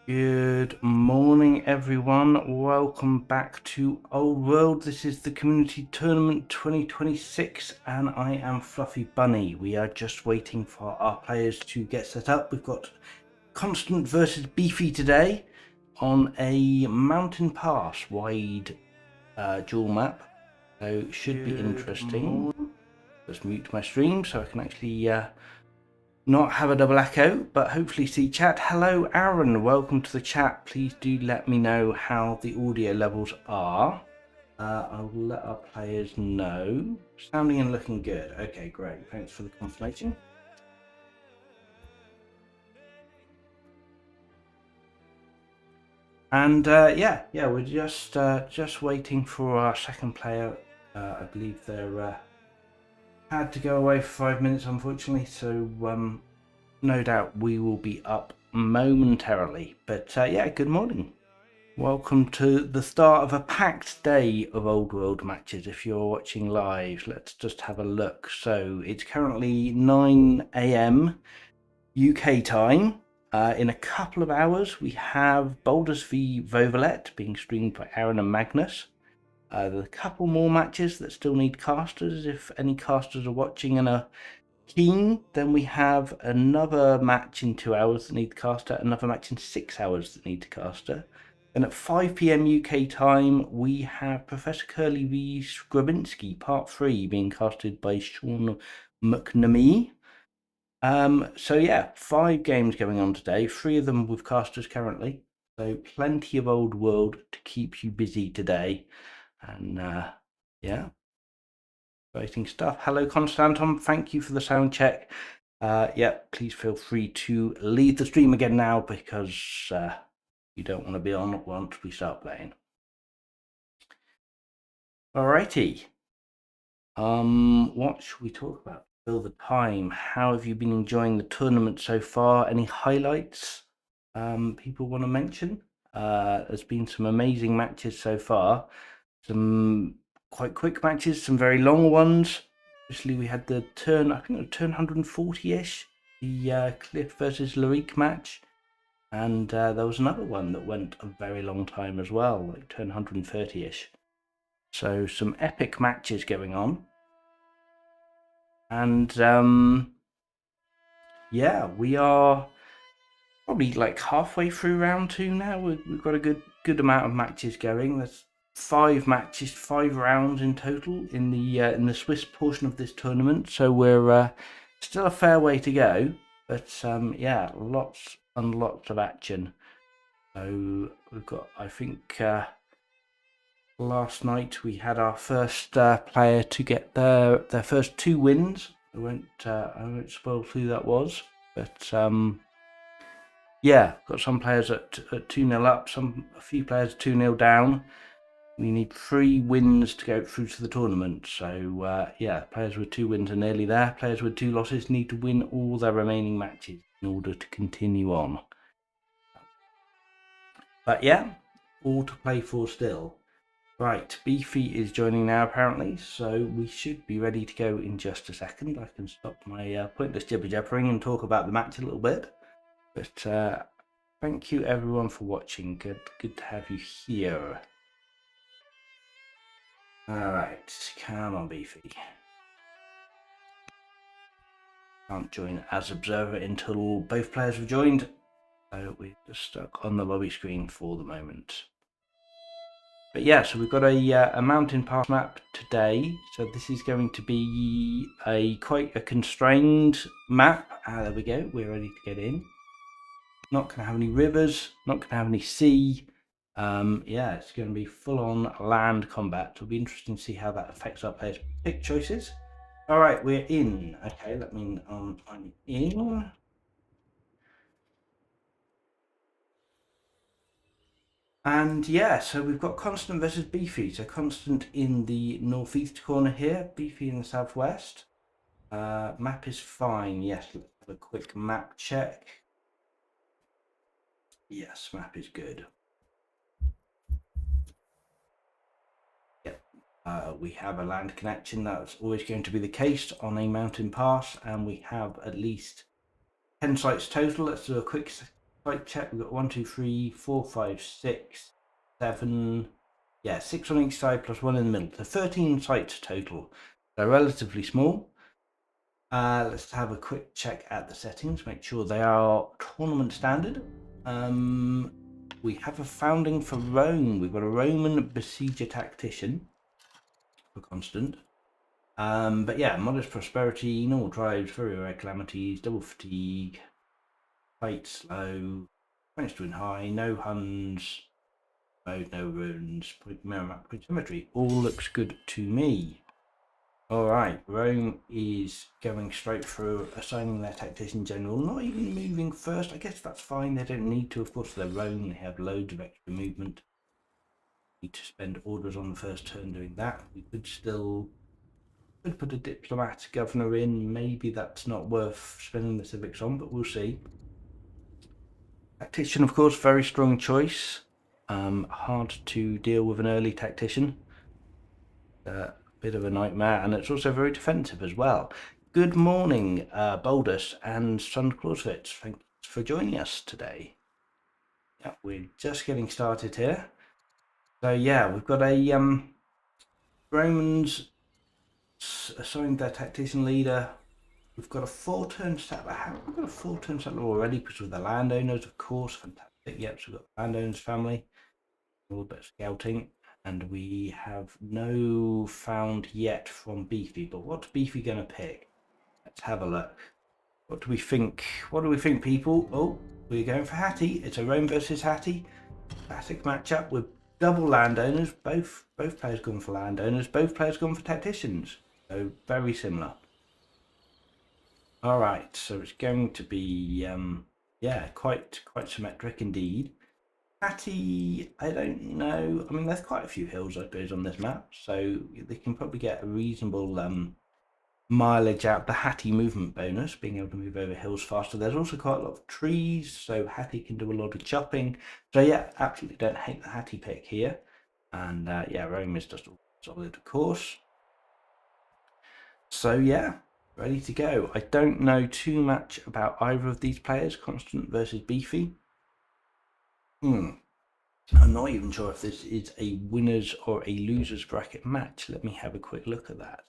Good morning, everyone. Welcome back to Old World. This is the Community Tournament 2026, and I am Fluffy Bunny. We are just waiting for our players to get set up. We've got Konstant versus Beefy today on a mountain pass wide dual map. So should be interesting. Let's mute my stream so I can actually not have a double echo, but hopefully see chat. Hello Aaron, welcome to the chat. Please do let me know how the audio levels are. I will let our players know. Sounding and looking good. Okay, great. Thanks for the confirmation. And yeah, we're just waiting for our second player. I believe they're had to go away for 5 minutes, unfortunately. So no doubt we will be up momentarily. But yeah, good morning. Welcome to the start of a packed day of Old World matches. If you're watching live, let's just have a look. So it's currently 9 AM UK time. In a couple of hours, we have Boulders v Vovelet being streamed by Aaron and Magnus. There's a couple more matches that still need casters. If any casters are watching and are keen, then we have another match in 2 hours that need caster, another match in 6 hours that need caster. And at 5 PM UK time, we have Professor Curly v Skrabinski, part 3, being casted by Sean McNamee. So yeah, 5 games going on today, 3 of them with casters currently. So plenty of Old World to keep you busy today. And yeah, exciting stuff. Hello, Konstant. Thank you for the sound check. Yeah, please feel free to leave the stream again now because you don't want to be on once we start playing. Alrighty. What should we talk about? Fill the time. How have you been enjoying the tournament so far? Any highlights people want to mention? There's been some amazing matches so far. Some quite quick matches, some very long ones. Obviously, we had the turn, I think it was turn 140-ish, the Cliff versus Larique match. And there was another one that went a very long time as well, like turn 130-ish. So some epic matches going on. And yeah, we are probably like halfway through round 2 now. We've got a good amount of matches going. There's 5 matches, 5 rounds in total in the Swiss portion of this tournament. So we're still a fair way to go, but yeah, lots and lots of action. So we've got, I think, last night we had our first player to get their first 2 wins. I won't spoil who that was, but yeah, got some players at 2-0 up, a few players 2-0 down. We need 3 wins to go through to the tournament. So yeah, players with 2 wins are nearly there. Players with 2 losses need to win all their remaining matches in order to continue on. But yeah, all to play for still. Right, Beefy is joining now apparently, so we should be ready to go in just a second. I can stop my pointless jibber-jabbering and talk about the match a little bit. But thank you everyone for watching. Good to have you here. Alright, come on Beefy. Can't join as observer until both players have joined, so we're just stuck on the lobby screen for the moment. But yeah, so we've got a mountain pass map today. So this is going to be quite a constrained map. There we go. We're ready to get in. Not going to have any rivers. Not going to have any sea. Yeah, it's going to be full-on land combat. It'll be interesting to see how that affects our players' pick choices. All right, we're in. Okay, let me. I'm in. And yeah, so we've got Konstant versus Beefy. So Konstant in the northeast corner here, Beefy in the southwest. Map is fine. Yes, let's have a quick map check. Yes, map is good. Yep. We have a land connection. That's always going to be the case on a mountain pass, and we have at least 10 sites total. Let's do a quick site check. We've got 1, 2, 3, 4, 5, 6, 7. Yeah, 6 on each side plus 1 in the middle. So 13 sites total. They're relatively small. Let's have a quick check at the settings, make sure they are tournament standard. We have a founding for Rome. We've got a Roman besieger tactician for Konstant. But yeah, modest prosperity, normal tribes, very rare calamities, double fatigue, fight slow, French twin high, no Huns, mode, no runes, mirror map, symmetry. All looks good to me. Alright, Rome is going straight through assigning their tactician general, not even moving first. I guess that's fine, they don't need to, of course they're Rome, they have loads of extra movement. Need to spend orders on the first turn doing that. We could still put a diplomat governor in, maybe that's not worth spending the civics on, but we'll see. Tactician, of course, very strong choice. Hard to deal with an early tactician. Bit of a nightmare, and it's also very defensive as well. Good morning, Bouldus and Sun Clausewitz. Thanks for joining us today. Yeah, we're just getting started here. So yeah, we've got a Romans assigned their tactician leader. We've got a 4-turn settler. We've got a 4-turn settler already because with the landowners, of course. Fantastic. Yep, so we've got landowners family. A little bit of scouting. And we have no found yet from Beefy. But what's Beefy going to pick? Let's have a look. What do we think? What do we think, people? Oh, we're going for Hattie. It's a Rome versus Hattie. Classic matchup with double landowners. Both players gone for landowners. Both players gone for tacticians. So very similar. All right, so it's going to be yeah, quite symmetric indeed. Hattie, I don't know. I mean, there's quite a few hills, I suppose, on this map, so they can probably get a reasonable mileage out the Hattie movement bonus, being able to move over hills faster. There's also quite a lot of trees, so Hattie can do a lot of chopping. So yeah, absolutely don't hate the Hattie pick here. And yeah, Rome is just solid, of course. So yeah, ready to go. I don't know too much about either of these players, Konstant versus Beefy. I'm not even sure if this is a winners or a losers bracket match. Let me have a quick look at that.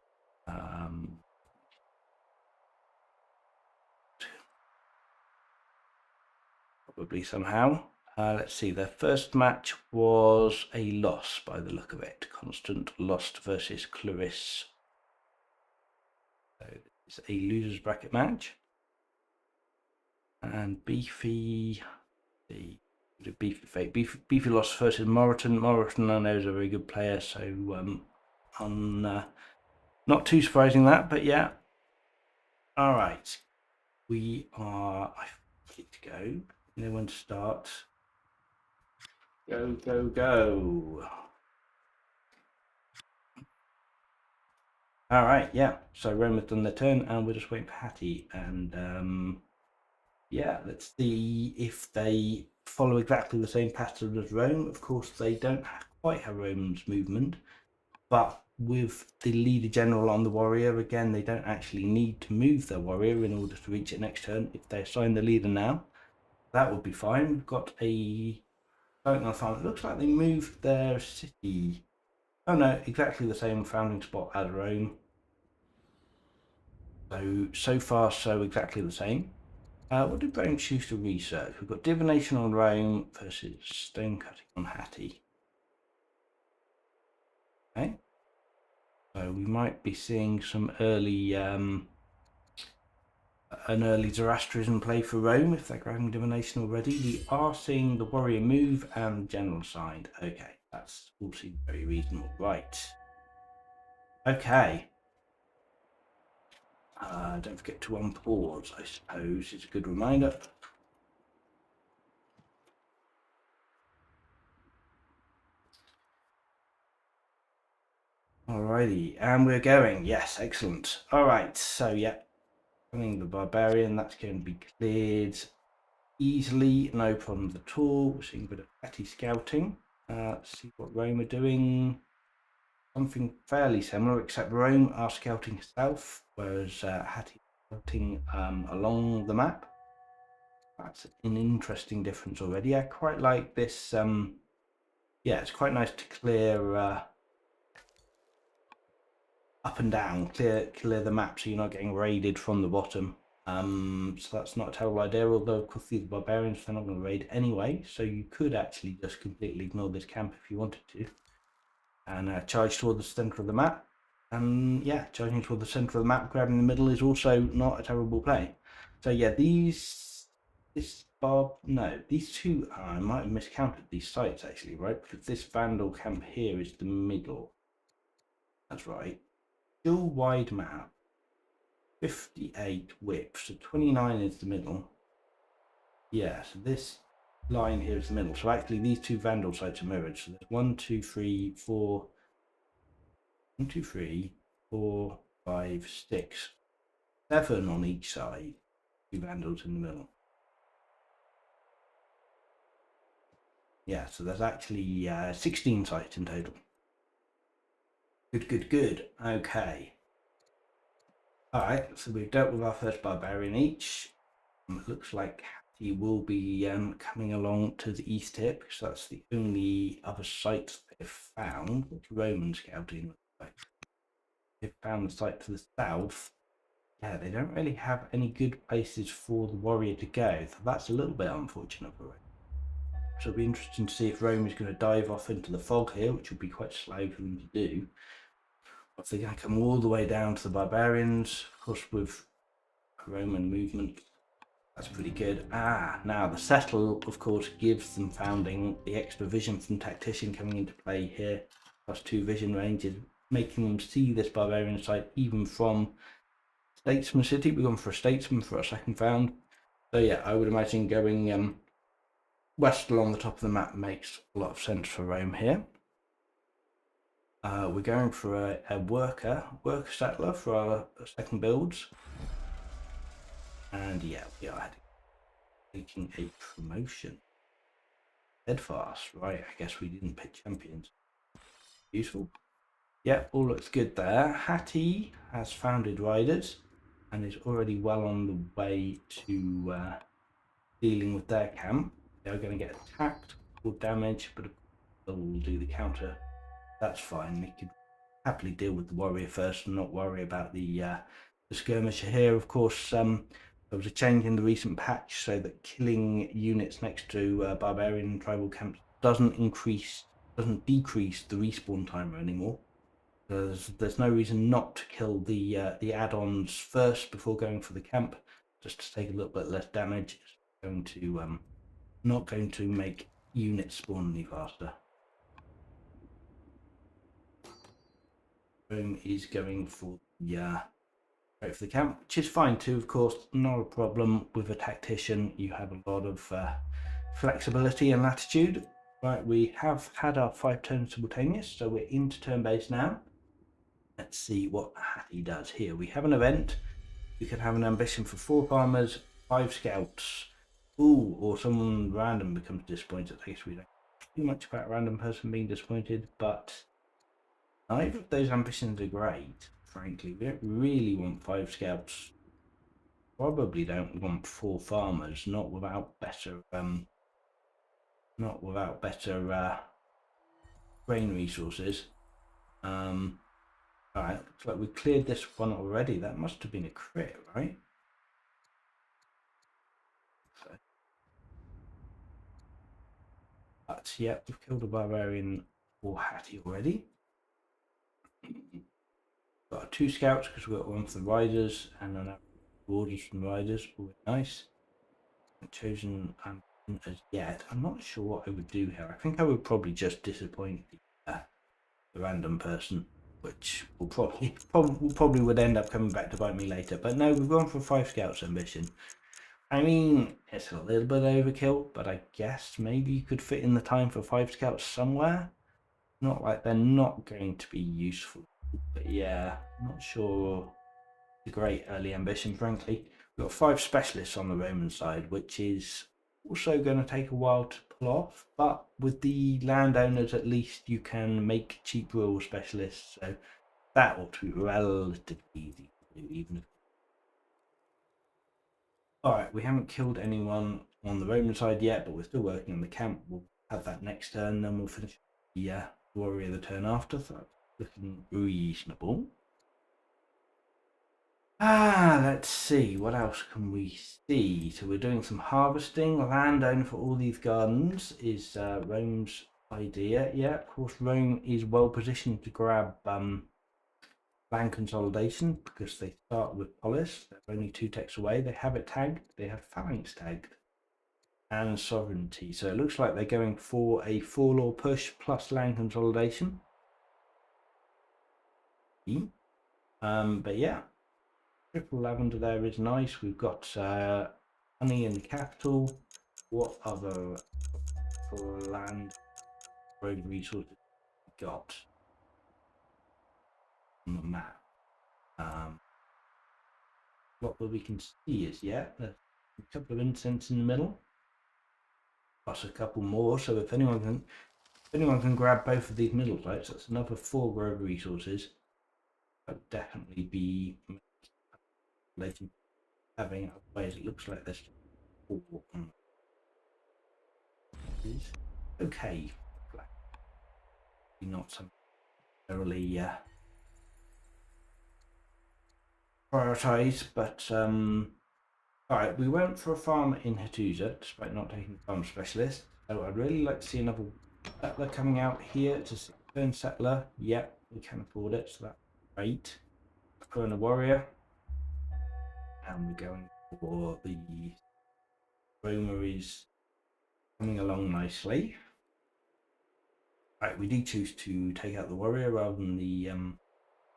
Probably somehow. Let's see, their first match was a loss by the look of it. Konstant lost versus Clarisse. So it's a losers bracket match. And Beefy, Beefy lost versus Moreton. Moreton I know is a very good player, so not too surprising that, but yeah. All right, we are ready to go. You know when to start. Go. All right, yeah. So Rome has done their turn, and we're just waiting for Hattie. And yeah, let's see if they follow exactly the same pattern as Rome. Of course, they don't quite have Rome's movement, but with the leader general on the warrior, again, they don't actually need to move their warrior in order to reach it next turn. If they assign the leader now, that would be fine. We've got a on the farm. It looks like they moved their city. Oh no, exactly the same founding spot as Rome. So far, so exactly the same. What did Rome choose to research? We've got divination on Rome versus stone cutting on Hattie. Okay. So we might be seeing some early, an early Zoroastrianism play for Rome if they're grabbing divination already. We are seeing the warrior move and the general side. Okay, that's all seems very reasonable. Right. Okay. Don't forget to unpause, I suppose, is a good reminder. Alrighty, and we're going. Yes, excellent. Alright, so yeah, running the barbarian, that's going to be cleared easily, no problems at all. We're seeing a bit of petty scouting. Let's see what Rome are doing. Something fairly similar, except Rome are scouting south, whereas Hattie scouting along the map. That's an interesting difference already. I quite like this. Yeah, it's quite nice to clear up and down, clear the map, so you're not getting raided from the bottom. So that's not a terrible idea. Although, of course, these barbarians, they're not going to raid anyway, so you could actually just completely ignore this camp if you wanted to, and charge toward the center of the map. And yeah, charging toward the center of the map, grabbing the middle is also not a terrible play. So yeah, these two, I might have miscounted these sites actually, right? Because this Vandal camp here is the middle. That's right. Still wide map, 58 width, so 29 is the middle. Yeah, so this line here is the middle. So actually these two Vandal sites are mirrored. So there's 1, 2, 3, 4, 1, 2, 3, 4, 5, 6, 7 on each side. Two Vandals in the middle. Yeah, so there's actually 16 sites in total. Good. Okay. Alright, so we've dealt with our first barbarian each. It looks like he will be coming along to the east here, because that's the only other site they've found. What's Roman scouting? They've found the site to the south. Yeah, they don't really have any good places for the warrior to go, so that's a little bit unfortunate for Rome. So it'll be interesting to see if Rome is going to dive off into the fog here, which will be quite slow for them to do. Or if they're going to come all the way down to the barbarians, of course with Roman movement. That's pretty good. Now the settle, of course, gives them founding the extra vision from tactician coming into play here, plus 2 vision ranges, making them see this barbarian site even from Statesman City. We're going for a Statesman for our second found. So yeah, I would imagine going west along the top of the map makes a lot of sense for Rome here. We're going for a worker settler for our second builds. And yeah, we are taking a promotion. Steadfast, right? I guess we didn't pick champions. Useful. Yep, all looks good there. Hattie has founded riders and is already well on the way to dealing with their camp. They're going to get attacked or damage, but they'll do the counter. That's fine. They could happily deal with the warrior first and not worry about the skirmisher here. Of course, there was a change in the recent patch so that killing units next to barbarian and tribal camps doesn't decrease the respawn timer anymore. There's no reason not to kill the add-ons first before going for the camp, just to take a little bit less damage. It's going to not going to make units spawn any faster. Rome is going for the camp, which is fine too, of course. Not a problem with a tactician. You have a lot of flexibility and latitude. Right, we have had our 5 turns simultaneous, so we're into turn base now. Let's see what Hattie does here. We have an event. You can have an ambition for 4 farmers, 5 scouts. Ooh, or someone random becomes disappointed. I guess we don't know too much about a random person being disappointed, but neither of those ambitions are great, frankly. We don't really want 5 scouts. Probably don't want 4 farmers, not without better grain resources. Alright, looks like we cleared this one already. That must have been a crit, right? So, but yeah, we've killed a barbarian or Hattie already. Got 2 scouts because we've got 1 for the riders and then orders from the riders. Always nice. I've chosen as yet. I'm not sure what I would do here. I think I would probably just disappoint the random person, which will probably would end up coming back to bite me later. But no, we've gone for 5 scouts ambition. I mean, it's a little bit overkill, but I guess maybe you could fit in the time for 5 scouts somewhere. Not like they're not going to be useful, but yeah, not sure. A great early ambition, frankly. We've got 5 specialists on the Roman side, which is also going to take a while to pull off, but with the landowners at least you can make cheap rural specialists, so that ought to be relatively easy to do, even if Alright, we haven't killed anyone on the Roman side yet, but we're still working on the camp. We'll have that next turn, then we'll finish the warrior the turn after, so that's looking reasonable. Let's see, what else can we see? So we're doing some harvesting. Landowner for all these gardens is Rome's idea. Yeah, of course, Rome is well positioned to grab land consolidation because they start with Polis. They're only 2 techs away. They have it tagged. They have phalanx tagged and sovereignty. So it looks like they're going for a 4-law push plus land consolidation. But yeah, triple lavender there is nice. We've got honey in the capital. What other land road resources we got on the map? What we can see is there's a couple of incense in the middle, plus a couple more. So if anyone can grab both of these middle sites, that's another 4 grove resources. That would definitely be having. Otherwise, it looks like there's 4. Okay, not something necessarily prioritize, but alright, we went for a farm in Hattusa despite not taking the farm specialist. So I'd really like to see another settler coming out here to see turn settler. Yep, we can afford it, so that's great. Put in a warrior, and we're going for the Roma is coming along nicely. Right, we do choose to take out the warrior rather than the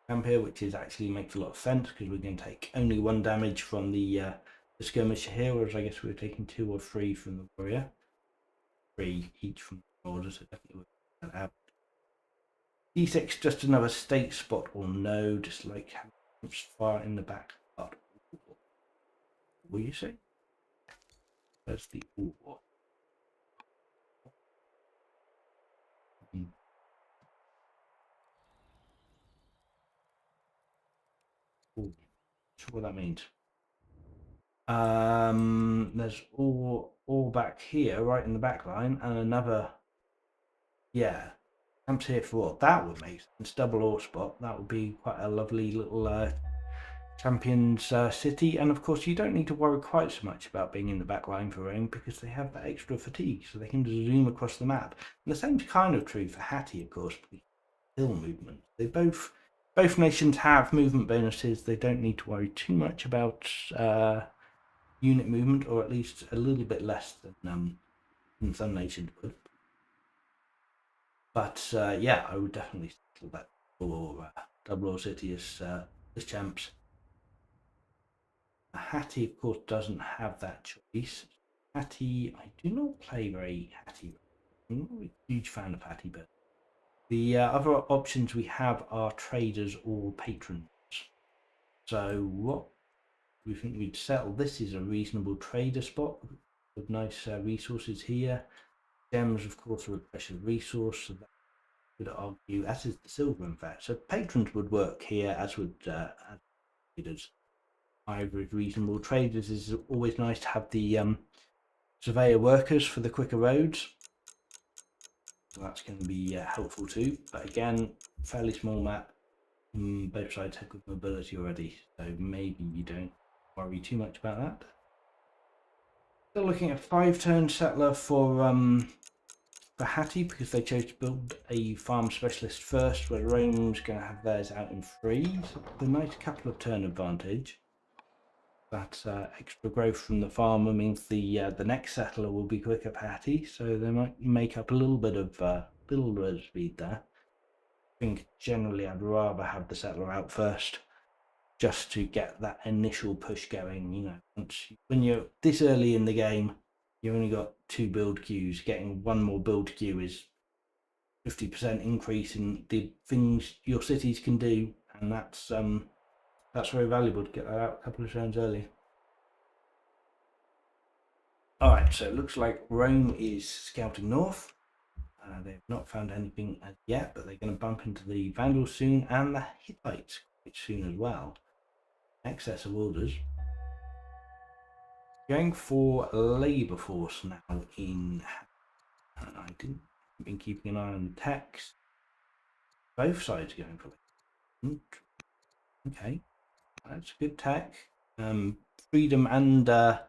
camp here, which is actually makes a lot of sense because we're going to take only 1 damage from the skirmisher here, whereas I guess we were taking 2 or 3 from the warrior. 3 each from the order, so definitely work that out. D6, just another state spot or no, just like far in the back part. What do you say? That's the ore. Sure what that means. There's all back here, right in the back line, and another. Yeah, camps here for what? That would make sense. Double ore spot. That would be quite a lovely little champions city. And of course, you don't need to worry quite so much about being in the back line for Rome because they have that extra fatigue, so they can zoom across the map. And the same's kind of true for Hattie, of course. Hill movement. They both nations have movement bonuses. They don't need to worry too much about unit movement, or at least a little bit less than some nations would. But yeah, I would definitely settle that for Double Ore City as champs. Hattie, of course, doesn't have that choice. Hattie, I do not play very Hattie. I'm not a huge fan of Hattie, but the other options we have are traders or patrons. So what we think we'd settle, this is a reasonable trader spot with nice resources here. Gems, of course, are a special resource, so that would argue, as is the silver, in fact. So patrons would work here, as would traders. Either is reasonable. Traders is always nice to have the surveyor workers for the quicker roads. So that's going to be helpful too. But again, fairly small map. Both sides have good mobility already, so maybe you don't worry too much about that. Still looking at 5-turn settler for Hattie because they chose to build a farm specialist first, where Rome's going to have theirs out in 3. So a nice couple of turn advantage. That extra growth from the farmer means the next settler will be quicker for Hattie, so they might make up a little bit of speed there. I think generally I'd rather have the settler out first, just to get that initial push going. You know, when you're this early in the game, you've only got 2 build queues. Getting 1 more build queue is 50% increase in the things your cities can do, and that's very valuable to get that out a couple of turns early. Alright, so it looks like Rome is scouting north. They've not found anything as yet, but they're going to bump into the Vandals soon and the Hittites quite soon as well. Excess of orders. Going for Labour Force now in. I didn't been keeping an eye on the text. Both sides are going for Labour. Okay, that's good tech. Freedom and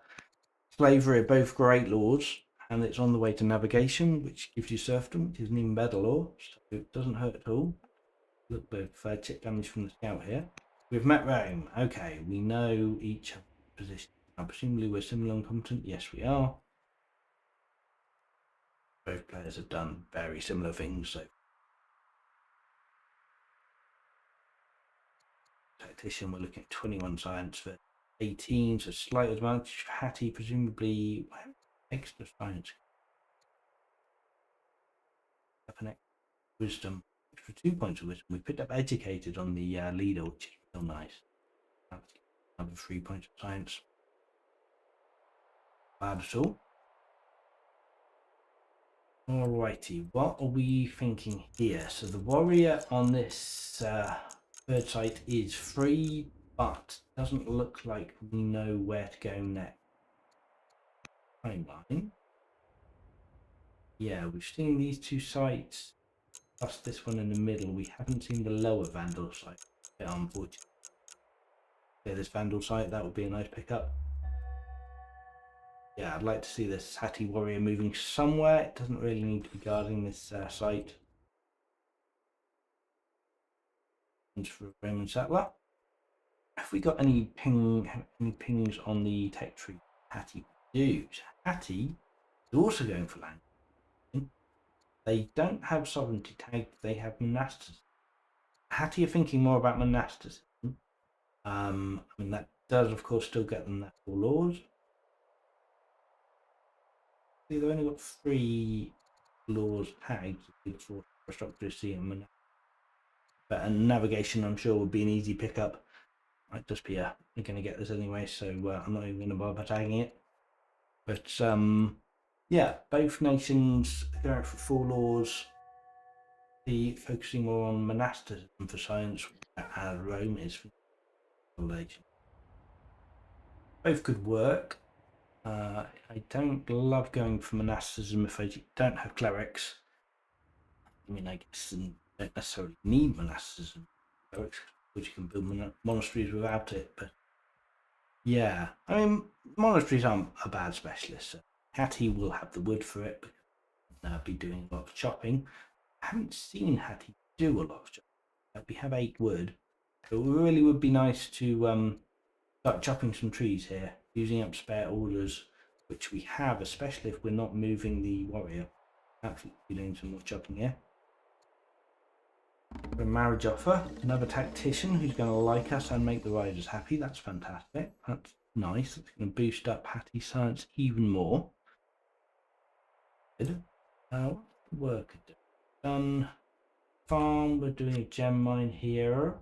slavery are both great laws, and it's on the way to navigation, which gives you serfdom, which is an even better law, so it doesn't hurt at all. A little bit of chip damage from the scout here. We've met Rome. Okay, we know each other's position. Now, presumably we're similar and competent. Yes, we are. Both players have done very similar things, so tactician, we're looking at 21 science for 18, so slight advantage for Hattie, presumably extra science. Up an wisdom, extra 2 points of wisdom. We picked up educated on the leader, which is real nice. Another 3 points of science. Bad at all. Alrighty, what are we thinking here? So the warrior on this third site is free, but doesn't look like we know where to go next. Timeline. Yeah, we've seen these two sites, plus this one in the middle. We haven't seen the lower Vandal site. Unfortunately. Yeah, this Vandal site, that would be a nice pickup. Yeah, I'd like to see this Hattie warrior moving somewhere. It doesn't really need to be guarding this site. And for a Roman settler. Have we got any pings on the tech tree? Hattie do. Hattie is also going for land. They don't have sovereignty tagged, they have monasticism. Hattie are thinking more about monasticism. I mean, that does, of course, still get them that 4 laws. See, they've only got 3 laws tagged for aristocracy and monastic. But a navigation, I'm sure, would be an easy pickup. Might just be we're going to get this anyway, so I'm not even going to bother tagging it. But yeah, both nations going for 4 laws. The focusing more on monasticism for science, as Rome is for religion. Both could work. I don't love going for monasticism if I don't have clerics. I mean, I guess you don't necessarily need monasticism clerics, which you can build monasteries without it. But yeah, I mean, monasteries aren't a bad specialist. So Hattie will have the wood for it, because be doing a lot of chopping. I haven't seen Hattie do a lot of chopping. We have 8 wood. So it really would be nice to start chopping some trees here, using up spare orders, which we have, especially if we're not moving the warrior. Absolutely doing some more chopping here. A marriage offer, another tactician who's going to like us and make the riders happy. That's fantastic. That's nice. That's going to boost up Hattie's science even more. Good. What's the worker do? Done. Farm, we're doing a gem mine here.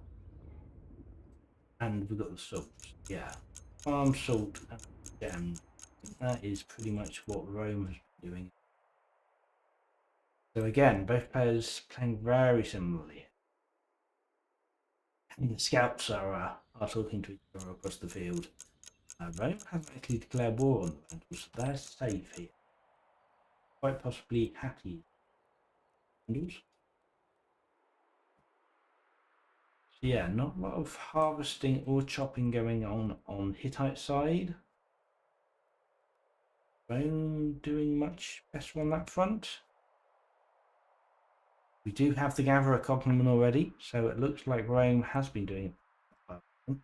And we've got the salt. Yeah. Farm, salt, and gems. That is pretty much what Rome has been doing. So again, both players playing very similarly. And the scouts are talking to each other across the field. Rome hasn't actually declared war on the Vandals, so they're safe here. Quite possibly Hattie Vandals. So yeah, not a lot of harvesting or chopping going on Hittite side. Rome doing much better on that front. We do have the Gatherer Cognomen already, so it looks like Rome has been doing it.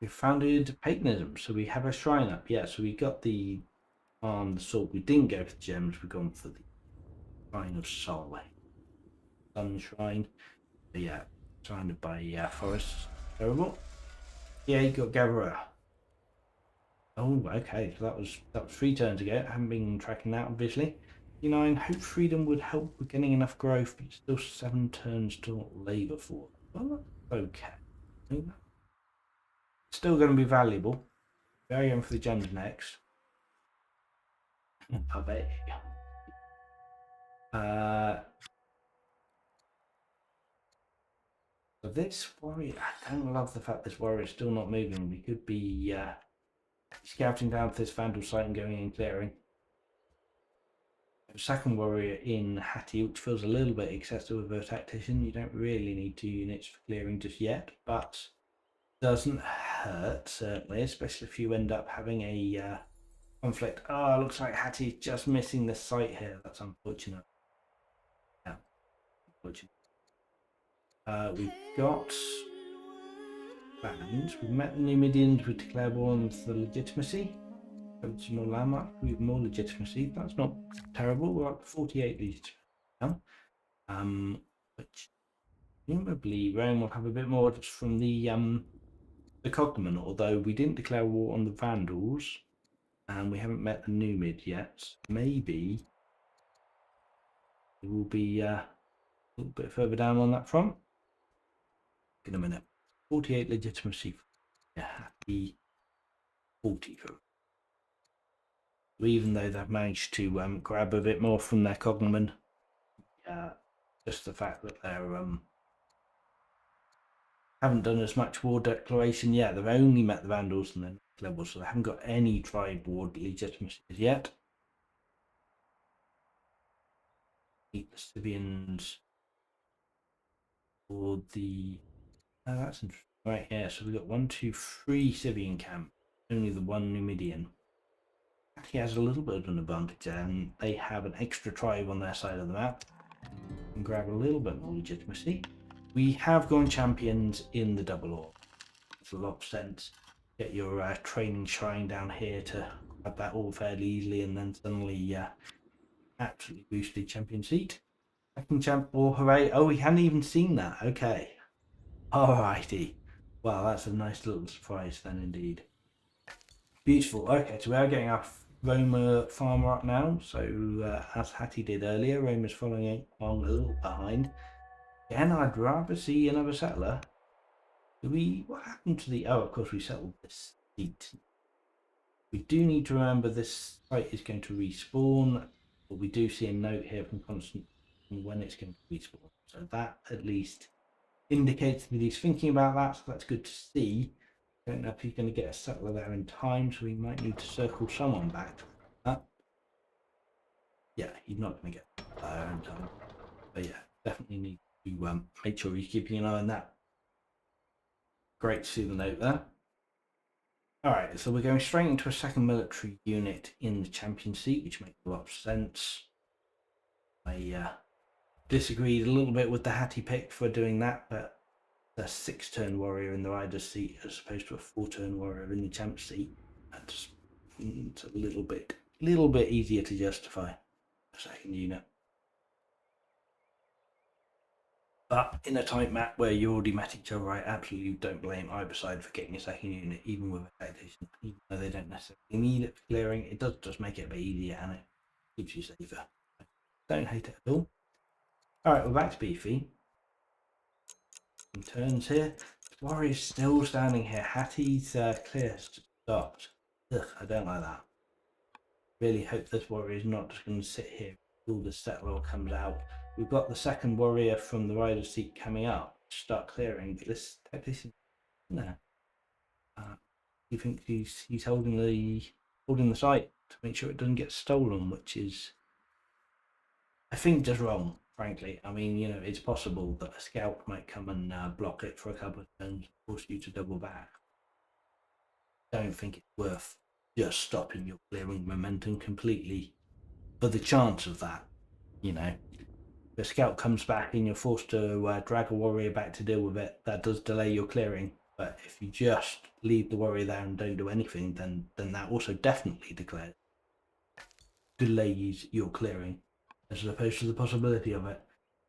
We founded paganism, so we have a shrine up. Yeah, so we got the salt. We didn't go for the gems, we've gone for the Shrine of Sol. Sun Shrine. But yeah, surrounded by forests. Terrible. Yeah, you got Gatherer. Oh, okay. So that was 3 turns ago. I haven't been tracking that, obviously. 9, Hope Freedom would help with getting enough growth, but still 7 turns to labour for. Well, okay. Still going to be valuable. We're going for the gems next. I bet. So this warrior, I don't love the fact this warrior is still not moving. We could be scouting down to this Vandal site and going and clearing. Second warrior in Hattie, which feels a little bit excessive with a tactician. You don't really need 2 units for clearing just yet, but doesn't hurt, certainly, especially if you end up having a conflict. Oh, looks like Hattie's just missing the site here. That's unfortunate. Yeah, unfortunate. We've got bands. We've met the Numidians. We declare war on the legitimacy. Original landmark. We have more legitimacy. That's not terrible. We're up to 48 legitimacy now. Which presumably Rome will have a bit more just from the cognomen, although we didn't declare war on the Vandals and we haven't met the Numid yet. Maybe it will be a little bit further down on that front. In a minute. 48 legitimacy. Yeah, happy 40 for. So even though they've managed to grab a bit more from their cognomen, just the fact that they're haven't done as much war declaration yet. They've only met the Vandals and then level, so they haven't got any tribe war legitimacy yet. The Scythians for the that's interesting. Right here, so we've got 1, 2, 3 Scythian camp, only the 1 Numidian. He has a little bit of an advantage, and they have an extra tribe on their side of the map and grab a little bit more legitimacy. We have gone champions in the double orb. It's a lot of sense. Get your training shrine down here to grab that all fairly easily, and then suddenly absolutely boosted champion seat. Second champ war, hooray! Oh, we hadn't even seen that. Okay, alrighty. Well, that's a nice little surprise then, indeed. Beautiful. Okay, so we are getting our Roma farmer up now. So as Hattie did earlier, Roma's following along a little behind. Again, I'd rather see another settler. What happened to the... Oh, of course, we settled this seat. We do need to remember this site is going to respawn, but we do see a note here from Konstant when it's going to respawn. So that at least indicates that he's thinking about that, so that's good to see. Don't know if he's going to get a settler there in time, so we might need to circle someone back to that. Yeah, he's not going to get there in time. But yeah, definitely need to make sure he's keeping an eye on that. Great to see the note there. Alright, so we're going straight into a second military unit in the champion seat, which makes a lot of sense. I disagreed a little bit with the Hattie pick for doing that, but a 6-turn warrior in the rider's seat as opposed to a 4-turn warrior in the champ seat. It's a little bit easier to justify a second unit. But in a tight map where you already met each other, I absolutely don't blame either side for getting a second unit, even with a tactician. Even though they don't necessarily need it for clearing, it does just make it a bit easier and it keeps you safer. Don't hate it at all. Alright, we're back to beefy. Turns here. Warrior's still standing here. Hattie's clear stopped. Ugh, I don't like that. Really hope this warrior is not just going to sit here until the settler comes out. We've got the second warrior from the rider's seat coming up to start clearing, but this tactician, no. You think he's holding the site to make sure it doesn't get stolen, which is, I think, just wrong. Frankly, I mean, it's possible that a scout might come and block it for a couple of turns, force you to double back. Don't think it's worth just stopping your clearing momentum completely for the chance of that. If a scout comes back and you're forced to drag a warrior back to deal with it, that does delay your clearing. But if you just leave the warrior there and don't do anything, then that also definitely delays your clearing, as opposed to the possibility of it.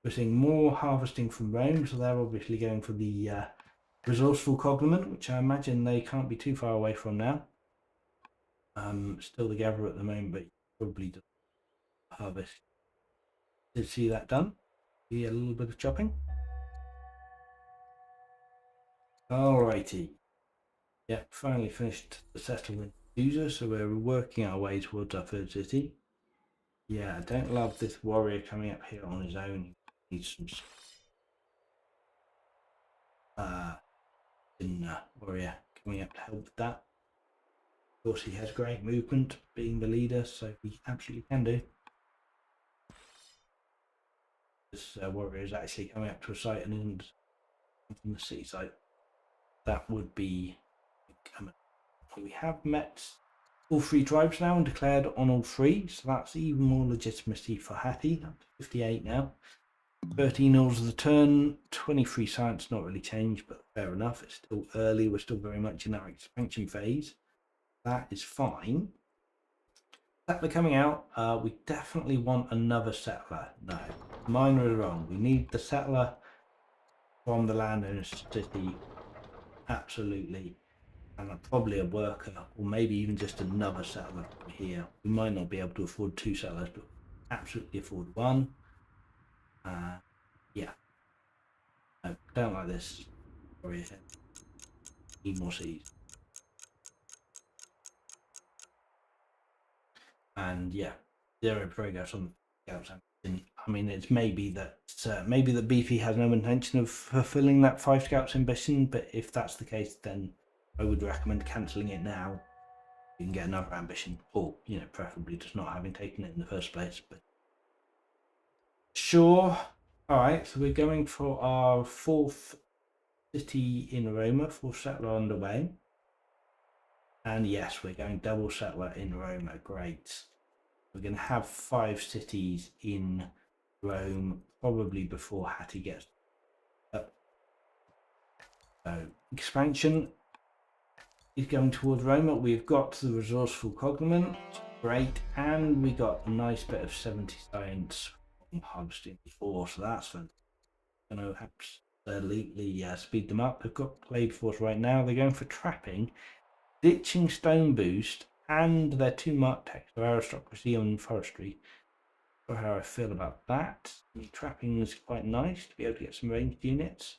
We're seeing more harvesting from Rome, so they're obviously going for the resourceful cognomen, which I imagine they can't be too far away from now. Still the gatherer at the moment, but probably does harvest. Did see that done. See a little bit of chopping. Alrighty. Yep, finally finished the settlement user, so we're working our way towards our third city. Yeah, I don't love this warrior coming up here on his own. He needs some warrior coming up to help with that. Of course, he has great movement, being the leader, so he absolutely can do. This warrior is actually coming up to a site and from the city site. That would be. We have met all 3 tribes now and declared on all 3, so that's even more legitimacy for Hattie. Up to 58 now. 13 orders of the turn, 23 science, not really changed, but fair enough. It's still early, we're still very much in our expansion phase. That is fine. Settler coming out, we definitely want another settler. No, mine are wrong. We need the settler from the landowner's city, absolutely. And probably a worker, or maybe even just another settler from here. We might not be able to afford 2 settlers, but absolutely afford 1. Yeah. No, don't like this. Sorry, need more seeds. And yeah, 0 progress on the scouts. I mean, it's maybe that Beefy has no intention of fulfilling that 5 scouts ambition, but if that's the case, then I would recommend cancelling it now. You can get another ambition, or preferably just not having taken it in the first place. But sure. All right, so we're going for our 4th city in Roma, 4th settler underway. And yes, we're going double settler in Roma. Great. We're going to have 5 cities in Rome, probably before Hattie gets up. So expansion is going towards Roma. We've got the resourceful cognomen, great, and we got a nice bit of 70 science from harvesting before, so that's fun. Going to absolutely speed them up. They've got Blade Force right now. They're going for trapping, ditching stone boost, and their 2 mark text of aristocracy and forestry. For how I feel about that. Trapping is quite nice to be able to get some ranged units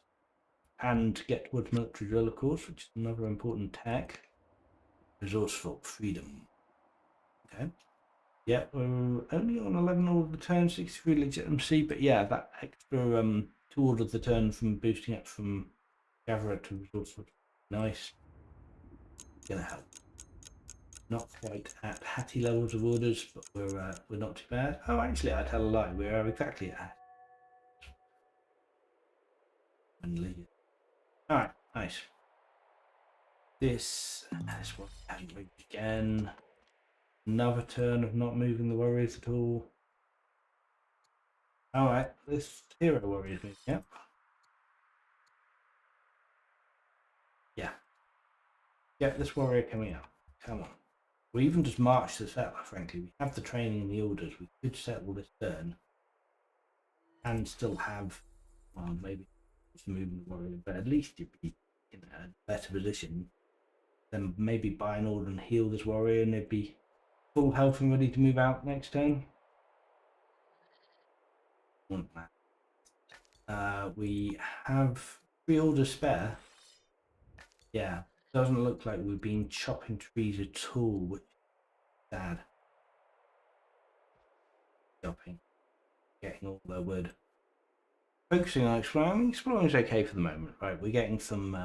and get towards military drill, of course, which is another important tech. Resourceful, freedom. Okay. Yeah, we're only on 11 all of the turn, 63 legitimacy, but yeah, that extra 2 orders of the turn from boosting it from gatherer to resourceful, nice. Gonna help. Not quite at Hattie levels of orders, but we're not too bad. Oh, actually, I tell a lie. We are exactly at. All right, nice. This one hasn't moved again. Another turn of not moving the warriors at all. All right, this hero warrior is moving up. Yeah. Get this warrior coming up. Come on. We even just march the settler, frankly. We have the training and the orders. We could settle this turn and still have, well, maybe moving the warrior, but at least you'd be in a better position than maybe buy an order and heal this warrior and they'd be full health and ready to move out next turn. Want that. We have 3 orders spare. Yeah, doesn't look like we've been chopping trees at all, which is sad. Chopping, getting all the wood. Focusing on exploring. Exploring is okay for the moment, right? We're getting some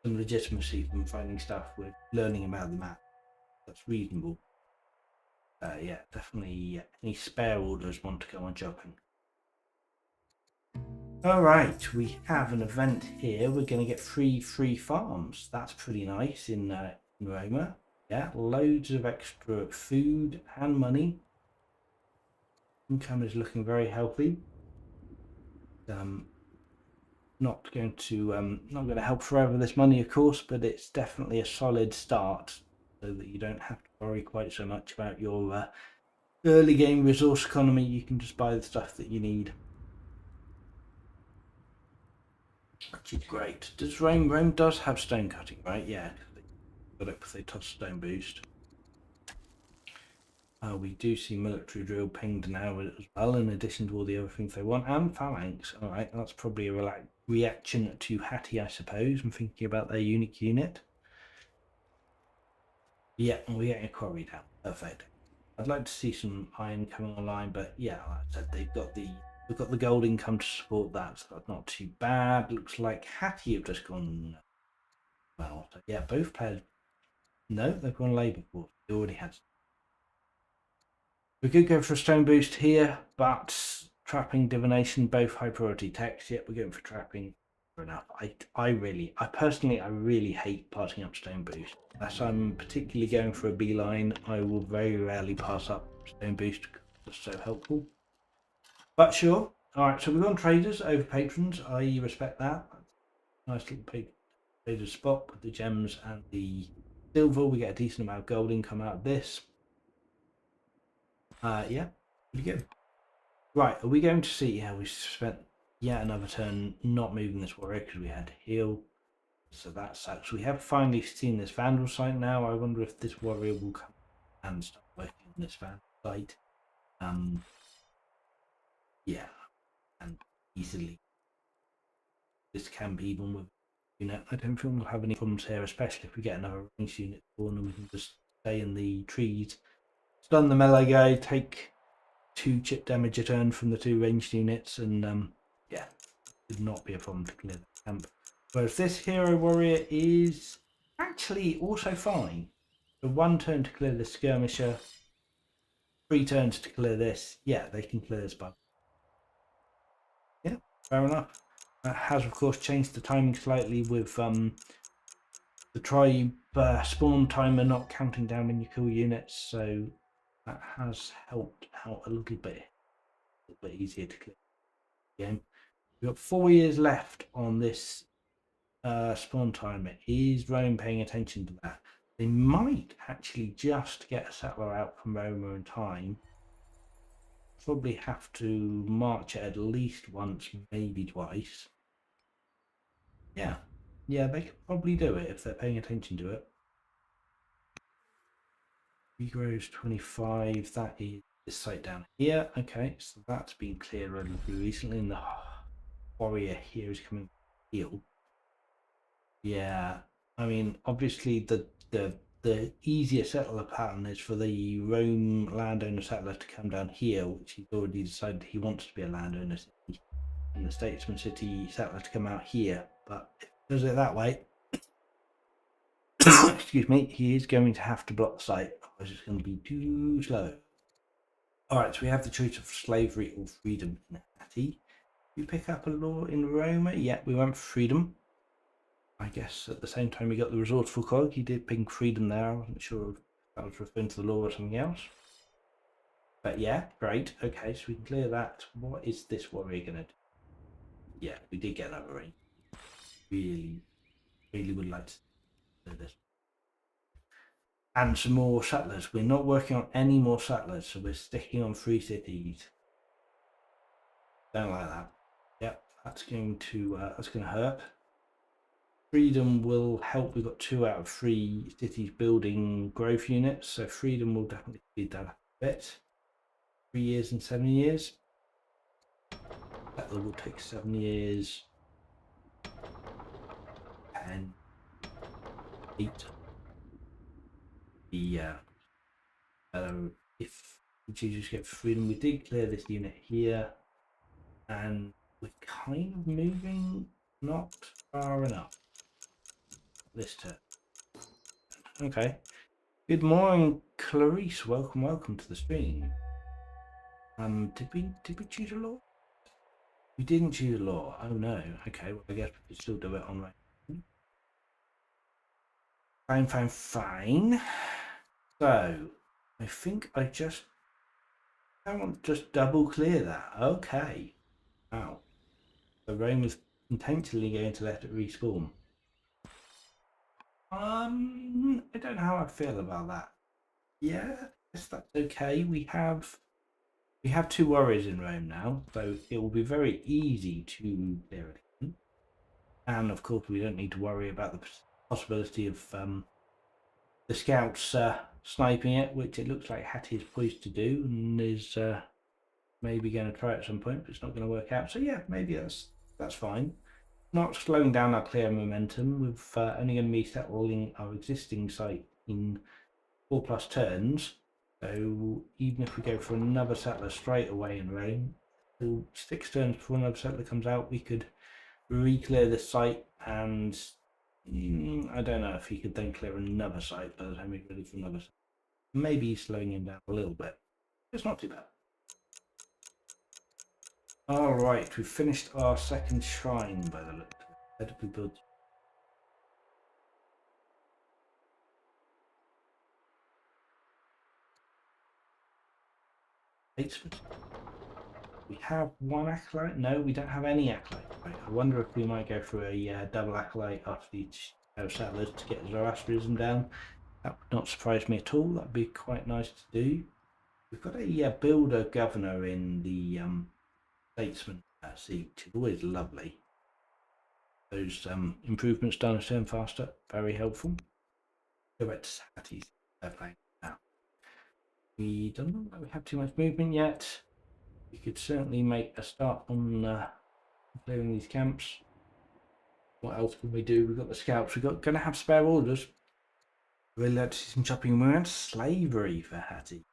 legitimacy from finding stuff. We're learning about the map. That's reasonable. Yeah, definitely any spare orders want to go on chopping. All right, we have an event here. We're going to get free farms. That's pretty nice in Roma. Yeah, loads of extra food and money. Income is looking very healthy. Not going to help forever this money, of course, but it's definitely a solid start, so that you don't have to worry quite so much about your early game resource economy. You can just buy the stuff that you need, which is great. Does Rome does have stone cutting, right? Yeah, got it because they toss stone boost. We do see military drill pinged now as well, in addition to all the other things they want, and phalanx. All right, that's probably a reaction to Hattie, I suppose. I'm thinking about their unique unit. Yeah, and we're getting a quarry down. Perfect. I'd like to see some iron coming online, but yeah, like I said, we've got the gold income to support that, so that's not too bad. Looks like Hattie have just gone well. So yeah, both players No, they've gone labour force. They already had. We could go for a stone boost here, but trapping, divination, both high priority techs. Yep, we're going for trapping. Fair enough. I personally, I really hate passing up stone boost. Unless I'm particularly going for a beeline, I will very rarely pass up stone boost because it's so helpful. But sure. All right, so we've gone traders over patrons. I respect that. Nice little trader spot with the gems and the silver. We get a decent amount of gold income out of this. Yeah, pretty good. Right, are we going to see? Yeah, we spent yet another turn not moving this warrior because we had to heal. So that sucks. We have finally seen this vandal site now. I wonder if this warrior will come and start working on this vandal site. Yeah, and easily. This can be even with, you know, I don't think we'll have any problems here, especially if we get another ranged unit spawn and we can just stay in the trees, stun the melee guy, take 2 chip damage a turn from the 2 ranged units, and yeah, would not be a problem to clear the camp. Whereas this hero warrior is actually also fine. So 1 turn to clear the skirmisher, 3 turns to clear this. Yeah, they can clear this bug. Yeah, fair enough. That has of course changed the timing slightly with the tribe spawn timer not counting down when you kill units, so that has helped out a little bit easier to clear the game. We've got 4 years left on this spawn timer. Is Rome paying attention to that? They might actually just get a settler out from Roma in time. Probably have to march it at least once, maybe twice. Yeah, they could probably do it if they're paying attention to it. Grows 25. That is this site down here. Okay, so that's been cleared relatively recently, and the warrior here is coming heal. Yeah, I mean, obviously the easier settler pattern is for the Rome landowner settler to come down here, which he's already decided he wants to be a landowner city, and the statesman city settler to come out here. But if he does it that way, excuse me, he is going to have to block the site, otherwise it's going to be too slow. Alright, so we have the choice of slavery or freedom in Hattie. You pick up a law in Roma? Yeah, we went for freedom. I guess at the same time we got the resourceful cog, he did ping freedom there. I wasn't sure if that was referring to the law or something else. But yeah, great. Okay, so we can clear that. What is this warrior going to do? Yeah, we did get another ring. Really, really would like to do this. And some more settlers. We're not working on any more settlers, so we're sticking on 3 cities. Don't like that. Yep, that's going to hurt. Freedom will help. We've got 2 out of 3 cities building growth units, so freedom will definitely speed that up a bit. 3 years and 7 years. That will take 7 years. 10, 8. Yeah. If we choose to get freedom, we did clear this unit here, and we're kind of moving not far enough this turn. Okay. Good morning, Clarice. Welcome to the stream. Did we choose a law? We didn't choose a law. Oh no. Okay, well I guess we could still do it on right. Fine. So I think I want to just double clear that. Okay. Wow. So Rome was intentionally going to let it respawn. I don't know how I feel about that. Yeah, I guess that's okay. We have 2 warriors in Rome now, so it will be very easy to clear it again. And of course, we don't need to worry about the possibility of the scouts sniping it, which it looks like Hattie is poised to do, and is maybe going to try at some point, but it's not going to work out. So yeah, maybe that's fine. Not slowing down our clear momentum. We've only going to be settling our existing site in 4+ turns. So even if we go for another settler straight away in Rome, 6 turns before another settler comes out, we could re-clear the site and I don't know if he could then clear another site by the time he's ready for another site. Maybe he's slowing him down a little bit. It's not too bad. All right, we've finished our second shrine by the look. Where did we build? Basement. We have one acolyte. No, we don't have any acolyte. Right. I wonder if we might go for a double acolyte after each settlers to get Zoroastrianism down. That would not surprise me at all. That'd be quite nice to do. We've got a builder governor in the statesman seat, which is always lovely. Those improvements done a turn faster, very helpful. Go back to Sati's playing now. We don't look like we have too much movement yet. We could certainly make a start on clearing these camps. What else can we do? We've got the scouts. We're going to have spare orders. Really like to see some chopping around. Slavery for Hattie.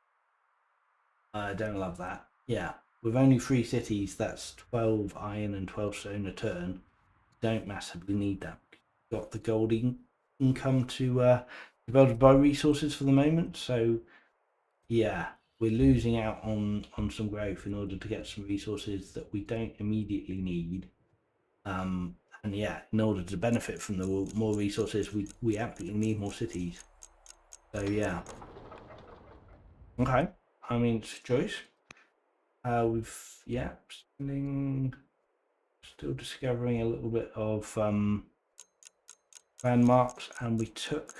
I don't love that. Yeah, with only 3 cities, that's 12 iron and 12 stone a turn. Don't massively need that. Got the gold income to be able to buy resources for the moment. So yeah, we're losing out on some growth in order to get some resources that we don't immediately need. And yeah, in order to benefit from the more resources, we absolutely need more cities. So yeah. Okay. I mean, it's a choice. We've still discovering a little bit of landmarks, and we took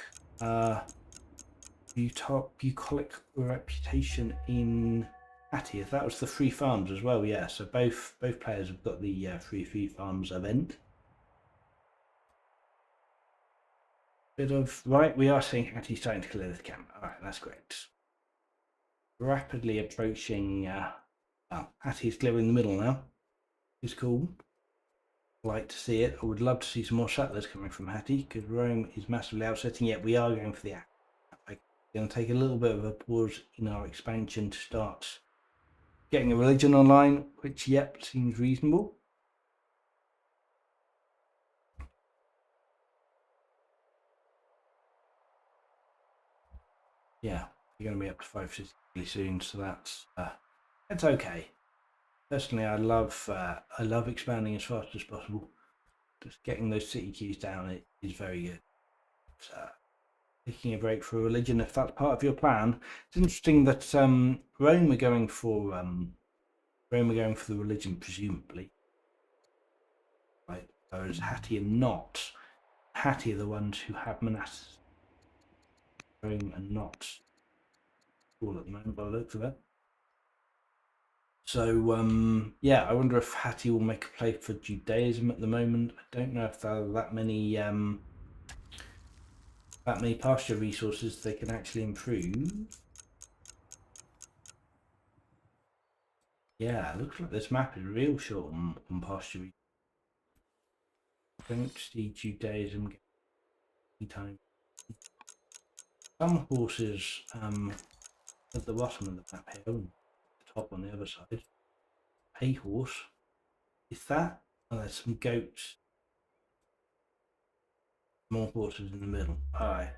bucolic reputation in Hattie. That was the free farms as well. Yeah, so both players have got the free farms event. Bit of right. We are seeing Hattie starting to clear the camp. All right, that's great. Rapidly approaching. Well, Hattie's clearing the middle now. It's cool. Like to see it. I would love to see some more settlers coming from Hattie because Rome is massively outsetting. Yet we are going for the act. We're going to take a little bit of a pause in our expansion to start getting a religion online, which yep seems reasonable. Yeah, you're going to be up to 550 really soon, so that's okay. Personally, I love expanding as fast as possible. Just getting those city queues down is very good. So, taking a break for religion, if that's part of your plan. It's interesting that Rome are going for the religion, presumably, right? Whereas Hattie are not. Hattie are the ones who have monastics. Rome and not all at the moment by the looks of it. So yeah, I wonder if Hattie will make a play for Judaism at the moment. I don't know if there are that many pasture resources they can actually improve. Yeah, it looks like this map is real short on pasture. Don't see Judaism any time. Some horses at the bottom of the map here, the top on the other side. A horse. Is that? Oh, there's some goats. More horses in the middle. Alright.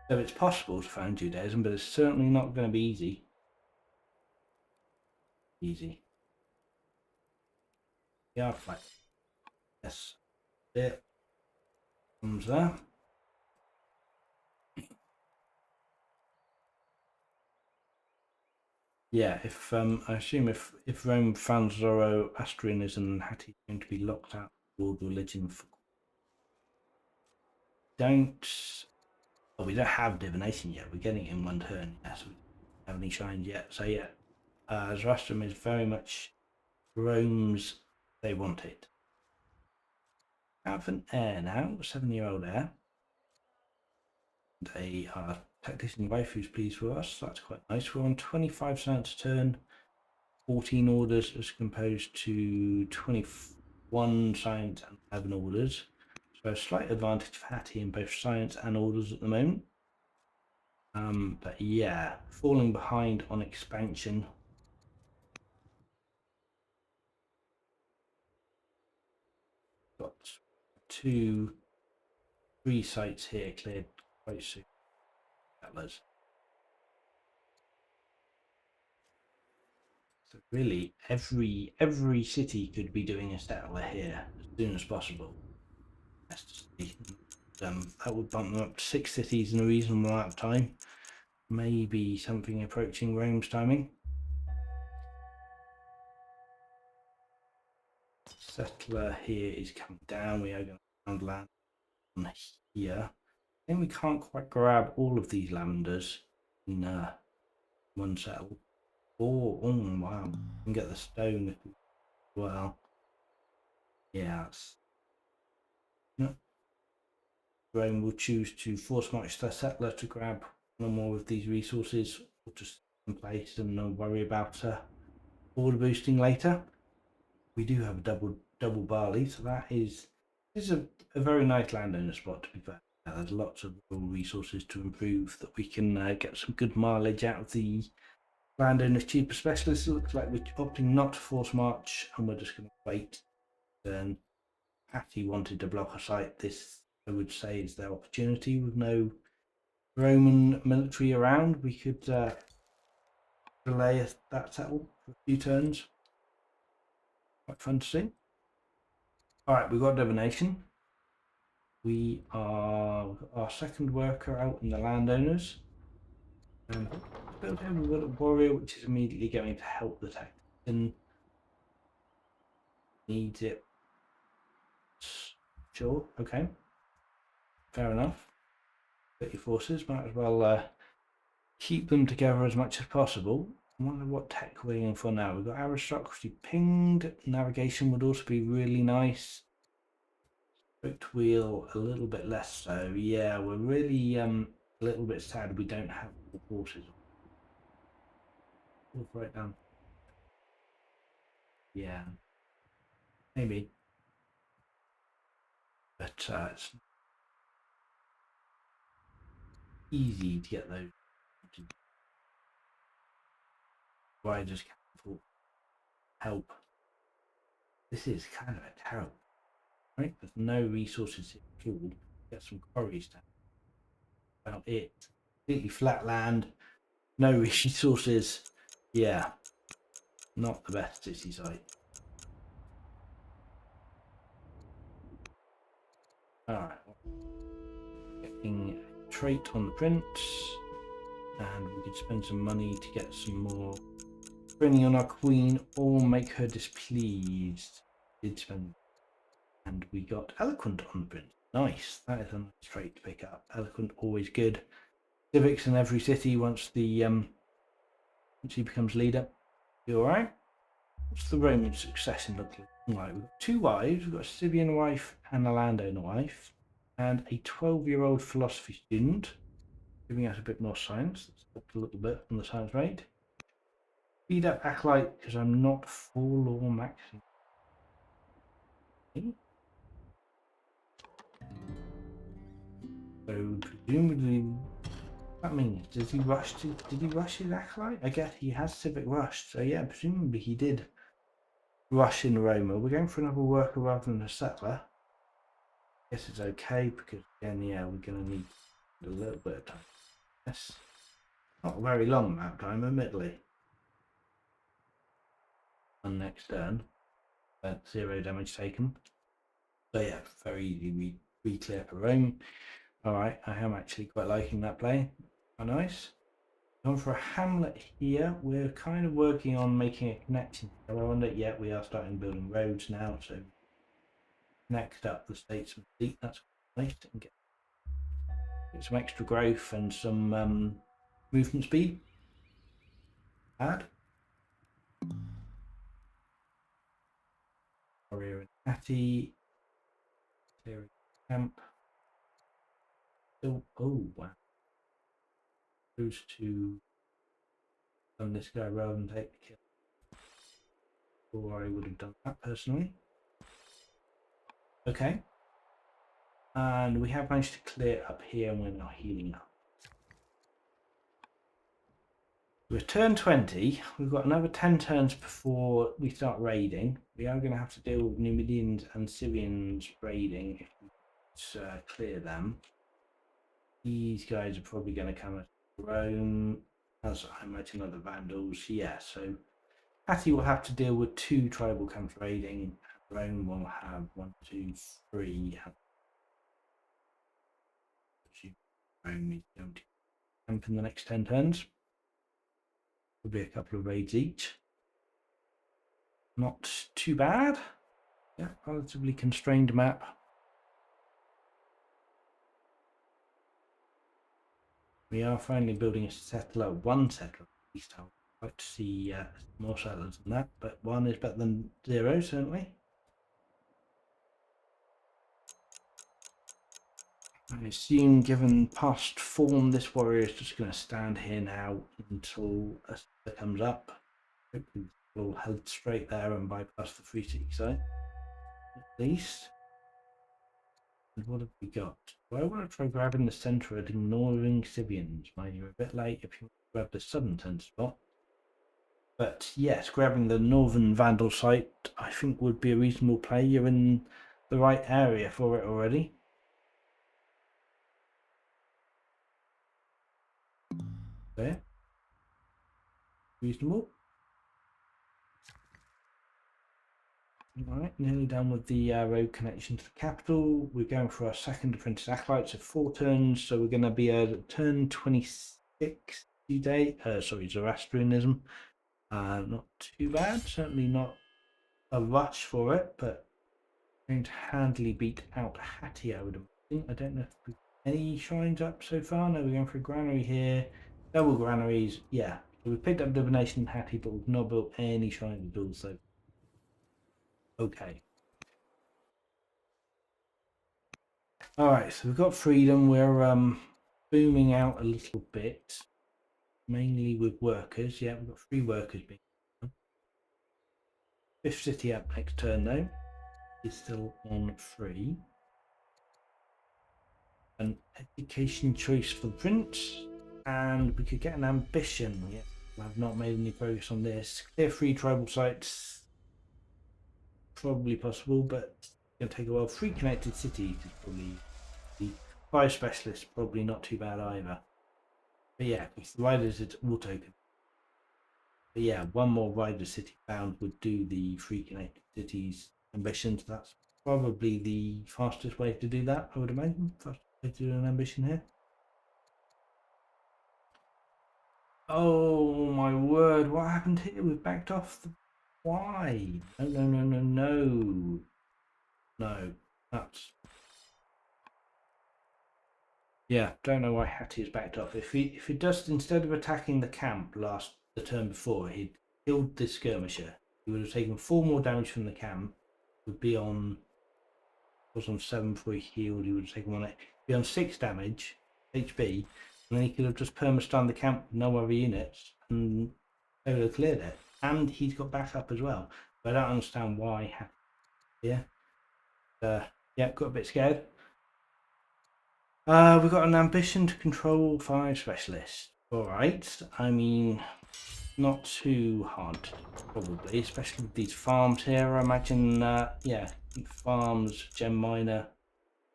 So it's possible to find Judaism, but it's certainly not going to be easy. Yard flag. Yes. It comes there. Yeah, if I assume if Rome found Zoroastrianism and Hattie's going to be locked out of world religion for we don't have divination yet. We're getting it in one turn. Yes, we don't have any shrines yet. So yeah, Zoroastrianism is very much Rome's. They want it. Have an heir now, 7-year-old heir. They are tactician wife who's pleased with us. That's quite nice. We're on 25 cents a turn, 14 orders as composed to 21 science and 11 orders. So a slight advantage for Hattie in both science and orders at the moment. But yeah, falling behind on expansion. Got 2 3 sites here cleared quite soon. Settlers. So really, every city could be doing a settler here as soon as possible. That would bump them up to 6 cities in a reasonable amount of time. Maybe something approaching Rome's timing. Settler here is coming down. We are going to found land on here. I think we can't quite grab all of these lavenders in one settle. Oh, wow. We can get the stone as well. Yeah, no. Rome will choose to force march their settler to grab one or more of these resources, or just in place and not worry about border boosting later. We do have a double barley, so that is a very nice landowner spot, to be fair. There's lots of resources to improve that we can get some good mileage out of the landowner's cheaper specialists. It looks like we're opting not to force march, and we're just going to wait. Then Hattie wanted to block a site. This, I would say, is their opportunity. With no Roman military around, we could delay that settle for a few turns. Quite fun to see. All right, we've got divination. We are our second worker out in the landowners. We've got a warrior, which is immediately going to help the tactician. Needs it. Sure, okay. Fair enough. Get your forces, might as well keep them together as much as possible. I wonder what tech we're in for now. We've got aristocracy pinged. Navigation would also be really nice. Strict wheel a little bit less so. Yeah, we're really a little bit sad we don't have all forces. Right down. Yeah, maybe. But it's easy to get those. Why I just can't afford help. This is kind of a terrible, right? There's no resources at all. Get some quarries down. About it. Completely flat land, no resources. Yeah, not the best city site. Alright. Getting a trait on the prince. And we could spend some money to get some more training on our queen or make her displeased. Did spend, and we got eloquent on the prince. Nice. That is a nice trait to pick up. Eloquent, always good. Civics in every city once the once he becomes leader. You all right? What's the Roman succession look like? Right, we've got 2 wives. We've got a Scythian wife and a landowner wife, and a 12-year-old philosophy student, giving us a bit more science. Let's up a little bit on the science rate. Speed up acolyte because I'm not full law maxing. Okay. So presumably, that means did he rush his acolyte? I guess he has civic rush. So yeah, presumably he did rush in Roma. We're going for another worker rather than a settler. I guess it's okay because again, yeah, we're going to need a little bit of time. Yes, not a very long amount of time, admittedly. On next turn, 0 damage taken. So yeah, very easy re-clear for Rome. Alright, I am actually quite liking that play. Quite nice. Going for a hamlet here. We're kind of working on making a connection. Around it yet we are starting building roads now, so next up the statesman fleet. That's nice and get some extra growth and some movement speed. Add. Warrior and Hattie. Camp. Oh wow. Goes to on this guy rather than take the kill. Or I would have done that personally. Okay. And we have managed to clear up here and we're now healing up. We're turn 20. We've got another 10 turns before we start raiding. We are going to have to deal with Numidians and Syrians raiding if we clear them. These guys are probably going to come at Rome, as I imagine other Vandals. Yeah, so Hattie will have to deal with 2 tribal camps raiding. Rome will have 1, 2, 3. Rome is going to camp in the next 10 turns. Will be a couple of raids each. Not too bad. Yeah, relatively constrained map. We are finally building a settler, 1 settler. At least I would like to see more settlers than that, but 1 is better than 0, certainly. I assume, given past form, this warrior is just going to stand here now until a settler comes up. Hopefully, we'll head straight there and bypass the free city site, at least. And what have we got? Well, I want to try grabbing the centre and ignoring Scythians. Mind you're a bit late if you want to grab the southern centre spot. But yes, grabbing the northern Vandal site, I think, would be a reasonable play. You're in the right area for it already. There. Reasonable. Alright, nearly done with the road connection to the capital. We're going for our second Apprentice Acolyte, so 4 turns. So we're going to be at turn 26 today. Sorry, Zoroastrianism. Not too bad. Certainly not a rush for it, but going to handily beat out Hattie, I would imagine. I don't know if we've any shrines up so far. No, we're going for a granary here. Double granaries. Yeah. So we've picked up Divination and Hattie, but we've not built any shrines at all, so okay. Alright, so we've got freedom. We're booming out a little bit. Mainly with workers. Yeah, we've got 3 workers being done. 5th city up next turn though. Is still on 3. An education choice for the prince, and we could get an ambition. Yeah, I have not made any progress on this. Clear 3 tribal sites, probably possible, but it's going to take a while. 3 connected cities is probably the 5 specialists, probably not too bad either. But yeah, if the riders it's auto. But yeah, 1 more rider city found would do the 3 connected cities ambitions. That's probably the fastest way to do that, I would imagine. Fastest way to do an ambition here. Oh my word, what happened here? We've backed off the... Why? No, no, no, no, no. No, that's... Yeah, don't know why Hattie has backed off. If he just, instead of attacking the camp the turn before, he'd killed this skirmisher, he would have taken 4 more damage from the camp, would be on... was on 7 before he healed, he would have taken 1... be on 6 damage, HP, and then he could have just perma-stunned the camp with no other units, and they would have cleared it. And he's got backup as well. But I don't understand why. Yeah. Yeah, got a bit scared. We've got an ambition to control 5 specialists. Alright. I mean, not too hard, probably, especially with these farms here. I imagine, yeah, farms, gem miner,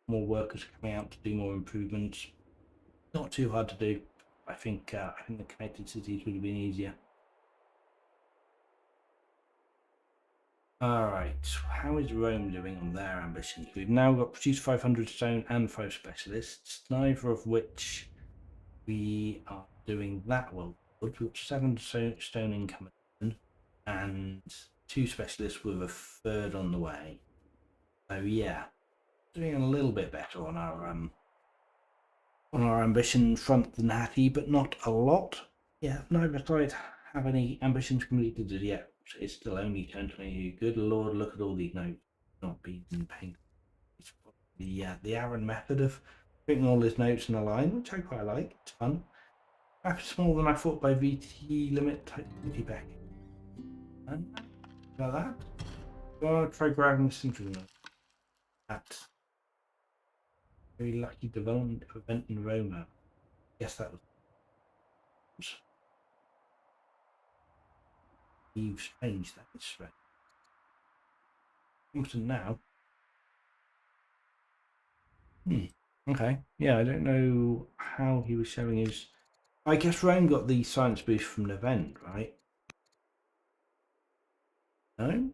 more workers coming out to do more improvements. Not too hard to do. I think the connected cities would have been easier. Alright, how is Rome doing on their ambitions? We've now got produce 500 stone and 5 specialists, neither of which we are doing that well. We've got 7 stone incoming and 2 specialists with a 3rd on the way. So yeah, doing a little bit better on our ambition front than Hattie, but not a lot. Yeah, neither side have any ambitions completed as yet. It's still only turn 22. Good lord, look at all these notes not being painted. It's the Aaron method of putting all his notes in a line, which I quite like. It's fun. Perhaps smaller than I thought by VT limit type VT back. And like that. I'll try grabbing the central note. That very lucky development event in Roma. Yes, that was. You've strange, that is strange. Konstant now. Okay. Yeah, I don't know how he was showing his. I guess Rome got the science boost from the event, right? No?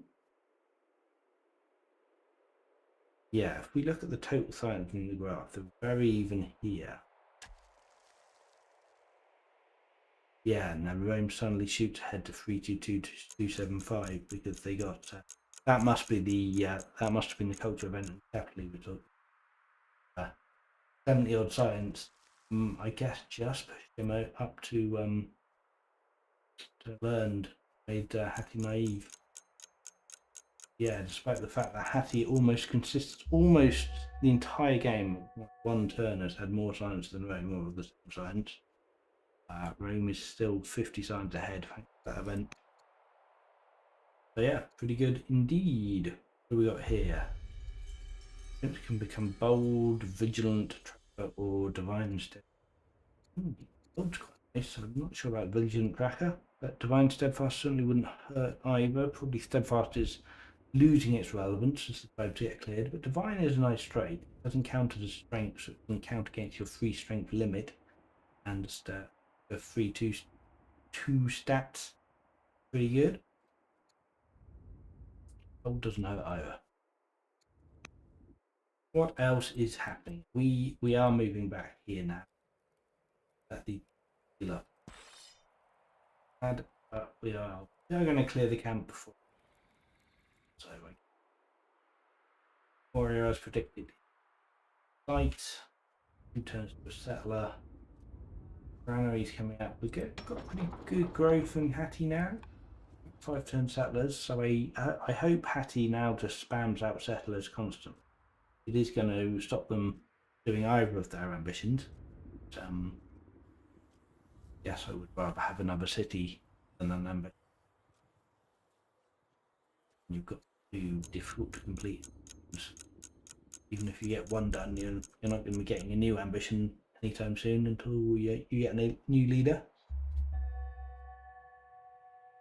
Yeah, if we look at the total science in the graph, they're very even here. Yeah, and then Rome suddenly shoots ahead to 322 to 275 because they got that must be the that must have been the culture event in Capitally we talked 70 odd science. I guess just pushed him up to learned, made Hattie naive. Yeah, despite the fact that Hattie almost the entire game, one turn has had more science than Rome, or the same science. Rome is still 50 signs ahead thanks to that event. So yeah, pretty good indeed. What do we got here? It can become bold, vigilant, or divine instead. Bold's quite nice. I'm not sure about vigilant tracker, but divine steadfast certainly wouldn't hurt either. Probably steadfast is losing its relevance as the to get cleared, but divine is a nice trait. It doesn't count as a strength, so it can count against your free strength limit and the free two stats. Pretty good. Bold doesn't hurt either. What else is happening? We are moving back here now. At the dealer. And we are going to clear the camp before. So warrior as predicted. Light. Who turns to a settler. Granaries coming up. We've got pretty good growth in Hattie now. 5-turn settlers. So I hope Hattie now just spams out settlers constantly. It is going to stop them doing either of their ambitions. But, yes, I would rather have another city than an ambition. You've got two difficult to complete. Even if you get one done, you're not going to be getting a new ambition anytime soon until you get a new leader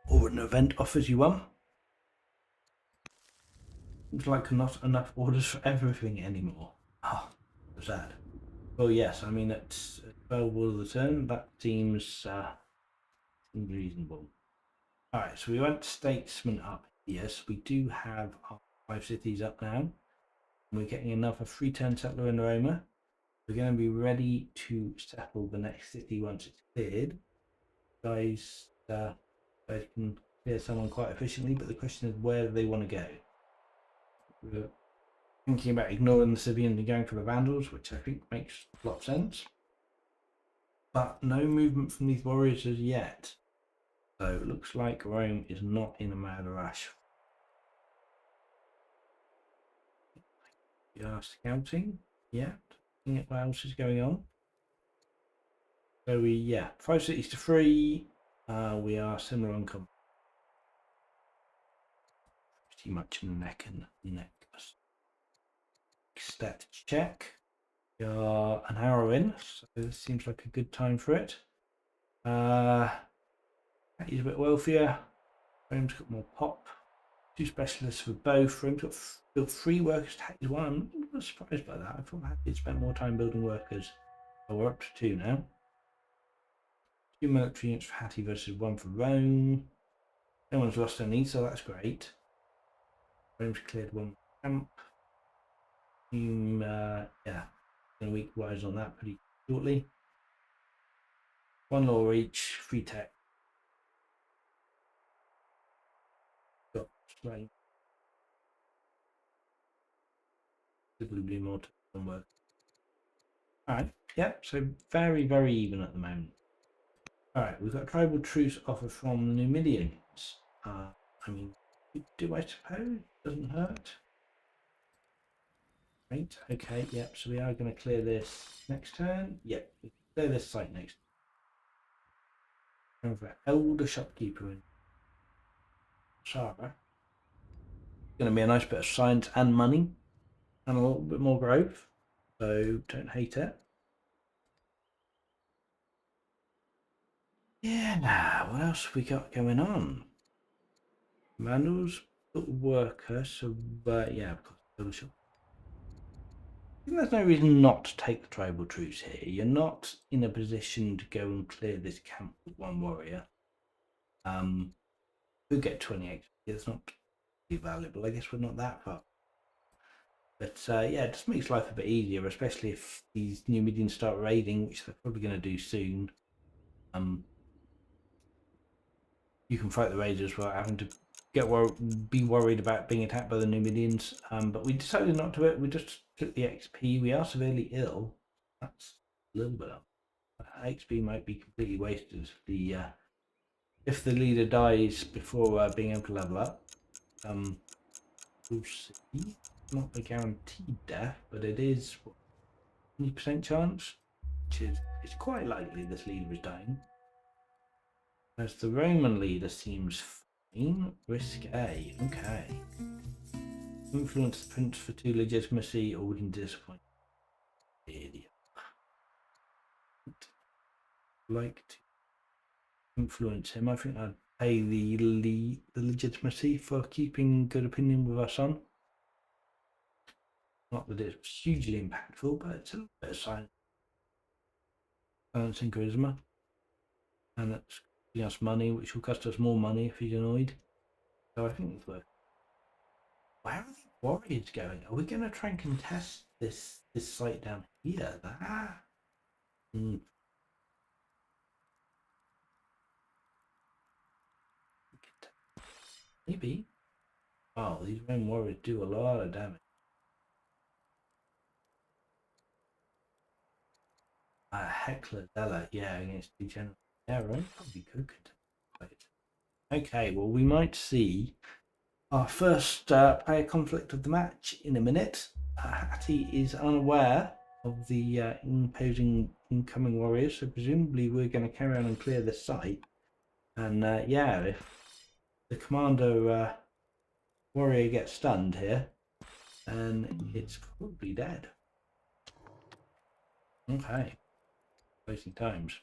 or an event offers you one. Seems like not enough orders for everything anymore. Ah, oh, sad. Well, yes, I mean at 12 of the turn, that seems reasonable. All right, so we went statesman up. Yes, we do have our 5 cities up now. We're getting another 3-turn settler in Roma. We're going to be ready to settle the next city once it's cleared. Guys can clear someone quite efficiently, but the question is where do they want to go? We're thinking about ignoring the civilians and going for the Vandals, which I think makes a lot of sense. But no movement from these warriors as yet. So it looks like Rome is not in a mad rush. We are scouting yet, looking at what else is going on. So 5 cities to 3. We are similar on pretty much neck and neck. Stat check. We are an hour in, so this seems like a good time for it. He's a bit wealthier. Rome's got more pop. 2 specialists for both. Rome's got built 3 workers to Hattie's 1. I was surprised by that. I thought Hattie'd spent more time building workers. So we're up to 2 now. 2 military units for Hattie versus 1 for Rome. No one's lost any, so that's great. Rome's cleared 1 camp. Going to equalise on that pretty shortly. 1 law each, 3 tech. Got slightly considerably more than work. Alright, so very, very even at the moment. Alright, we've got a tribal truce offer from the Numidians. I mean, do I suppose? Doesn't hurt. Right, okay, so we are going to clear this next turn. We can clear this site next. Over Elder Shopkeeper in Shara. Going to be a nice bit of science and money and a little bit more growth, so don't hate it. Yeah, what else have we got going on? Vandals, worker, so of course, Elder Shop. think there's no reason not to take the tribal truce here. You're not in a position to go and clear this camp with one warrior. We'll get 28. It's not valuable. I guess we're not that far. But yeah, it just makes life a bit easier, especially if these new Numidians start raiding, which they're probably going to do soon. You can fight the raiders without having to be worried about being attacked by the Numidians. But we decided not to. We just took the XP. We are severely ill. That's a little bit up. XP might be completely wasted if the leader dies before being able to level up. We'll see. Not a guaranteed death, but it is 20% chance, which is it's quite likely this leader is dying. As the Roman leader seems fine. Risque. Okay. Influence the prince for 2 legitimacy, or we can disappoint. Idiot. Like to influence him. I think I'd pay the legitimacy for keeping good opinion with our son. Not that it's hugely impactful, but it's a little bit of silence and charisma. And that's costing us money, which will cost us more money if he's annoyed. So I think it's worth. Where are the warriors going? Are we going to try and contest this site down here? Maybe. Wow, these Roman warriors do a lot of damage. Heckler Della, yeah, against the general. Yeah, right. Probably could. Okay, well, we might see our first player conflict of the match in a minute. Hattie is unaware of the imposing incoming warriors, so presumably we're going to carry on and clear this site. And yeah, if the commander warrior gets stunned here, then it's probably dead. Okay, wasting times.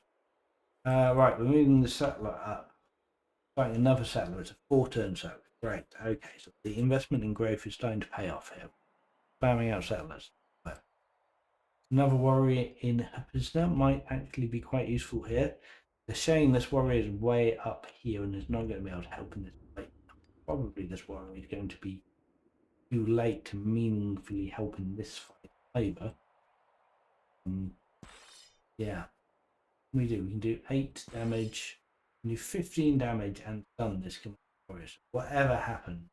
Right, we're moving the settler up. Starting another settler. It's a 4-turn settler. Great. Okay, so the investment in growth is starting to pay off here. Spamming out settlers. But another warrior in a prisoner might actually be quite useful here. The shame this warrior is way up here and is not going to be able to help in this fight. Probably this warrior is going to be too late to meaningfully help in this fight either. Yeah. We can do 8 damage, we can do 15 damage and stun this command warrior. So whatever happens,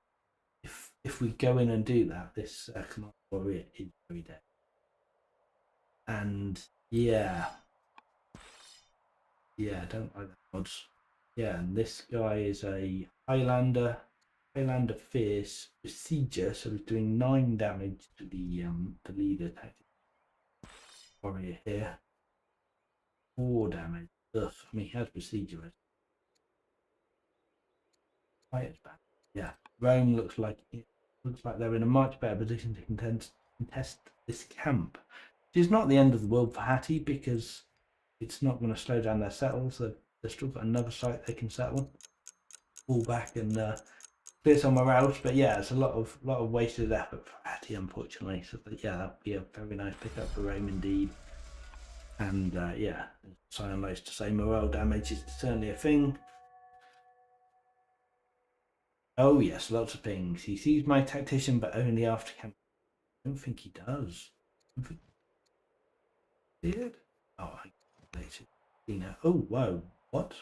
if we go in and do that, this command warrior is very dead. And yeah, don't like that odds. Yeah, and this guy is a Highlander fierce besieger, so he's doing 9 damage to the leader tactic warrior here. 4 damage. Ugh, I mean, he has besieger. Quite as bad. Yeah, Rome looks like they're in a much better position to contest this camp. Which is not the end of the world for Hattie, because it's not going to slow down their settles. They've still got another site they can settle, fall back and clear somewhere else. But yeah, it's a lot of wasted effort for Hattie, unfortunately. So yeah, that'd be a very nice pickup for Rome indeed. And yeah, Sion likes to say morale damage is certainly a thing. Oh yes, lots of pings. He sees my tactician, but only after camp. I don't think he does. I think he did. Oh, I later. Oh, whoa. What?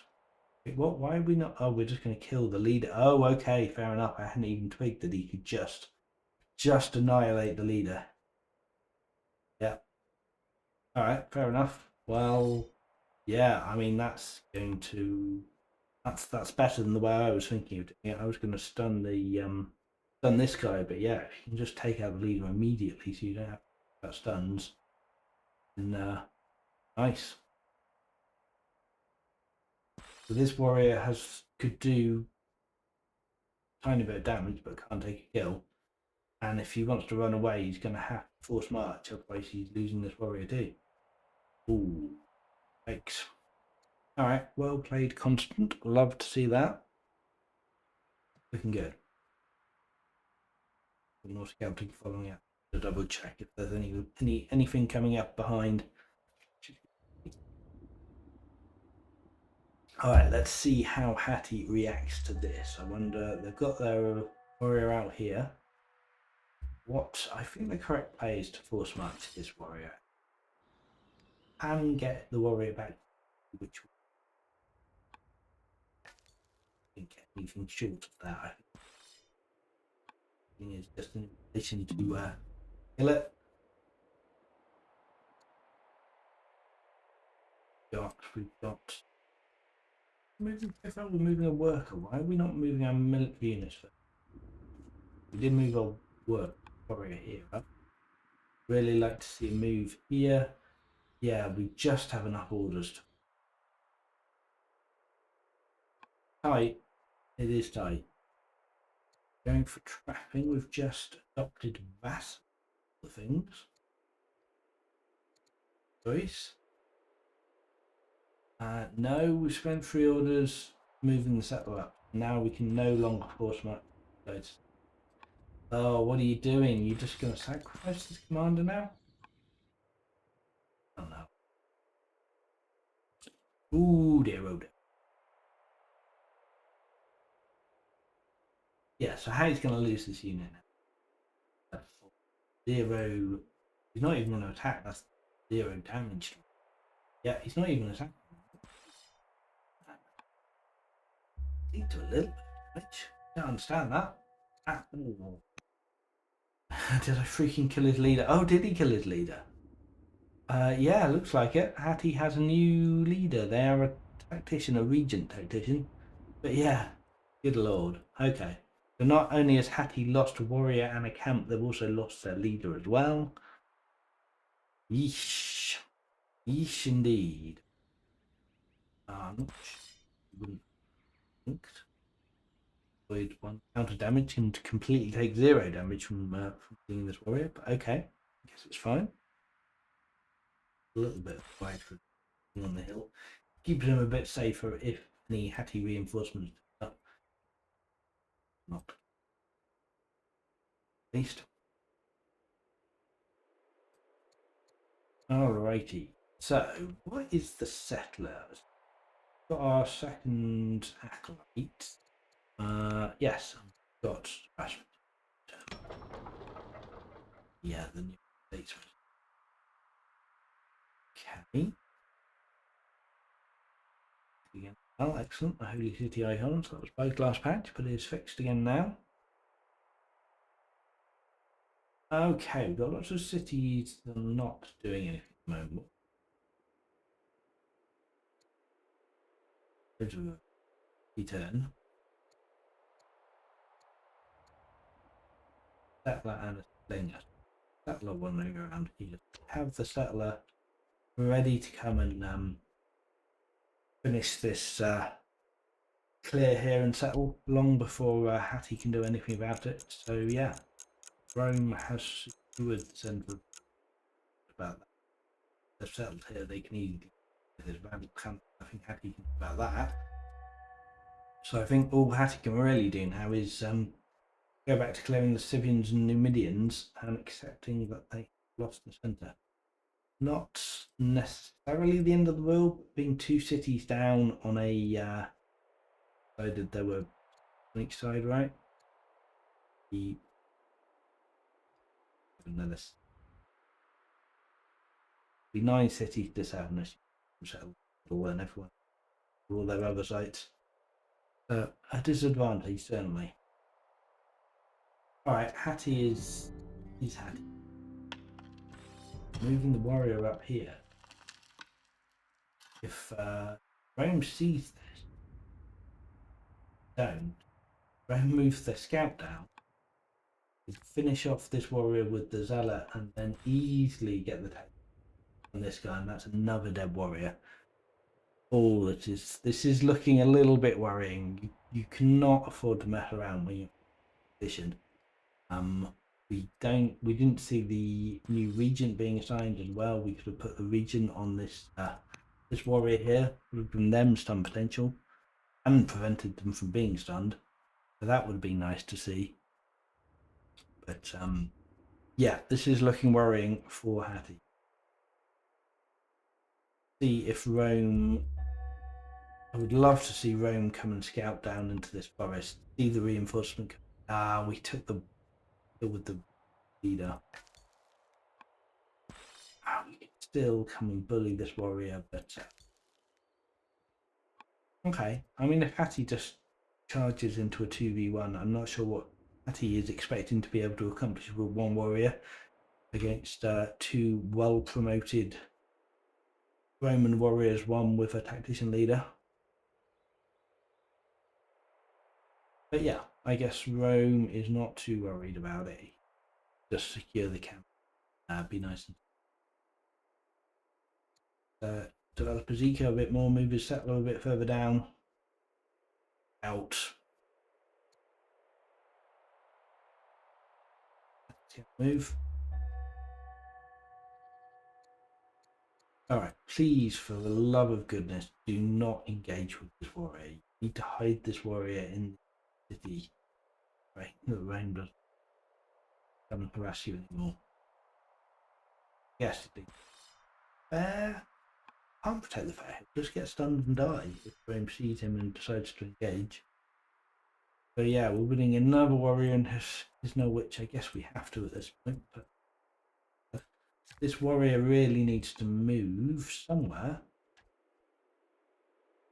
Wait, what? Why are we not? Oh, we're just going to kill the leader. Oh, okay, fair enough. I hadn't even twigged that he could just annihilate the leader. Yeah. All right, fair enough. Well, yeah. I mean, that's going to that's better than the way I was thinking of doing it. I was going to stun this guy, but yeah, if you can just take out the leader immediately, so you don't have that stuns, then nice. So this warrior could do a tiny bit of damage, but can't take a kill. And if he wants to run away, he's going to have to force march, otherwise he's losing this warrior too. Ooh, thanks. All right, well played, Konstant. Love to see that. Looking good. More scouting following up. To double check if there's anything coming up behind. All right, let's see how Hattie reacts to this. I wonder, they've got their warrior out here. What I think the correct play is to force march this warrior and get the warrior back, which I think anything short of that. I think is just an invitation to kill it. We've got if I was moving a worker, why are we not moving our military units first? We did move our warrior here up. Really like to see a move here. Yeah, we just have enough orders to tight. It is tight. Going for trapping, we've just adopted vassal things. Choice. No, we spent 3 orders moving the settler up. Now we can no longer force march. Oh, what are you doing? You're just going to sacrifice this commander now? Oh no. Ooh, dear, oh dear. Yeah, so how he's going to lose this unit now? 0. He's not even going to attack. That's 0 damage. Yeah, he's not even attacking. Lead to a little bit of damage. Don't understand that. Did I freaking kill his leader? Oh, did he kill his leader? Yeah, looks like it. Hattie has a new leader. They are a tactician, a regent tactician. But yeah, good lord. Okay. So not only has Hattie lost a warrior and a camp, they've also lost their leader as well. Yeesh. Yeesh indeed. Wouldn't think. Avoid 1 counter damage and completely take 0 damage from killing this warrior. But okay, I guess it's fine. A little bit wide for on the hill. Keeps him a bit safer if any Hattie reinforcements up. Not least. Alrighty. So, what is the settlers? Got our second acolyte. Yes, got Rashford. Yeah, the new statesman. Okay. Again. Oh, excellent. The Holy City icons. That was both last patch, but it is fixed again now. Okay, we've got lots of cities that are not doing anything at the moment. Return. Settler and a slinger. Settler one may go around here. Have the settler ready to come and finish this clear here and settle long before Hattie can do anything about it. So yeah, Rome has secured the centre about that. They've settled here. They can easily. There's random camp. I think Hattie can do about that. So I think all Hattie can really do now is go back to clearing the Scythians and Numidians and accepting that they lost the centre. Not necessarily the end of the world, but being 2 cities down on a so did there were on each side, right? The another be 9 cities to 7 as settle and everyone all their other sites. So a disadvantage certainly. Alright, Hattie is Hattie. Moving the warrior up here. If Rome sees this, don't. Rome moves their scout down. Finish off this warrior with the zealot and then easily get the take on this guy, and that's another dead warrior. Oh, this is looking a little bit worrying. You cannot afford to mess around when you're positioned. We didn't see the new regent being assigned as well. We could have put the regent on this this warrior here, would have given them stun potential and prevented them from being stunned. So that would be nice to see. But Yeah, this is looking worrying for Hattie. See if Rome. I would love to see Rome come and scout down into this forest, see the reinforcement. We took the kill with the leader. We can still come and bully this warrior, but okay. I mean, if Hattie just charges into a 2v1, I'm not sure what Hattie is expecting to be able to accomplish with one warrior against two well-promoted Roman warriors, one with a tactician leader. But yeah, I guess Rome is not too worried about it. Just secure the camp. Be nice and develop his eco a bit more, move his settler a bit further down. Out. Move. Alright, please, for the love of goodness, do not engage with this warrior. You need to hide this warrior in the city. Right, the rain doesn't come and harass you anymore. Yes, it fair. Can't protect the fair. Just get stunned and die if Rome sees him and decides to engage. So yeah, we're winning another warrior and his no witch. I guess we have to at this point, but this warrior really needs to move somewhere.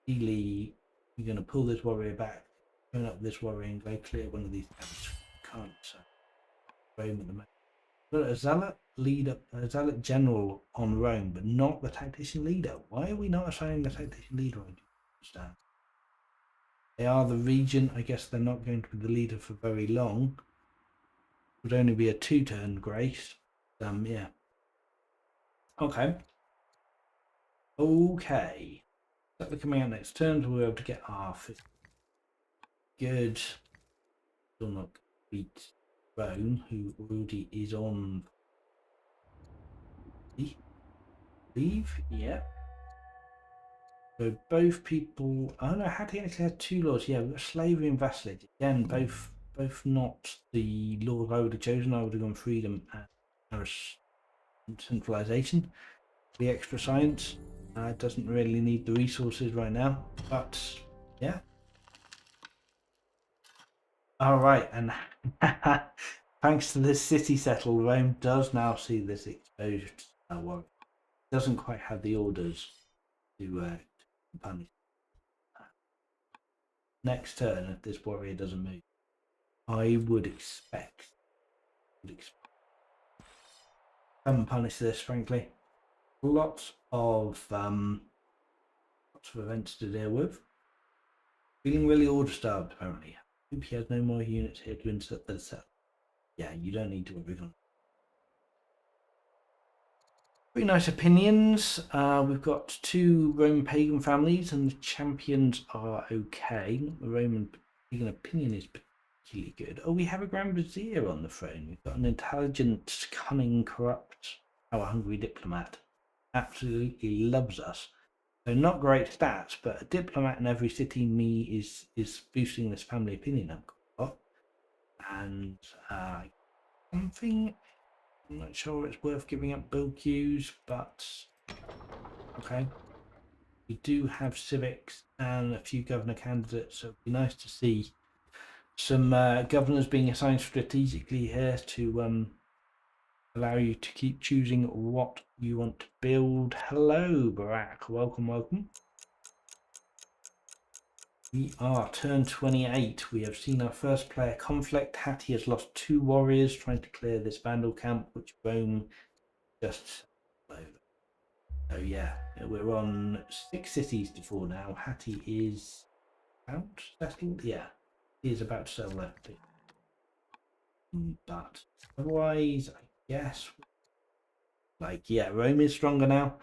Ideally, you're going to pull this warrior back, turn up this warrior and go clear one of these camps. Can't Rome at the moment. But a zealot leader, a zealot general on Rome, but not the tactician leader. Why are we not assigning the tactician leader? I don't understand. They are the regent. I guess they're not going to be the leader for very long. It would only be a 2-turn grace. Yeah. Okay. Okay. Settler coming out next turn, so we'll be able to get our 50. Good. Still not beat Rome, who already is on. Leave? Yeah. So both people. Oh no, Hattie actually had two laws. Yeah, we've got slavery and vassalage. Again, both not the laws I would have chosen. I would have gone freedom and centralization. The extra science doesn't really need the resources right now, but yeah. All right, and thanks to this city settle, Rome does now see this exposed warrior. Doesn't quite have the orders to punish. Next turn, if this warrior doesn't move, I would expect come punish this. Frankly, lots of events to deal with. Feeling really order starved apparently. Hope he has no more units here to insert the set. Yeah, you don't need to worry on. Pretty nice opinions. We've got two Roman pagan families, and the champions are okay. The Roman pagan opinion is particularly good. Oh, we have a Grand Vizier on the throne. We've got an intelligent, cunning, corrupt, power-hungry diplomat. Absolutely loves us. So not great stats, but a diplomat in every city is boosting this family opinion I've got. And something, I'm not sure it's worth giving up build queues, but okay. We do have civics and a few governor candidates, so it'd be nice to see some governors being assigned strategically here to allow you to keep choosing what you want to build. Hello, Barack. Welcome. We are turn 28. We have seen our first player conflict. Hattie has lost 2 warriors trying to clear this Vandal camp, which Rome just over. So yeah, we're on 6 cities to 4 now. Hattie is out settled. Yeah, he is about to settle left. But otherwise, I guess, like, yeah, Rome is stronger now.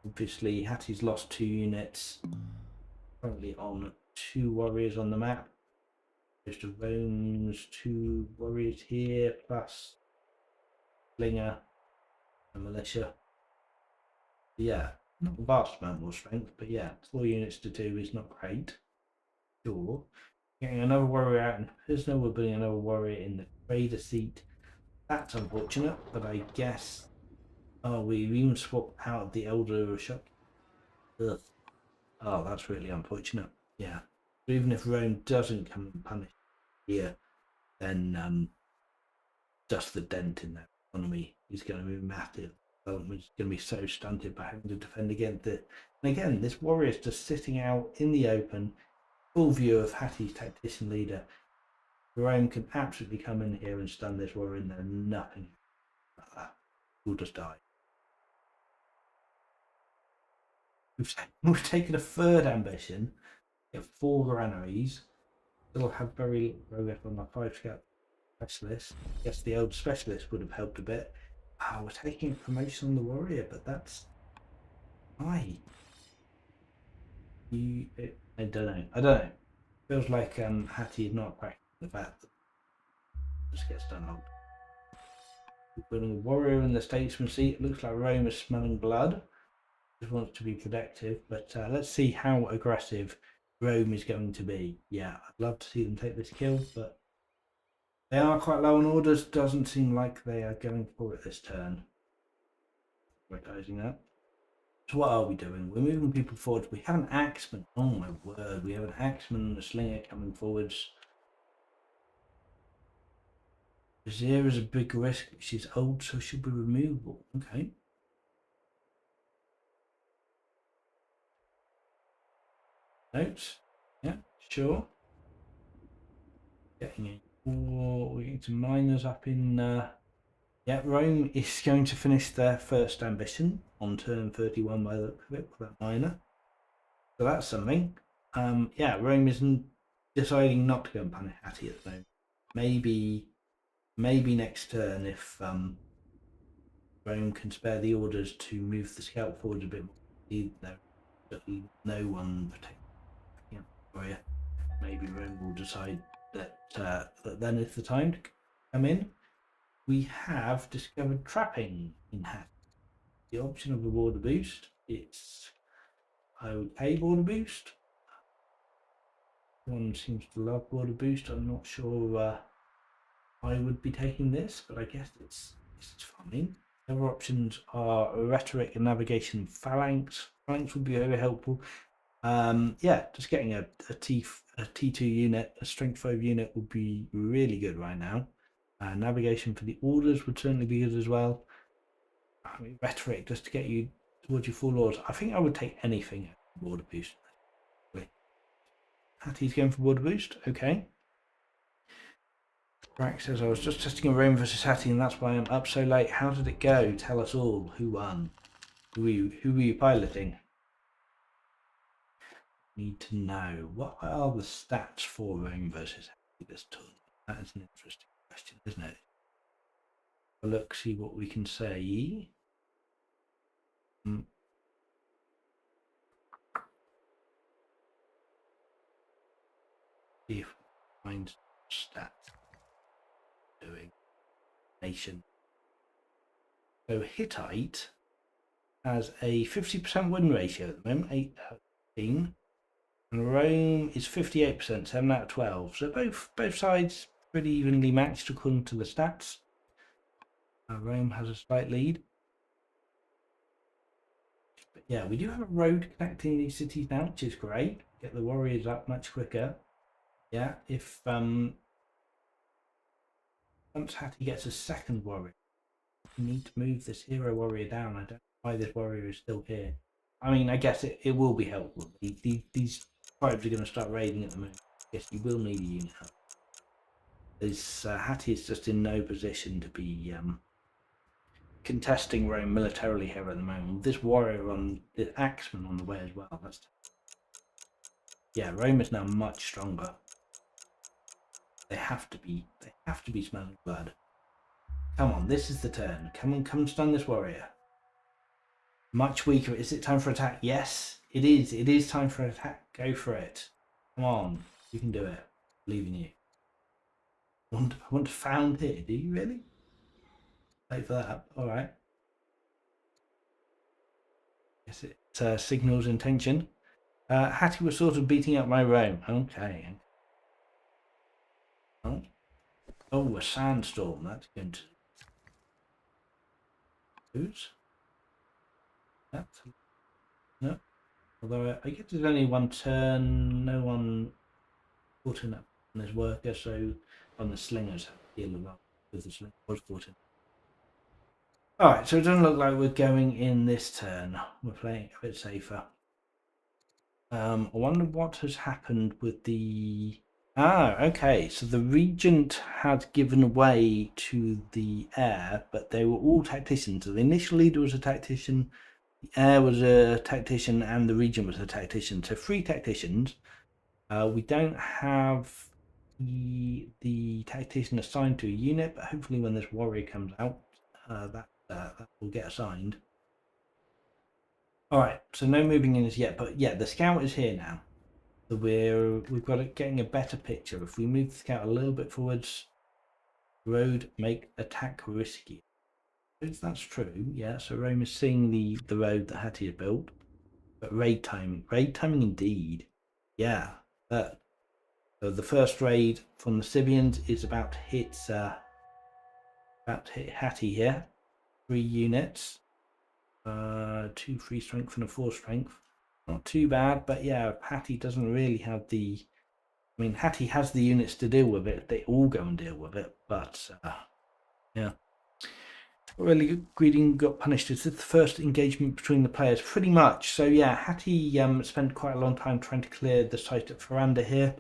Obviously, Hattie's lost 2 units. Currently on 2 warriors on the map. Just Rome's 2 warriors here, plus Slinger and Militia. Yeah, not a vast amount more strength, but yeah, 4 units to 2 is not great. Sure. Getting another warrior out in prisoner, we're putting another warrior in the trader seat. That's unfortunate, but I guess... Oh, we've even swapped out the Elder Shock. Ugh. Oh, that's really unfortunate. Yeah. But even if Rome doesn't come and punish here, then just the dent in their economy is going to be massive. Development's going to be so stunted by having to defend against it. And again, this warrior is just sitting out in the open, full view of Hattie's tactician leader. Rome can absolutely come in here and stun this warrior, and there's nothing like that. We'll just die. We've taken a third ambition. Get 4 granaries. Still have very little progress on our 5 scout specialist. I guess the old specialist would have helped a bit. We're taking a promotion on the warrior, but that's why. I don't know. I don't know. Feels like Hattie is not practicing the fact that it just gets done. We're putting a warrior in the statesman seat. It looks like Rome is smelling blood. Just wants to be protective, but let's see how aggressive Rome is going to be. Yeah, I'd love to see them take this kill, but they are quite low on orders. Doesn't seem like they are going for it this turn. Recognizing that. So what are we doing? We're moving people forward. We have an axeman. Oh my word, we have an axeman and a slinger coming forwards. Vizier is a big risk. She's old, so she'll be removable. Okay. Notes. Yeah, sure. Getting we're getting some miners up in yeah, Rome is going to finish their first ambition on turn 31 by the look of it with that miner. So that's something. Yeah, Rome isn't deciding not to go and punish Hattie at the moment. Maybe next turn if Rome can spare the orders to move the scout forward a bit more. No one protecting for you. Maybe Rome will decide that then is the time to come in. We have discovered trapping in Hattie. The option of a border boost. It's okay border boost. One seems to love border boost. I'm not sure I would be taking this, but I guess it's fine. The other options are rhetoric and navigation phalanx. Phalanx would be very helpful. Yeah, just getting a T2 unit, a strength 5 unit would be really good right now. Navigation for the orders would certainly be good as well. I mean, rhetoric just to get you towards your full lords. I think I would take anything at border boost. Hattie's going for border boost. Okay. Brack says, I was just testing a Rome versus Hattie, and that's why I'm up so late. How did it go? Tell us all. Who won? Who were you piloting? Need to know. What are the stats for Rome versus Hattie this turn? That is an interesting question, isn't it? Look, see what we can say. See if we find stats. Doing nation. So Hittite has a 50% win ratio at the moment, 8 out of 15. And Rome is 58%, 7 out of 12. So both sides pretty evenly matched according to the stats. Rome has a slight lead. But yeah, we do have a road connecting these cities now, which is great. Get the warriors up much quicker. Yeah, if once Hattie gets a second warrior, we need to move this hero warrior down. I don't know why this warrior is still here. I mean, I guess it will be helpful. These tribes are going to start raiding at the moment. I guess you will need a unit up. Hattie is just in no position to be contesting Rome militarily here at the moment. This warrior on the axeman on the way as well. Yeah, Rome is now much stronger. They have to be smelling blood. Come on, this is the turn. Come on, stun this warrior. Much weaker. Is it time for attack? Yes, it is. It is time for attack. Go for it. Come on, you can do it. I believe in you. I want to found here. Do you really? Wait for that. All right. Yes, it signals intention. Hattie was sort of beating up my Rome. Okay. Oh, a sandstorm. That's going to suppose. That's no. Although I guess there's only one turn, no one caught in up on his worker, so on the slingers have to deal a lot with the slinger was caught in. Alright, so it doesn't look like we're going in this turn. We're playing a bit safer. I wonder what has happened with the... Ah, okay, so the Regent had given way to the heir, but they were all tacticians. So the initial leader was a tactician, the heir was a tactician, and the Regent was a tactician. So 3 tacticians. We don't have the tactician assigned to a unit, but hopefully when this warrior comes out, that will get assigned. All right, so no moving in as yet, but yeah, the scout is here now. So we've got it getting a better picture. If we move the scout a little bit forwards, road make attack risky. If that's true, yeah. So Rome is seeing the road that Hattie had built, but raid timing indeed, yeah. So the first raid from the Scythians is about to hit Hattie here. 3 units, 2 free strength and a 4 strength. Not too bad, but yeah, Hattie doesn't really have the. I mean, Hattie has the units to deal with it. They all go and deal with it, but yeah. Really, Greeding got punished. Is this the first engagement between the players? Pretty much. So yeah, Hattie spent quite a long time trying to clear the site at Faranda here.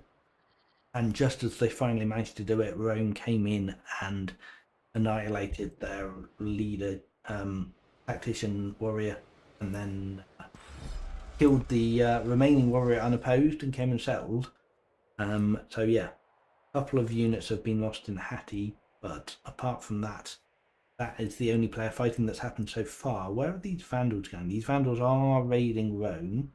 And just as they finally managed to do it, Rome came in and annihilated their leader, tactician warrior, and then killed the remaining warrior unopposed and came and settled. So yeah, a couple of units have been lost in Hattie, but apart from that, that is the only player fighting that's happened so far. Where are these Vandals going? These Vandals are raiding Rome.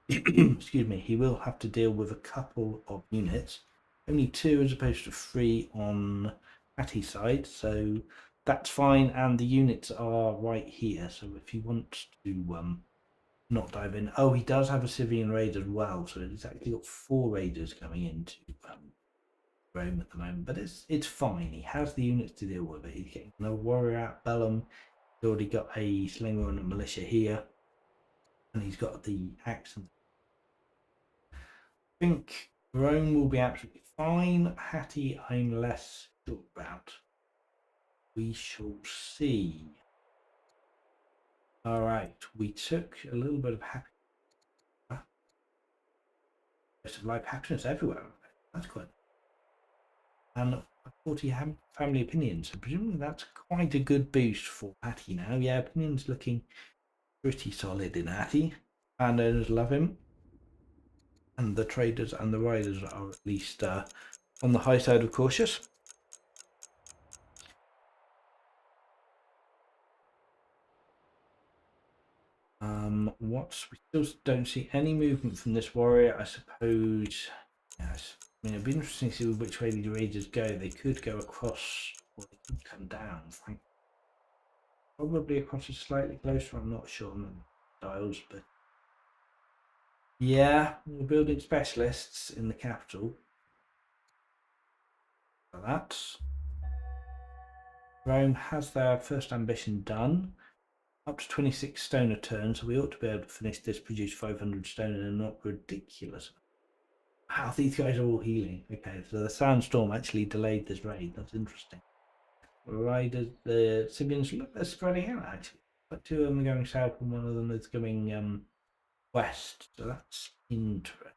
Excuse me, he will have to deal with a couple of units. Only 2 as opposed to 3 on Hattie's side, so that's fine. And the units are right here, so if you want to not dive in. Oh, he does have a Scythian raid as well, so it's actually got 4 raiders coming into Rome at the moment, but it's fine. He has the units to deal with it. He's getting a warrior out Bellum. He's already got a slinger and a militia here, and he's got the axe. I think Rome will be absolutely fine. Hattie, I'm less sure about. We shall see. All right, we took a little bit of happiness. Of life happiness everywhere. That's quite. And 40 family opinions. So presumably that's quite a good boost for Hattie now. Yeah, opinions looking pretty solid in Hattie. Landowners love him. And the traders and the riders are at least on the high side of cautious. What we still don't see any movement from this warrior, I suppose. Yes, I mean it'd be interesting to see which way the raiders go. They could go across, or they could come down. Probably across is slightly closer. I'm not sure on the dials, but yeah, we're building specialists in the capital. For that, Rome has their first ambition done. Up to 26 stone a turn, so we ought to be able to finish this, produce 500 stone in a not ridiculous. Wow, these guys are all healing. Okay, so the sandstorm actually delayed this raid. That's interesting. Riders, the Sibians, look, they're spreading out actually. But 2 of them are going south and 1 of them is going west. So that's interesting.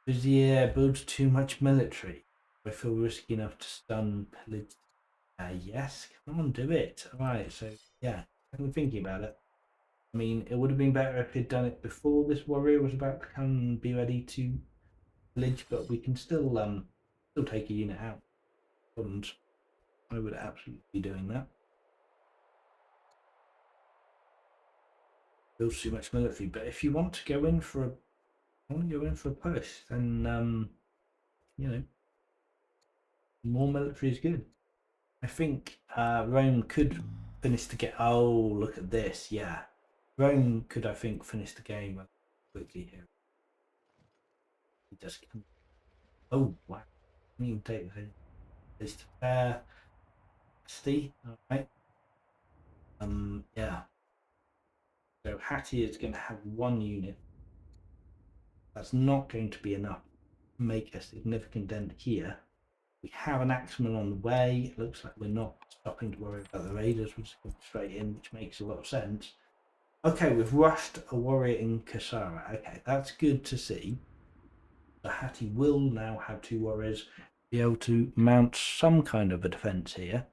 Vizier builds too much military. I feel risky enough to stun, pillage. Yes, come on, do it. All right, so yeah, I'm thinking about it. I mean, it would have been better if he'd done it before this warrior was about to come and be ready to pillage, but we can still take a unit out. And I would absolutely be doing that. Builds too much military, but if you want to go in for a push, then you know, more military is good. I think Rome could finish the game. Oh, look at this! Yeah, Rome could, I think, finish the game quickly here. He just can. Oh wow! Can you take this to fair? capacity. Alright. Yeah. So Hattie is going to have 1 unit. That's not going to be enough to make a significant dent here. We have an axeman on the way. It looks like we're not stopping to worry about the raiders. We're just going straight in, which makes a lot of sense. Okay, we've rushed a warrior in Kasara. Okay, that's good to see. The Hattie will now have 2 warriors, be able to mount some kind of a defense here.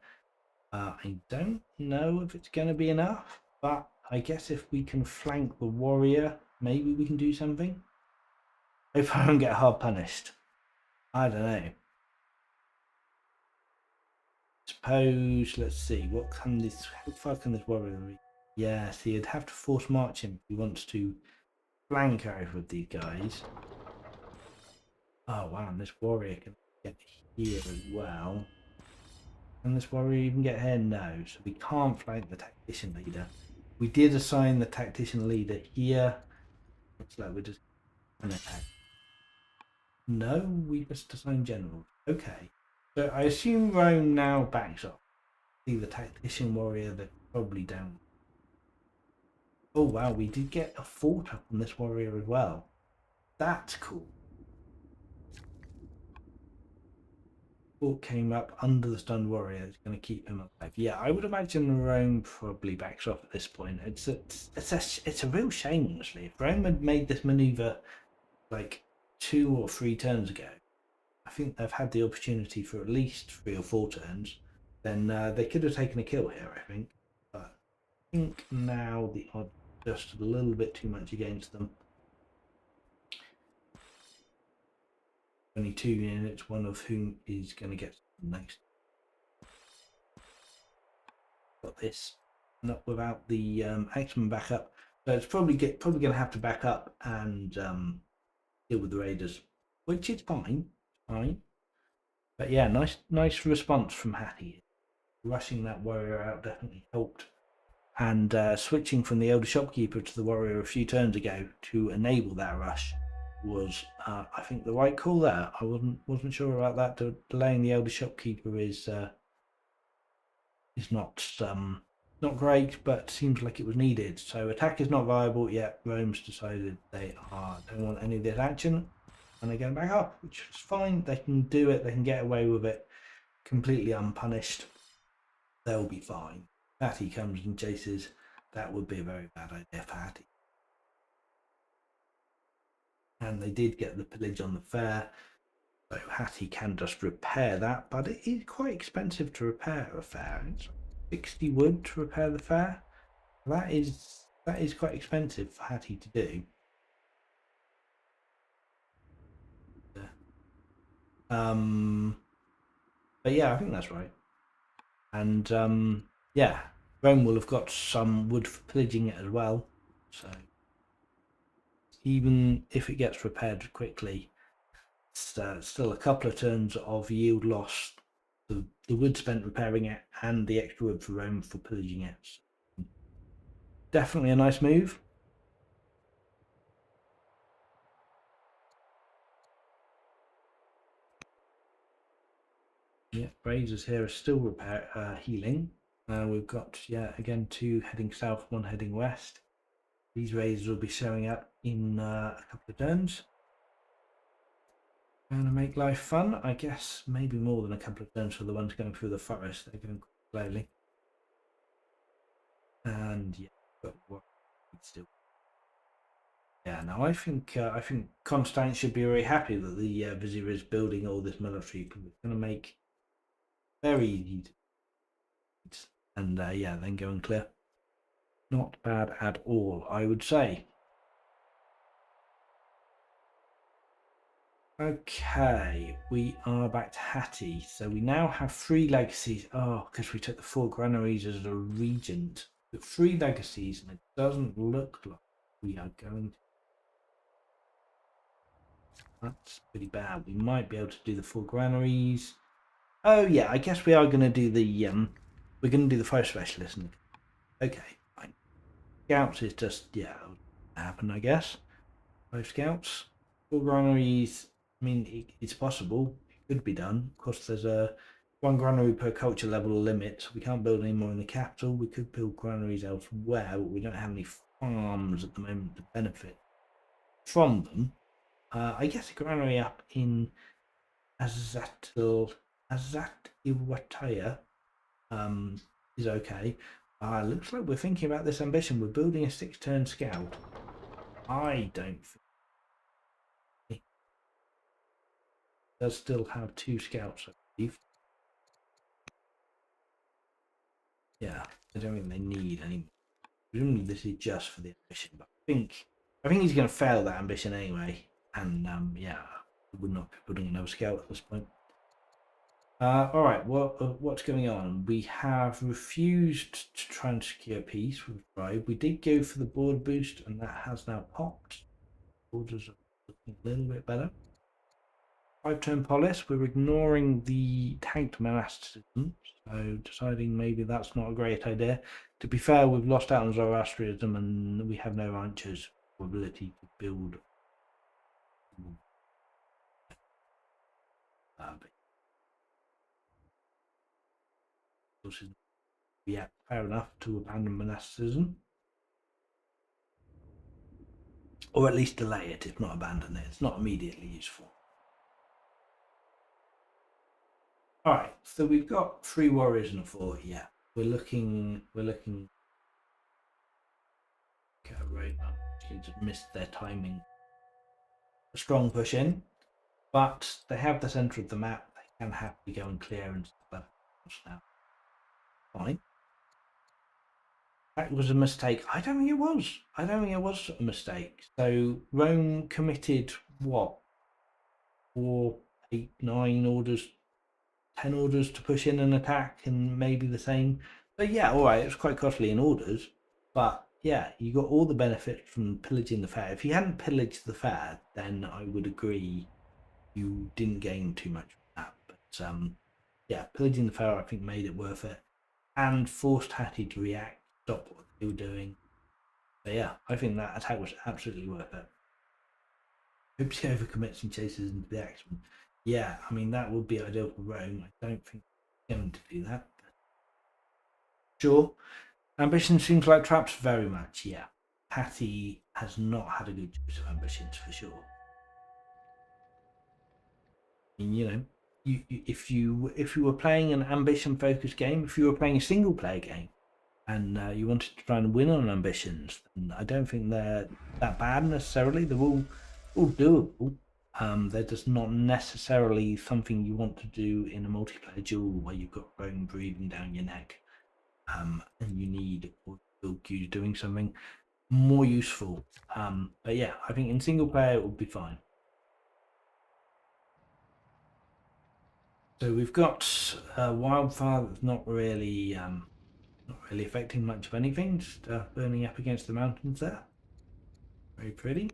I don't know if it's going to be enough, but I guess if we can flank the warrior, maybe we can do something. If I don't get hard punished. I don't know. Suppose, let's see, how far can this warrior reach? Yeah, see, you'd have to force march him if he wants to flank over with these guys. Oh wow, and this warrior can get here as well. Can this warrior even get here? No, so we can't flank the tactician leader. We did assign the tactician leader here. Looks like we're just gonna attack. No, we just assigned general. Okay. So I assume Rome now backs up. See the tactician warrior, they're probably down. Oh wow, we did get a fort up on this warrior as well. That's cool. Fort came up under the stunned warrior. It's going to keep him alive. Yeah, I would imagine Rome probably backs off at this point. It's a real shame, honestly. If Rome had made this maneuver like 2 or 3 turns ago, I think they've had the opportunity for at least 3 or 4 turns. Then they could have taken a kill here, I think. But I think now the odds are just a little bit too much against them. Only 2 units, one of whom is going to get next. Got this, not without the Axeman backup. So it's probably going to have to back up and deal with the raiders, which is fine. But yeah, nice response from Hattie. Rushing that warrior out definitely helped. And switching from the elder shopkeeper to the warrior a few turns ago to enable that rush was, I think, the right call there. I wasn't sure about that. Delaying the elder shopkeeper is not great, but seems like it was needed. So attack is not viable yet. Rome's decided they don't want any of this action, and they're going back up, which is fine. They can do it. They can get away with it completely unpunished. They'll be fine. Hattie comes and chases. That would be a very bad idea for Hattie. And they did get the pillage on the fair, so Hattie can just repair that, but it is quite expensive to repair a fair. It's 60 wood to repair the fair. That is quite expensive for Hattie to do. But yeah, I think that's right. And yeah, Rome will have got some wood for pillaging it as well. So even if it gets repaired quickly, it's still a couple of turns of yield loss. The wood spent repairing it and the extra wood for Rome for pillaging it. So definitely a nice move. Yeah, Razors here are still healing. We've got, yeah, again 2 heading south, 1 heading west. These Razors will be showing up in a couple of turns. Going to make life fun, I guess. Maybe more than a couple of turns for the ones going through the forest. They're going slowly. And yeah, but what still. Yeah, no, I think Konstant should be very happy that the Vizier is building all this military, because it's going to make very easy. And yeah, then go and clear. Not bad at all, I would say. Okay, we are back to Hattie. So we now have 3 legacies. Oh, because we took the 4 granaries as a regent. But 3 legacies, and it doesn't look like we are going to. That's pretty bad. We might be able to do the 4 granaries. Oh yeah, I guess we are going to do the we're going to do the 5 specialists. Okay, fine. Scouts is just, yeah, happen, I guess. 5 scouts, 4 granaries. I mean, it's possible. It could be done. Of course, there's a one granary per culture level limit, so we can't build any more in the capital. We could build granaries elsewhere, but we don't have any farms at the moment to benefit from them. I guess a granary up in Azat-Iwataya is okay. Looks like we're thinking about this ambition. We're building a 6-turn scout. I don't think it does still have 2 scouts, I believe. Yeah, I don't think they need any. Presumably this is just for the ambition, but I think he's going to fail that ambition anyway. And yeah, we would not be putting another scout at this point. All right, what's going on? We have refused to try and secure peace. We've tried. We did go for the border boost, and that has now popped. Borders are looking a little bit better. 5-turn police. We're ignoring the tanked monasticism, so deciding maybe that's not a great idea. To be fair, we've lost out on Zoroastrianism, and we have no ranchers' ability to build. Yeah, fair enough to abandon monasticism. Or at least delay it, if not abandon it. It's not immediately useful. All right, so we've got 3 warriors and a 4. Yeah, we're looking. Okay, right. They just missed their timing. A strong push in, but they have the center of the map. They can happily go and clear and stuff now. Fine. That was a mistake. I don't think it was. I don't think it was a mistake. So Rome committed what? 4, 8, 9 orders, 10 orders to push in an attack, and maybe the same. But yeah, all right, it was quite costly in orders. But yeah, you got all the benefits from pillaging the fair. If you hadn't pillaged the fair, then I would agree you didn't gain too much from that. But yeah, pillaging the fair I think made it worth it, and forced Hattie to react, stop what they were doing. But yeah, I think that attack was absolutely worth it. Hope she overcommits and chases into the axeman. Yeah, I mean that would be ideal for Rome. I don't think he's going to do that. But sure. Ambition seems like traps very much, yeah. Hattie has not had a good choice of ambitions for sure. I mean, you know, if you were playing an ambition focused game, if you were playing a single player game, and you wanted to try and win on ambitions, then I don't think they're that bad necessarily. They're all doable. They're just not necessarily something you want to do in a multiplayer duel where you've got Rome breathing down your neck, and you need you doing something more useful. But yeah, I think in single player it would be fine. So we've got wildfire that's not really affecting much of anything, just burning up against the mountains there. Very pretty.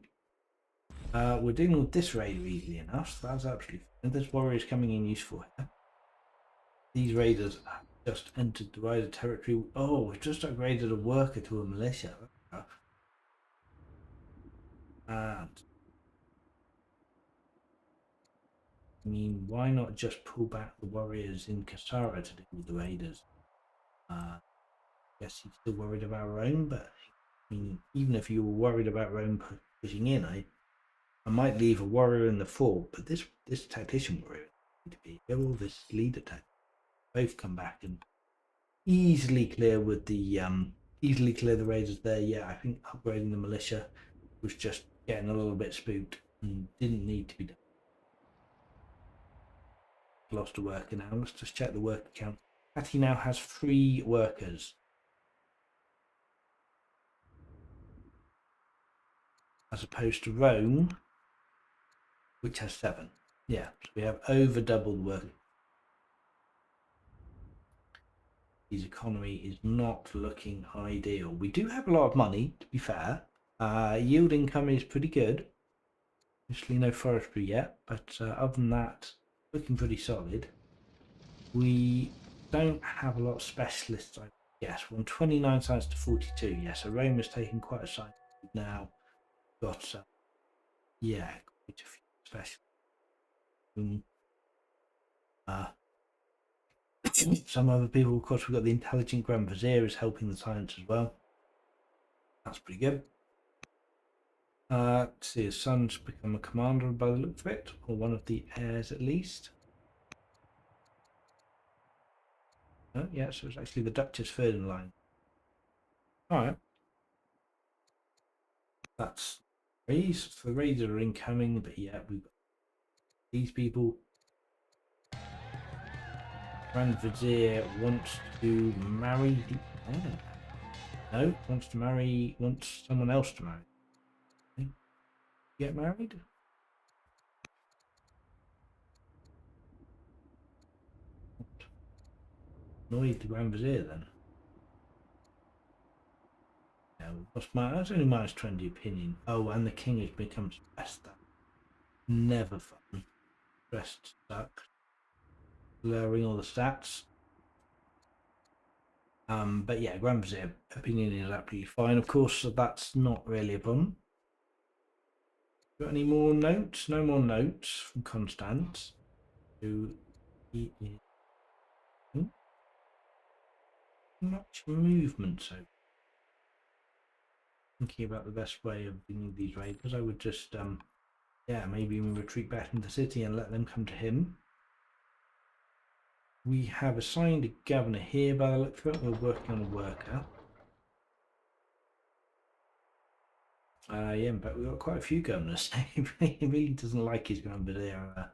We're dealing with this raider easily enough, so that's absolutely fine. This warrior is coming in useful here. These raiders have just entered the raider territory. Oh, we've just upgraded a worker to a militia. And I mean, why not just pull back the warriors in Kasara to deal with the raiders? I guess he's still worried about Rome, but I mean, even if you were worried about Rome pushing in, I might leave a warrior in the fort, but this tactician warrior need to be here, or this leader tactician both come back and easily clear the raiders there. Yeah, I think upgrading the militia was just getting a little bit spooked and didn't need to be done. Lost a worker now. Let's just check the worker count. Hattie now has 3 workers, as opposed to Rome, which has 7. Yeah, so we have over double the work. His economy is not looking ideal. We do have a lot of money, to be fair. Yield income is pretty good. Obviously no forestry yet, but other than that, looking pretty solid. We don't have a lot of specialists, I guess. We're on 29 science to 42. Yeah, so Rome is taking quite a science now. Got, yeah, quite a few specialists. Some other people, of course, we've got the intelligent Grand Vizier is helping the science as well. That's pretty good. Let's see, his son's become a commander by the look of it, or one of the heirs at least. Oh, yeah, so it's actually the Duchess third in line. Alright. That's raids. The raids are incoming, but yeah, we've got these people. Grand Vizier wants to marry the heir. No, wants someone else to marry. Get married? Annoyed the Grand Vizier then. Yeah, that's only minus 20 opinion. Oh, and the king has become stressed. Never fun. Stressed suck. Lowering all the stats. But yeah, Grand Vizier opinion is absolutely fine. Of course, that's not really a problem. Got any more notes? No more notes from Konstant. Who he is. Much movement, so thinking about the best way of winning these raids, I would just yeah, maybe we retreat back into the city and let them come to him. We have assigned a governor here by the look of it. We're working on a worker. Yeah, but we've got quite a few governors. He really doesn't like his Grand Vizier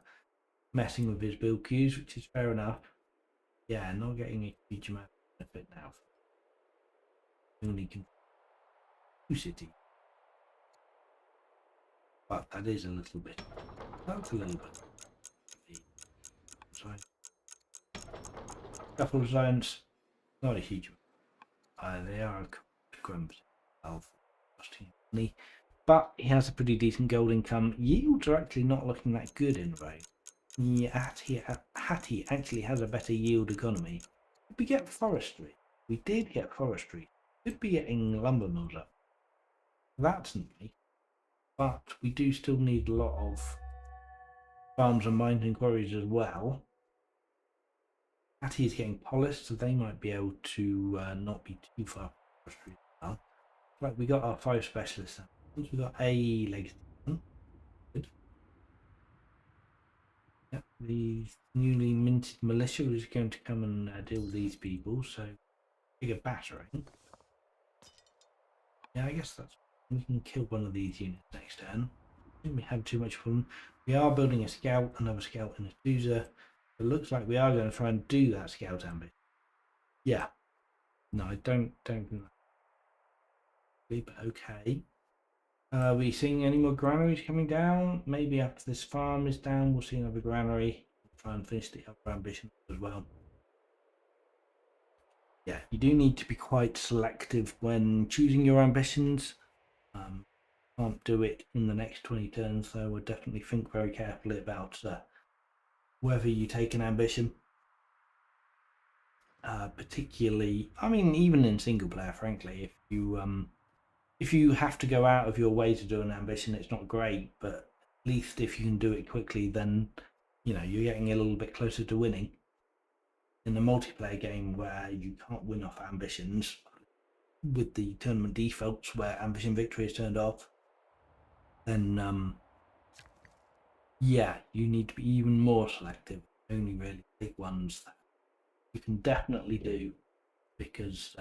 messing with his build queues, which is fair enough. Yeah, not getting a huge amount of benefit now. Only can two cities. But that is a little bit. That's a little bit. Sorry. Couple of zones, not a huge amount. They are Grand Vizier, but he has a pretty decent gold income. Yields are actually not looking that good in the raid. Yeah, Hattie actually has a better yield economy. Did we get forestry? We did get forestry. Could be getting lumber mills up. That's nice. But we do still need a lot of farms and mines and quarries as well. Hattie is getting polished, so they might be able to not be too far from forestry as well. Right, we got our 5 specialists. Once we got a legacy one. Good. Yep, the newly minted militia is going to come and deal with these people, so bigger battering. Yeah, I guess that's we can kill one of these units next turn. We have too much fun. We are building a scout, another scout and a cruiser. It looks like we are going to try and do that scout ambush. Yeah. No, I don't think that. But okay. Are we seeing any more granaries coming down? Maybe after this farm is down, we'll see another granary. Try and finish the other ambition as well. Yeah, you do need to be quite selective when choosing your ambitions. Can't do it in the next 20 turns, so I would definitely think very carefully about whether you take an ambition. Particularly, I mean, even in single player, frankly, if you have to go out of your way to do an ambition, it's not great, but at least if you can do it quickly, then you know you're getting a little bit closer to winning. In a multiplayer game where you can't win off ambitions with the tournament defaults where ambition victory is turned off, then yeah, you need to be even more selective. Only really big ones that you can definitely do, because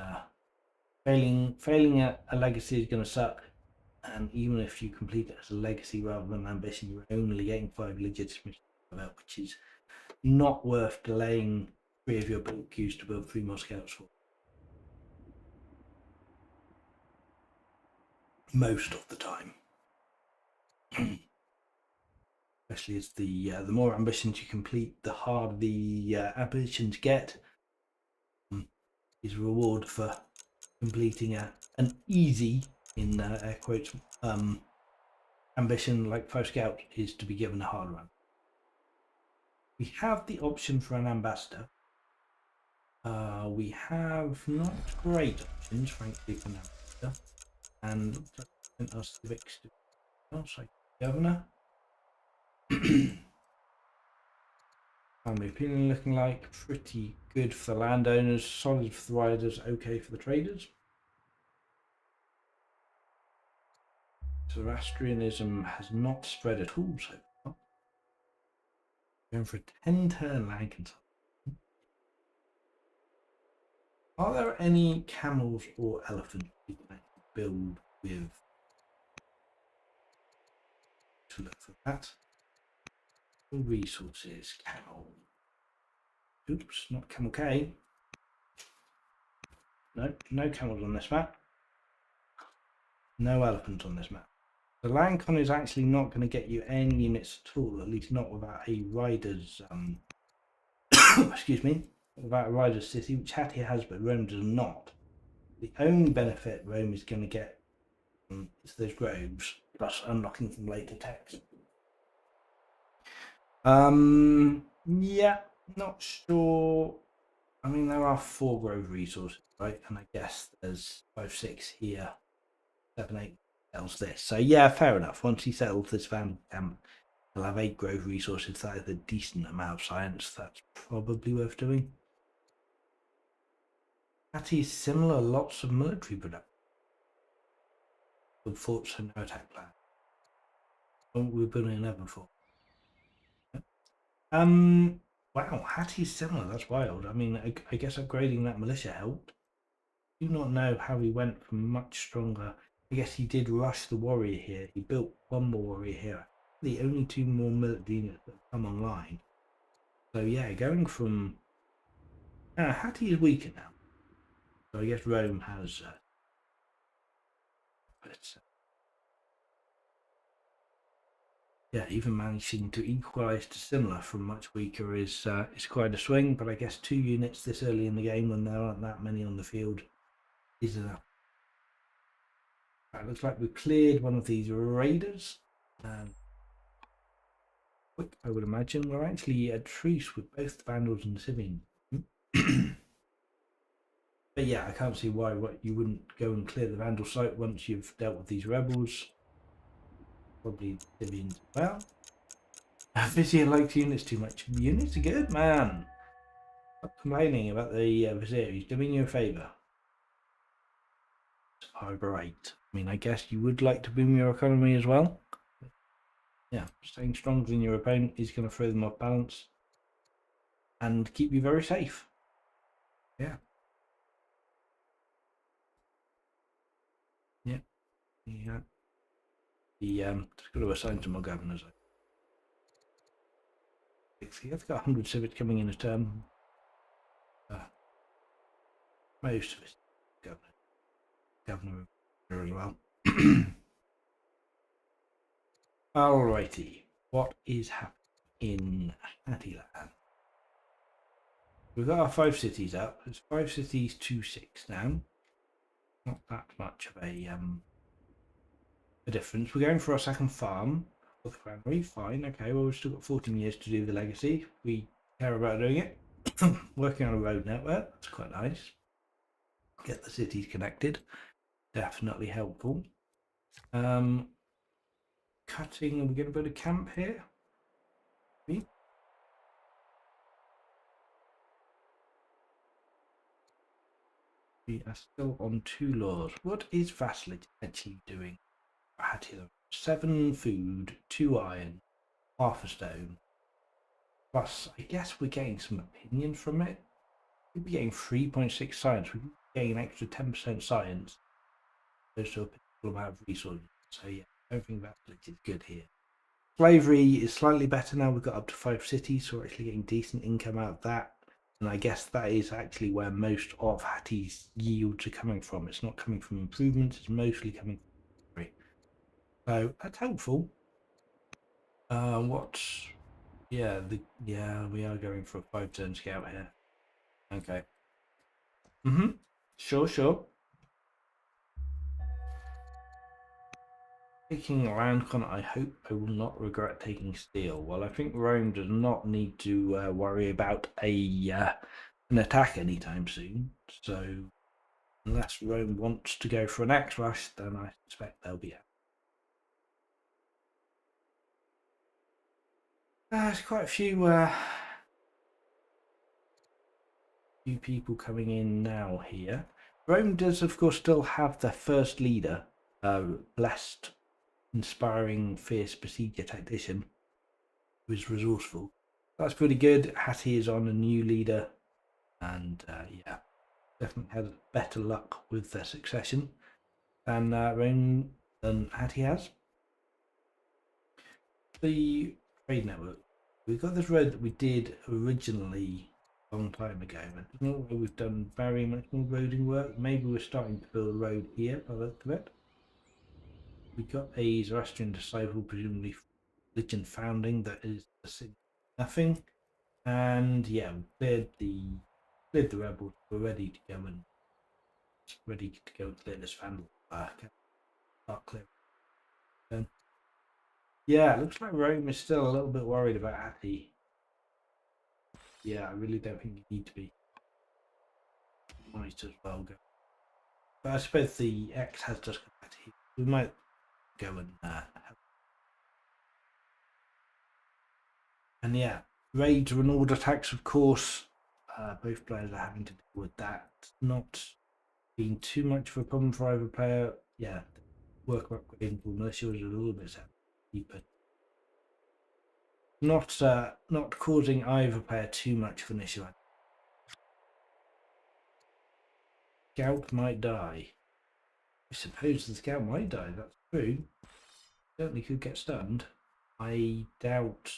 failing at a legacy is going to suck. And even if you complete it as a legacy rather than ambition, you're only getting 5 legitimacy, which is not worth delaying 3 of your build queues to build 3 more scouts for. Most of the time. Especially as the more ambitions you complete, the harder the ambitions get. Is reward for completing an easy, in air quotes, ambition like 5 scout is to be given a hard run. We have the option for an ambassador. We have not great options, frankly, for an ambassador. And sent our civics to like governor. Family opinion looking like pretty good for the landowners, solid for the riders, okay for the traders. Zoroastrianism has not spread at all so far. Going for a 10-turn land consumption. Are there any camels or elephants you can actually build with? To look for that. Resources, camel. Oops, not camel K. No, no camels on this map. No elephants on this map. The Lancon is actually not going to get you any units at all, at least not without a rider's, excuse me, without a rider's city, which Hattie has, but Rome does not. The only benefit Rome is going to get is those groves, plus unlocking from later text. Yeah, not sure. I mean, there are 4 grove resources, right? And I guess there's 5, 6 here, 7, 8 sells this. So yeah, fair enough. Once he settles this van camp, he'll have 8 grove resources. That is a decent amount of science. That's probably worth doing. Hattie's similar, lots of military production. Good forts and no attack plan. We're building another fort. Wow, Hattie's similar. That's wild. I mean, I guess upgrading that militia helped. I do not know how he went from much stronger. I guess he did rush the warrior here. He built 1 more warrior here. The only 2 more military units that have come online. So yeah, going from Hattie is weaker now. So I guess Rome has yeah, even managing to equalise to similar from much weaker is quite a swing. But I guess 2 units this early in the game when there aren't that many on the field is enough. Right, looks like we've cleared one of these raiders. Quick, I would imagine. We're actually at truce with both the Vandals and the Simeon. But yeah, I can't see why you wouldn't go and clear the Vandal site once you've dealt with these rebels. Probably Simeons as well. Vizier likes units too much. Units are good, man. Stop complaining about the Vizier. He's doing you a favour. Right. I mean, I guess you would like to boom your economy as well. Yeah, staying stronger than your opponent is going to throw them off balance and keep you very safe. Yeah. Yeah. Yeah. Just got to assign some more governors. I've got 100 civics coming in a term. Most of it governor as well. Alrighty, what is happening in Hattiland? We've got our 5 cities up. It's 5 cities to 6 now. Not that much of a difference. We're going for our second farm. 4th granary, fine. Okay, well we've still got 14 years to do the legacy. We care about doing it. Working on a road network. That's quite nice. Get the cities connected. Definitely helpful. Cutting. Are we going to build a camp here? We are still on 2 laws. What is vassalage actually doing? 7 food, 2 iron, half a stone. Plus, I guess we're getting some opinion from it. We'd be getting 3.6 science. We'd be getting an extra 10% science. There's a particular amount of resources. So yeah, I don't think vassalage is good here. Slavery is slightly better now. We've got up to 5 cities, so we're actually getting decent income out of that. And I guess that is actually where most of Hattie's yields are coming from. It's not coming from improvements, it's mostly coming from slavery. So that's helpful. Yeah, we are going for a 5-turn scout here. Okay. Sure. Taking Landcon, I hope I will not regret taking steel. Well, I think Rome does not need to worry about an attack anytime soon. So unless Rome wants to go for an axe rush, then I suspect they'll be out. There's quite a few few people coming in now here. Rome does, of course, still have their first leader, blessed, inspiring, fierce besieger tactician, who is resourceful. That's pretty good. Hattie is on a new leader, and yeah, definitely had better luck with their succession than Rome than Hattie has. The trade network. We've got this road that we did originally a long time ago, but not where we've done very much more roading work. Maybe we're starting to build a road here by the look of it. We've got a Zoroastrian disciple, presumably religion founding, that is nothing. And yeah, we cleared the rebels. We're ready to go and clear this vandal start clearing. Yeah, it looks like Rome is still a little bit worried about Hattie. Yeah, I really don't think you need to be. Might as well go. But I suppose the X has just come back to here. We might go and help. And yeah, raids or an order attacks, of course. Both players are having to deal with that. Not being too much of a problem for either player. Yeah, work upgrading for militia was a little bit sad, but not causing either player too much of an issue. Scout might die. I suppose the scout might die. That's true. Certainly could get stunned. I doubt.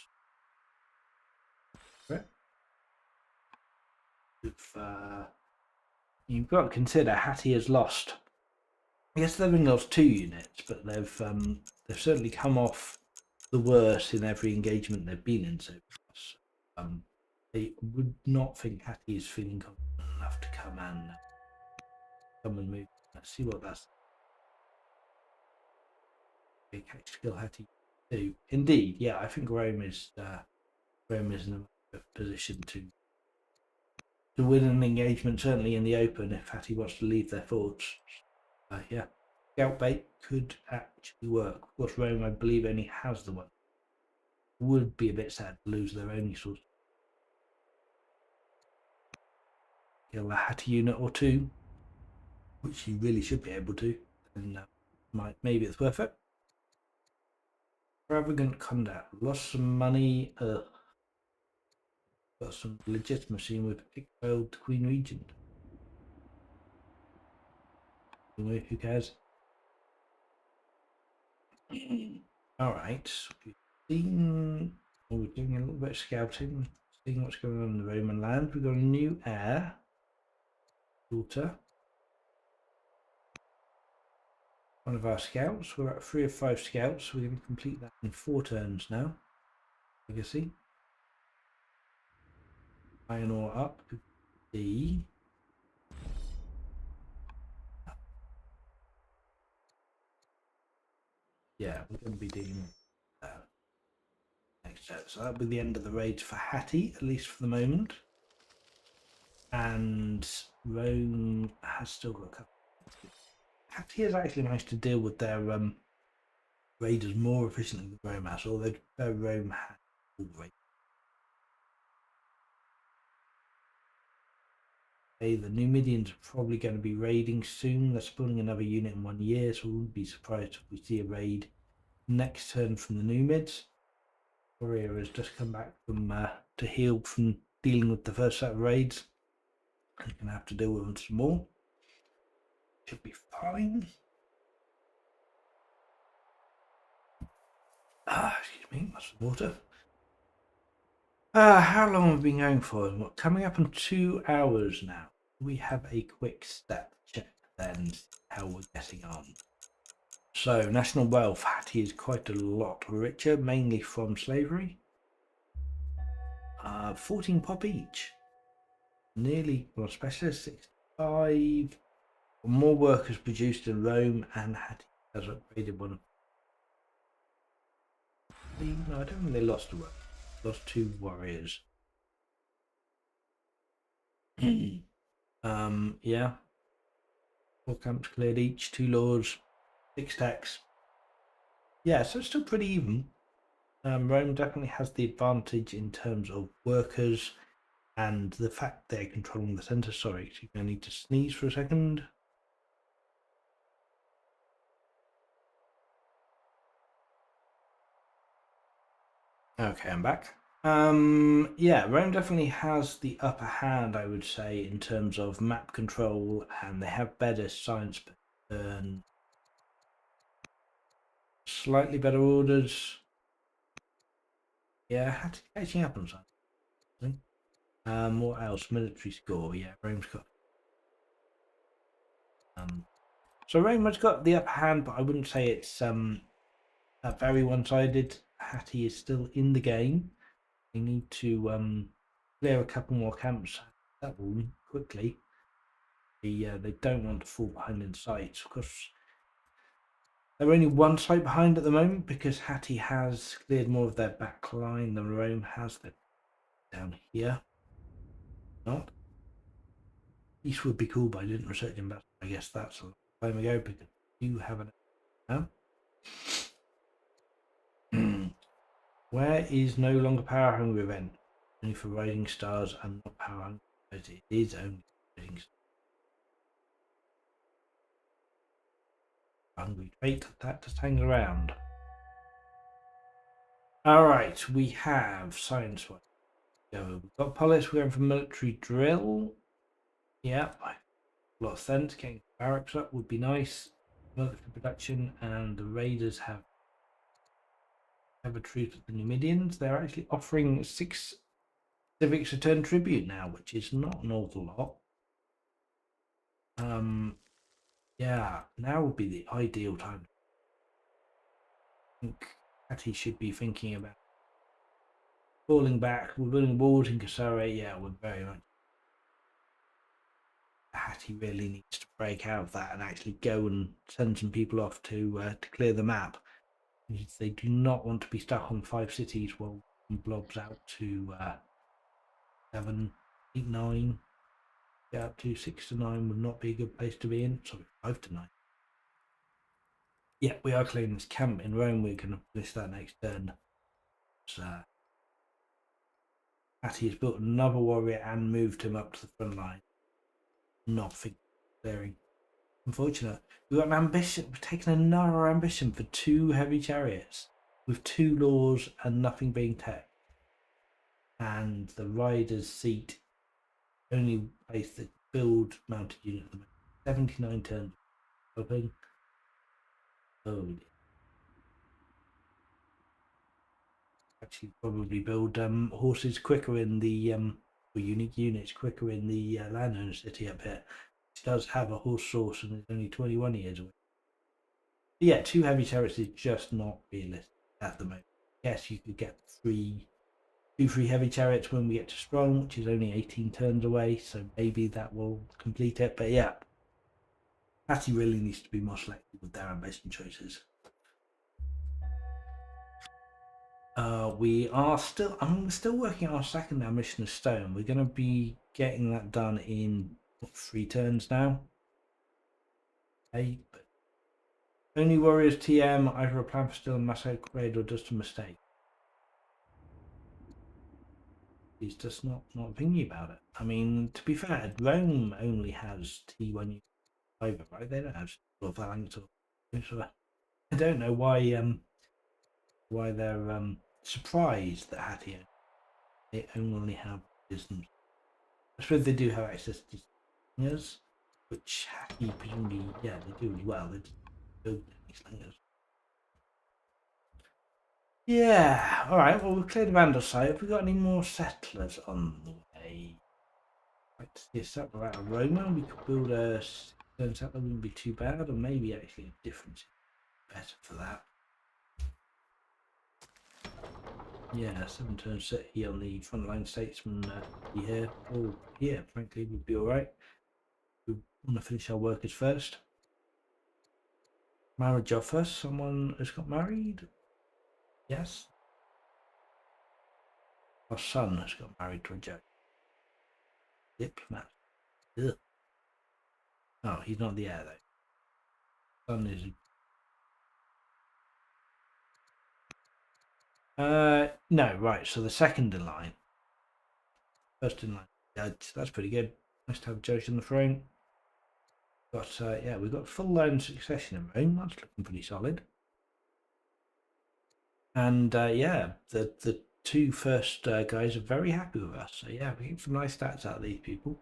If you've got to consider Hattie has lost. I guess they've only lost 2 units, but they've certainly come off the worst in every engagement they've been in so far. So, they would not think Hattie is feeling confident enough to come and move. Let's see what that's. Big skill Hattie do. Indeed, yeah, I think Rome is in a position to win an engagement, certainly in the open, if Hattie wants to leave their forts. Yeah, scout bait could actually work. Of course, Rome, I believe, only has the one. Would be a bit sad to lose their only source. Kill a Hattie unit or 2, which you really should be able to, and maybe it's worth it. Extravagant conduct. Lost some money. Got some legitimacy with exiled Queen Regent. Anyway, who cares? Alright. We're doing a little bit of scouting, seeing what's going on in the Roman land. We've got a new heir. Daughter. One of our scouts. We're at 3 of 5 scouts. We're going to complete that in 4 turns now. Legacy. Iron ore up. D. Yeah, we're going to be dealing next turn. So that'll be the end of the raids for Hattie, at least for the moment. And Rome has still got a couple. Hattie has actually managed to deal with their raiders more efficiently than Rome has, although Rome had all raiders. The Numidians are probably going to be raiding soon. They're spawning another unit in 1 year, so we wouldn't be surprised if we see a raid next turn from the Numids. Warrior has just come back from to heal from dealing with the first set of raids. He's going to have to deal with them some more. Should be fine. Excuse me, that's some water. How long have we been going for? We're coming up on 2 hours now. We have a quick step check then, how we're getting on. So, national wealth, Hattie is quite a lot richer, mainly from slavery. 14 pop each. Nearly, well, specialist 65. More workers produced in Rome, and Hattie has upgraded one. No, I don't think they lost a worker. Lost 2 warriors. Yeah. 4 camps cleared each, 2 lords, 6 techs. Yeah, so it's still pretty even. Rome definitely has the advantage in terms of workers. and the fact they're controlling the centre. Sorry, you're going to need to sneeze for a second. Okay, I'm back. Yeah, Rome definitely has the upper hand, I would say, in terms of map control, and they have better science and slightly better orders. Yeah, catching up on something. What else? Military score. Yeah, Rome's got. So Rome has got the upper hand, but I wouldn't say it's very one-sided. Hattie is still in the game. They need to clear a couple more camps. That will quickly. They don't want to fall behind in sights. Of course, they're only one site behind at the moment because Hattie has cleared more of their back line than Rome has. They're down here. Not. East would be cool, but I didn't research him. But I guess that's a long time ago because you haven't. Now. Where is no longer power hungry event? Only for rising stars and not power hungry. It is only rising stars. Hungry trait that just hangs around. Alright, we have science one. So we've got police, we're going for military drill. Yeah, a lot of sense. Getting barracks up would be nice. Military production, and the raiders have a truce with the Numidians. They're actually offering 6 civics return tribute now, which is not an awful lot. Yeah, now would be the ideal time. I think Hattie should be thinking about falling back. We're building walls in Kasare. Yeah, we're very much. Hattie really needs to break out of that and actually go and send some people off to clear the map. They do not want to be stuck on 5 cities while blobs out to 7, 8, 9. Yeah, up to 6 to 9 would not be a good place to be in. Sorry, 5 to 9. Yeah, we are clearing this camp in Rome. We're going to finish that next turn. So, Hattie has built another warrior and moved him up to the front line. Nothing clearing. Unfortunate. We've got an ambition. We've taken another ambition for 2 heavy chariots with 2 laws and nothing being tech. And the rider's seat only place that build mounted unit at the moment. 79 turns. Hoping. Oh dear. Actually, probably build horses quicker in the or unique units quicker in the landowner city up here. It does have a horse source and it's only 21 years away. But yeah, 2 heavy chariots is just not realistic at the moment. Yes, you could get 2-3 heavy chariots when we get to strong, which is only 18 turns away, so maybe that will complete it. But yeah, Hattie really needs to be more selective with their ambition choices. I'm still working on our second ambition of stone. We're going to be getting that done in 3 turns now. Okay, but only warriors TM, either a plan for still massacred or just a mistake. He's just not thinking about it. I mean, to be fair, Rome only has T1 over, right? They don't have phalanx or so I don't know why they're surprised that Hattie they only have distance. I suppose they do have access to slingers, which Hattie presumably they do as well. They just build slingers. Yeah, alright, well we've cleared the Vandal site. Have we got any more settlers on the way? Right, yes, settler out of Roma. We could build a settler, wouldn't be too bad, or maybe actually a different better for that. Yeah, 7 turns city on the frontline statesman here. Or here, frankly, would be alright. We want to finish our workers first. Marriage offer. Someone has got married? Yes. Our son has got married to a judge. Diplomat. Ugh. Oh, he's not the heir though. Son is. No, right. So the second in line. First in line. That's pretty good. Nice to have Judge on the throne. But yeah, we've got full line succession in Rome. That's looking pretty solid. And yeah, the two first guys are very happy with us. So yeah, we get some nice stats out of these people.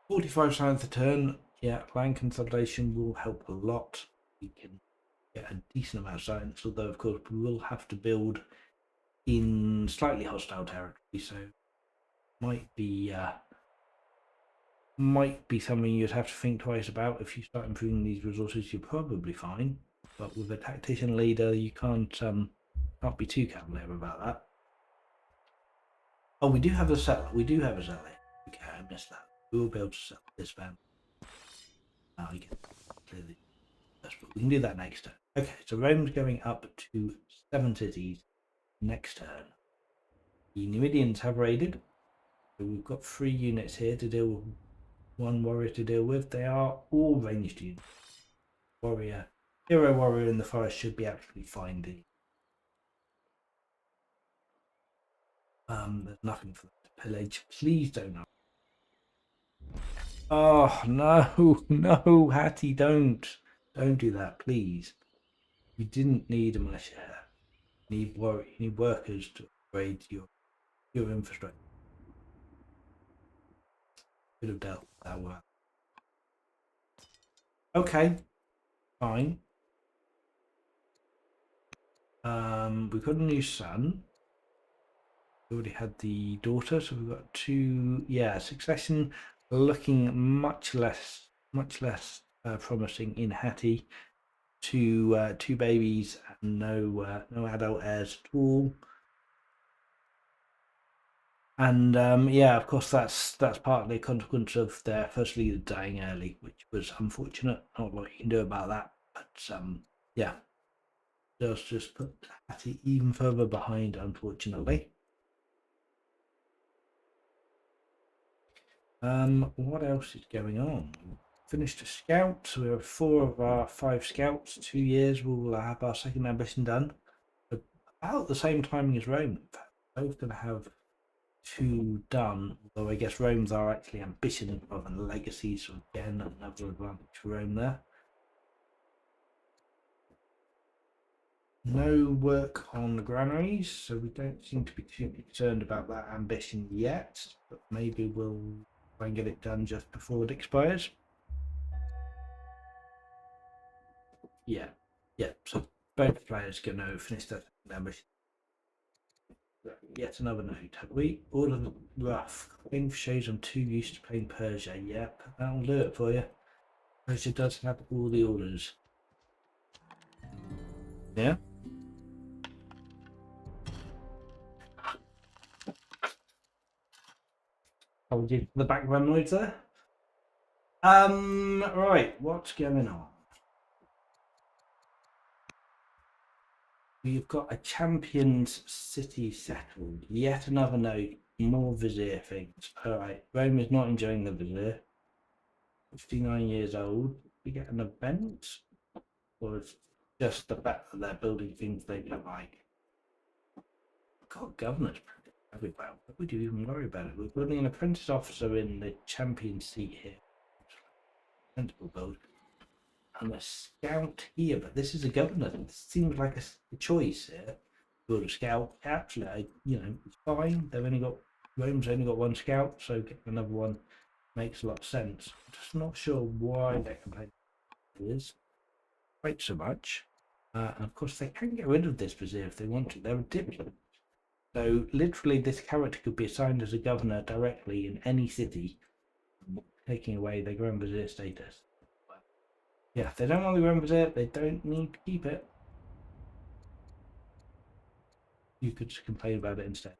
45 signs the turn. Yeah, line consolidation will help a lot. We can get a decent amount of science, although of course we will have to build in slightly hostile territory, so might be something you'd have to think twice about. If you start improving these resources, you're probably fine. But with a tactician leader, you can't be too cavalier about that. Oh, we do have a settler. We do have a settler. Okay, I missed that. We will be able to settle this van. Now I get clearly. But we can do that next turn. Okay, so Rome's going up to 7 cities next turn. The Numidians have raided. So we've got 3 units here to deal with, 1 warrior to deal with. They are all ranged units. Hero warrior in the forest should be absolutely fine. There's nothing for them to pillage. Please don't. Oh no, no, Hattie, don't do that, please. You didn't need a militia here. You need workers to upgrade your infrastructure. Could have dealt with that well. Okay, fine. We've got a new son. We already had the daughter, so we've got 2. Yeah, succession looking much less promising in Hattie. 2 babies and no adult heirs at all. And yeah, of course that's partly a consequence of their first leader dying early, which was unfortunate. Not a lot you can do about that, but yeah, does just put Hattie even further behind, unfortunately. What else is going on? Finished a scout, so we have 4 of our 5 scouts. 2 years we'll have our second ambition done. About the same timing as Rome. Both going to have 2 done, although I guess Rome's are actually ambition rather than legacy, so again another advantage for Rome there. No work on the granaries, so we don't seem to be too concerned about that ambition yet, but maybe we'll try and get it done just before it expires. Yeah, so both players going to finish that ambition. Yet another note. Have we ordered rough? Playing shows I'm too used to playing Persia. Yep, that'll do it for you. Persia does have all the orders. Yeah. Apologies for the background noise there. Right, what's going on? We've got a Champions City settled. Yet another note. More vizier things. Alright, Rome is not enjoying the vizier. 59 years old. We get an event? Or it's just the fact that they're building things they don't like? God, governors everywhere. What would you even worry about it? We're building an apprentice officer in the champion seat here. Sensible build. And a scout here, but this is a governor. It seems like a choice here. Build a scout. Absolutely, it's fine. Rome's only got 1 scout, so getting another one makes a lot of sense. I'm just not sure why they're complaining is quite so much. And of course, they can get rid of this vizier if they want to. They're ridiculous. So literally, this character could be assigned as a governor directly in any city, taking away their Grand Vizier status. Yeah, if they don't want the Grand Vizier, they don't need to keep it. You could just complain about it instead.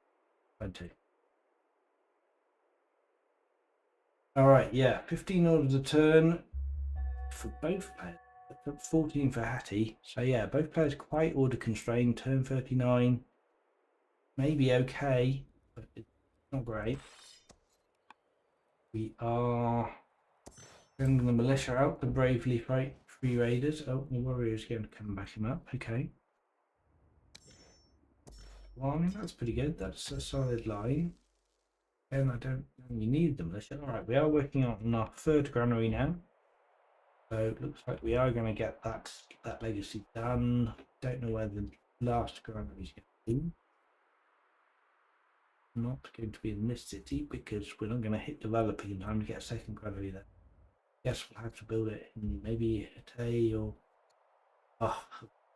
Fine too. Alright, yeah, 15 orders a turn for both players. 14 for Hattie. So yeah, both players quite order constrained. Turn 39. Maybe okay, but it's not great. We are sending the militia out, the bravely fight free raiders. Oh, the warrior's going to come back him up. Okay. Well, I mean, that's pretty good. That's a solid line. And I don't really need them. Alright, we are working on our third granary now. So it looks like we are going to get that legacy done. Don't know where the last granary is going to be. Not going to be in this city because we're not going to hit developing in time to get a second granary there. Guess we'll have to build it in maybe a day or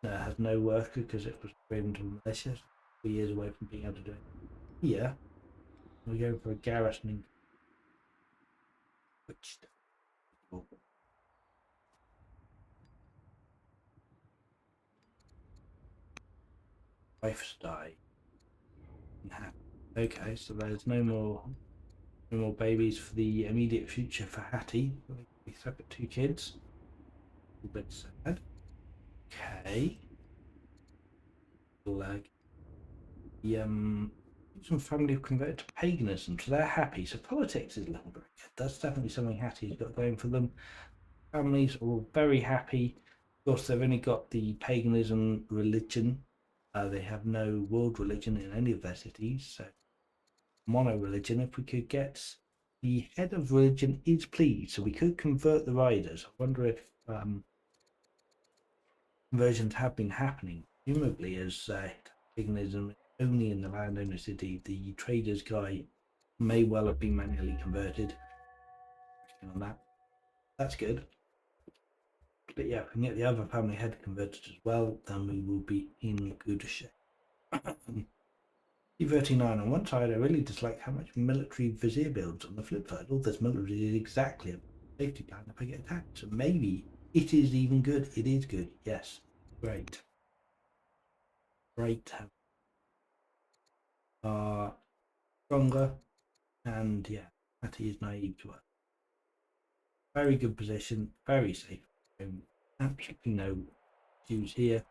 has no worker because it was created on Malaysia. 2 years away from being able to do it. Here we're going for a garrisoning, which wife's died. Okay, so there's no more babies for the immediate future for Hattie. We've got 2 kids. A bit sad. Okay. Some family have converted to paganism, so they're happy. So politics is a little bit good. That's definitely something Hattie's got going for them. Families are all very happy. Of course, they've only got the paganism religion. They have no world religion in any of their cities, so mono religion. If we could get the head of religion is pleased, so we could convert the riders. I wonder if conversions have been happening, presumably as paganism only in the landowner city. The traders guy may well have been manually converted. On that, that's good. But yeah, if we can get the other family head converted as well, then we will be in good shape. E39 on one side, I really dislike how much military vizier builds. On the flip side, all this military is exactly a safety plan if I get attacked. So maybe it is even good. It is good. Yes. Great. Great. Stronger. And yeah, Hattie is naive to us. Very good position. Very safe. Absolutely no issues here.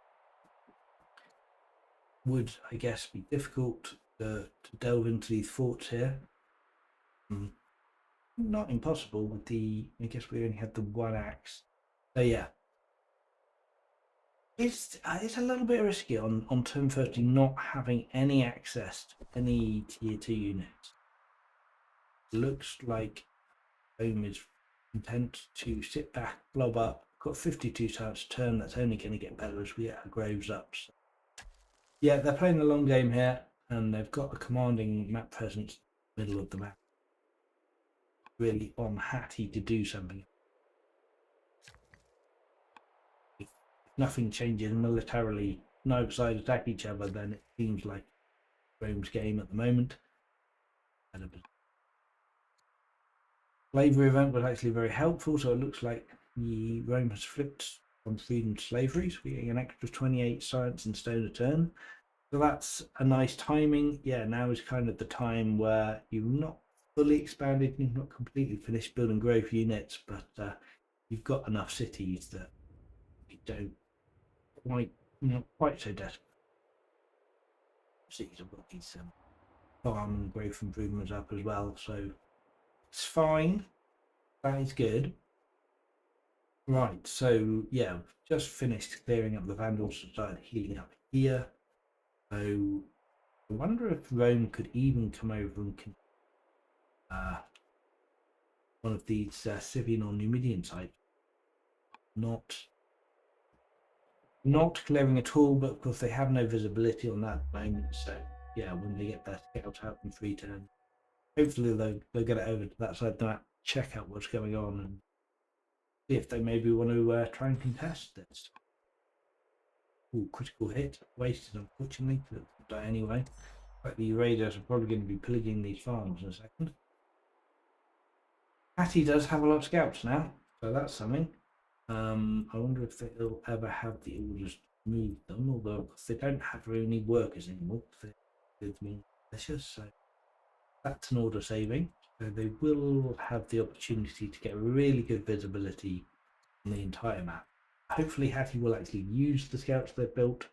Would, I guess, be difficult to delve into these forts here. Not impossible with I guess we only had the 1 axe. So yeah. It's a little bit risky on turn 30 not having any access to any tier 2 units. Looks like Home is content to sit back, blob up. Got 52 times a turn. That's only going to get better as we get our groves up. So yeah, they're playing a long game here, and they've got a commanding map presence in the middle of the map. Really on Hattie to do something. If nothing changes militarily, neither side attack each other, then it seems like Rome's game at the moment. Slavery event was actually very helpful, so it looks like the Rome has flipped from freedom to slavery, so we're getting an extra 28 science and stone a turn. So that's a nice timing. Yeah, now is kind of the time where you've not fully expanded, you've not completely finished building growth units, but you've got enough cities that you don't quite so desperate. Cities have got these farm and growth improvements up as well, so it's fine. That is good. Right, so yeah, just finished clearing up the Vandals and started healing up here. So I wonder if Rome could even come over and one of these Scythian or Numidian sites. Not clearing at all, but of course they have no visibility on that at the moment. So yeah, when they get their scout out in 3 turns, hopefully they'll get it over to that side of the map, check out what's going on, and see if they maybe want to try and contest this. Ooh, critical hit, wasted unfortunately, but die anyway. But the raiders are probably going to be pillaging these farms in a second. Hattie does have a lot of scouts now, so that's something. I wonder if they'll ever have the orders to move them, although they don't have any workers anymore. They've been malicious, so that's an order saving. So they will have the opportunity to get really good visibility on the entire map. Hopefully Hattie will actually use the scouts they've built,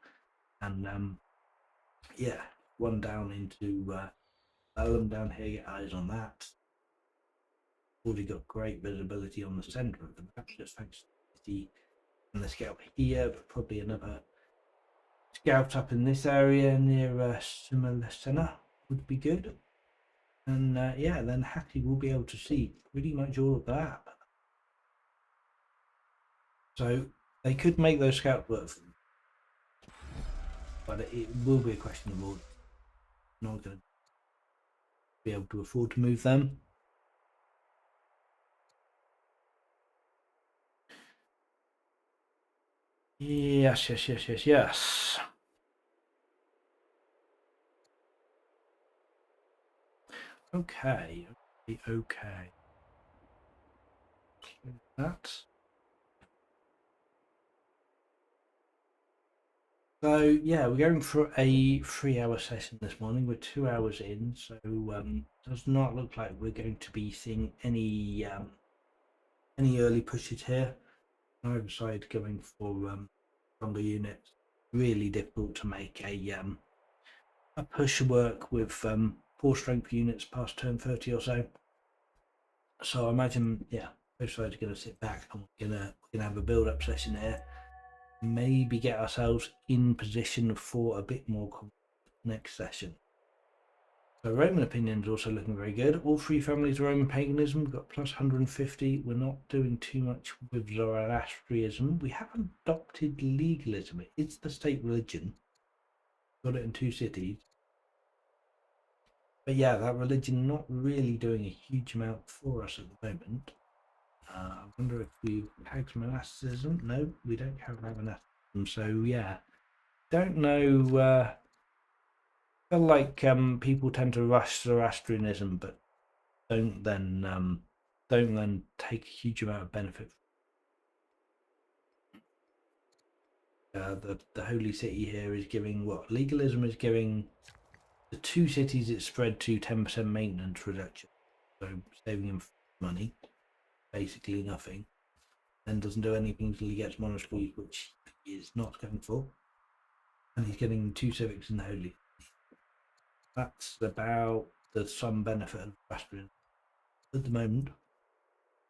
and yeah, one down into Elam down here, get eyes on that. Already got great visibility on the centre of the map, just thanks to the scout here, but probably another scout up in this area near Simulacena would be good. And yeah, then Hattie will be able to see pretty much all of that. So they could make those scouts work for them, but it will be a question of order. Not going to be able to afford to move them. Yes. Okay. That. So yeah, we're going for a 3 hour session this morning. We're 2 hours in, so does not look like we're going to be seeing any early pushes here. Either side going for stronger units. Really difficult to make a push work with 4 strength units past turn 30 or so. So I imagine, yeah, both sides are going to sit back and we're gonna have a build-up session here. Maybe get ourselves in position for a bit more next session. So Roman opinion is also looking very good. All 3 families of Roman paganism. We've got plus 150. We're not doing too much with Zoroastrianism. We have adopted legalism. It is the state religion. Got it in 2 cities. But yeah, that religion not really doing a huge amount for us at the moment. I wonder if we've tagged monasticism. No, we don't have monasticism. So yeah, don't know. Feel like people tend to rush Zoroastrianism, but don't then take a huge amount of benefit. The holy city here is giving what legalism is giving the 2 cities it's spread to 10% maintenance reduction, so saving him money, basically nothing. Then doesn't do anything until he gets monasteries, which he is not going for, and he's getting 2 civics in the holy. That's about the some benefit of Austrian at the moment.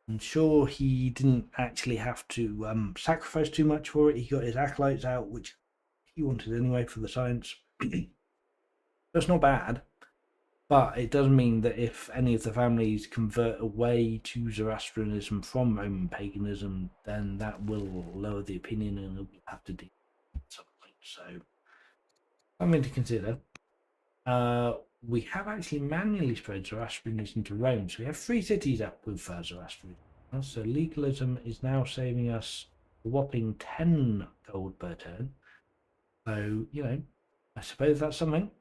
I'm sure he didn't actually have to sacrifice too much for it. He got his acolytes out, which he wanted anyway for the science. That's not bad, but it does mean that if any of the families convert away to Zoroastrianism from Roman paganism, then that will lower the opinion and we'll have to deal with at some point. So something to consider. We have actually manually spread Zoroastrianism to Rome, so we have 3 cities up with Zoroastrianism. So legalism is now saving us a whopping 10 gold per turn. So, I suppose that's something.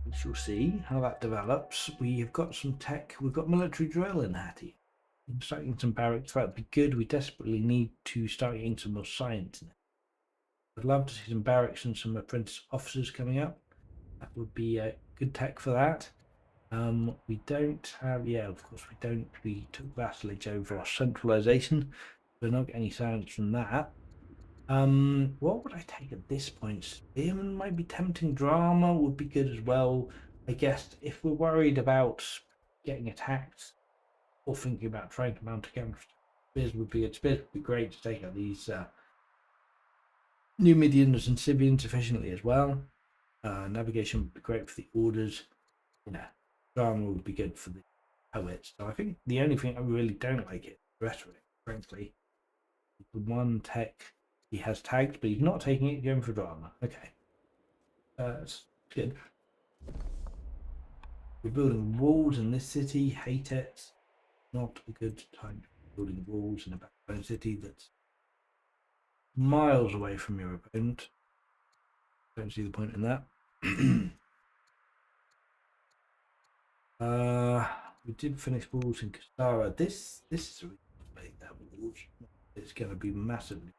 We shall see how that develops. We've got some tech. We've got military drill in Hattie. Starting some barracks, that would be good. We desperately need to start getting some more science in it. I'd love to see some barracks and some apprentice officers coming up. That would be a good tech for that. We don't have, of course we don't. We took vassalage over our centralization. We're not getting any science from that. What would I take at this point? Spearman might be tempting. Drama would be good as well. I guess if we're worried about getting attacked or thinking about trying to mount a counter, Spears would be great to take out these Numidians and Scythians efficiently as well. Navigation would be great for the orders. Drama would be good for the poets. So I think the only thing I really don't like is rhetoric, frankly. The one tech he has tagged, but he's not taking it, going for drama. Okay. That's good. We're building walls in this city. Hate it. Not a good time to be building walls in a backbone city that's miles away from your opponent. Don't see the point in that. We did finish walls in Castara. This is a really big that walls. It's going to be massively.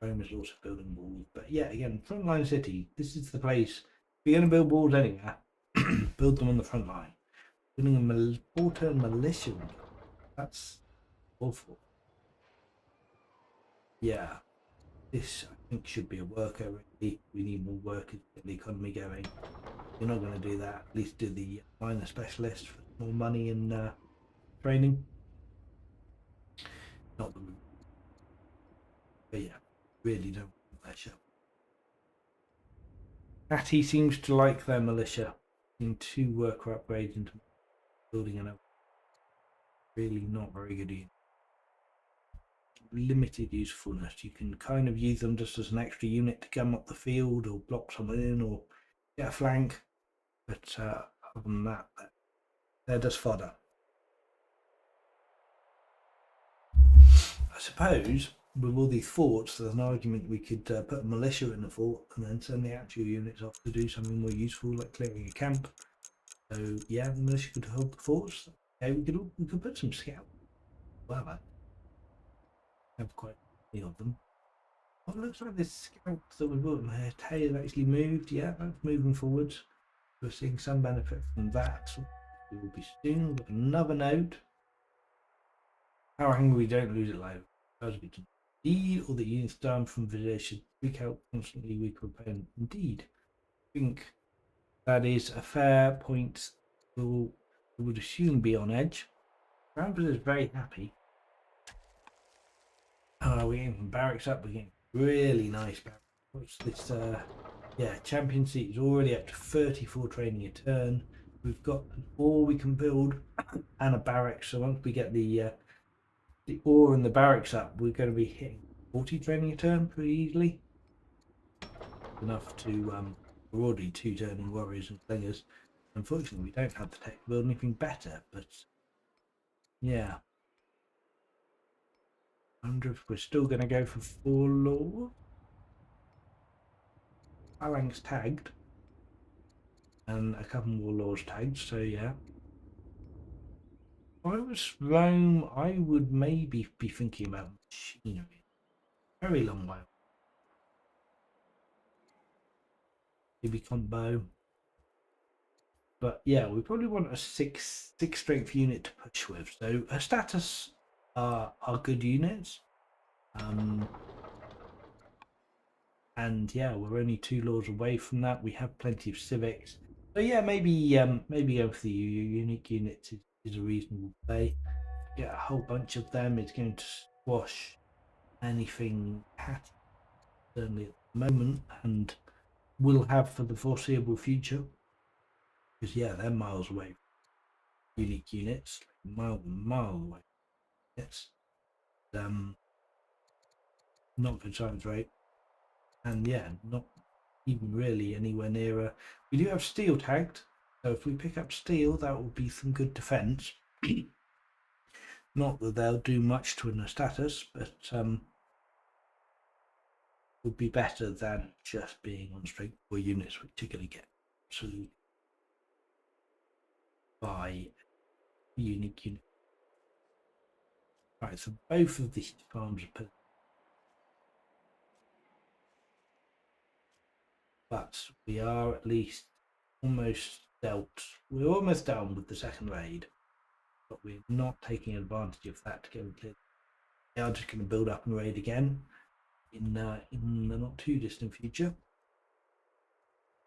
Rome is also building walls, but yeah, again, frontline city. This is the place. If you're going to build walls anywhere, build them on the front line. Building a 4-turn militia. That's awful. Yeah, this I think should be a worker. Really, we need more workers to get the economy going. You're not going to do that. At least do the minor specialist for more money and training. Not the, but yeah, really don't want militia. Hattie seems to like their militia. in 2 worker upgrades into building an really not very good unit. Limited usefulness. You can kind of use them just as an extra unit to come up the field or block someone in or get a flank. But other than that, they're just fodder. I suppose with all these forts, there's an argument we could put a militia in the fort and then send the actual units off to do something more useful, like clearing a camp. So yeah, the militia could hold the forts. Okay, we could put some scouts. Well, I have quite many of them. Well, it looks like this scout that we bought, my tail actually moved. Yeah, that's moving forwards. We're seeing some benefit from that. We will be soon. We've got another node. How angry we don't lose it live. As we can indeed, all the units down from Vizier should freak out constantly weak opponent. Indeed. I think that is a fair point. We would assume be on edge. Rampus is very happy. We're getting barracks up, we're getting really nice barracks. What's this yeah, champion seat is already up to 34 training a turn. We've got an ore we can build and a barracks, so once we get the ore and the barracks up, we're going to be hitting 40 training a turn pretty easily. Enough to we're already 2 turning warriors and slingers. Unfortunately, we don't have the tech to build anything better, but yeah. I wonder if we're still going to go for 4 law. Phalanx tagged, and a couple more laws tagged, so yeah. If I was Rome, I would maybe be thinking about machinery. Very long way. Maybe combo. But yeah, we probably want a 6 strength unit to push with. So her status are good units. And yeah, we're only 2 laws away from that. We have plenty of civics. So yeah, maybe go for the unique units is a reasonable play. Get a whole bunch of them. It's going to squash anything Hattie certainly at the moment, and will have for the foreseeable future. Because yeah, they're miles away from unique units, like mile away. It's not good science rate, and yeah, not even really anywhere near. We do have steel tagged, so if we pick up steel, that will be some good defense. Not that they'll do much to an status, but would be better than just being on strength 4 units, which are going to get absolutely by unique unit. Right, so both of these farms are put, but we are at least almost dealt. We're almost done with the second raid, but we're not taking advantage of that to go and clear. They are just going to build up and raid again in the not too distant future.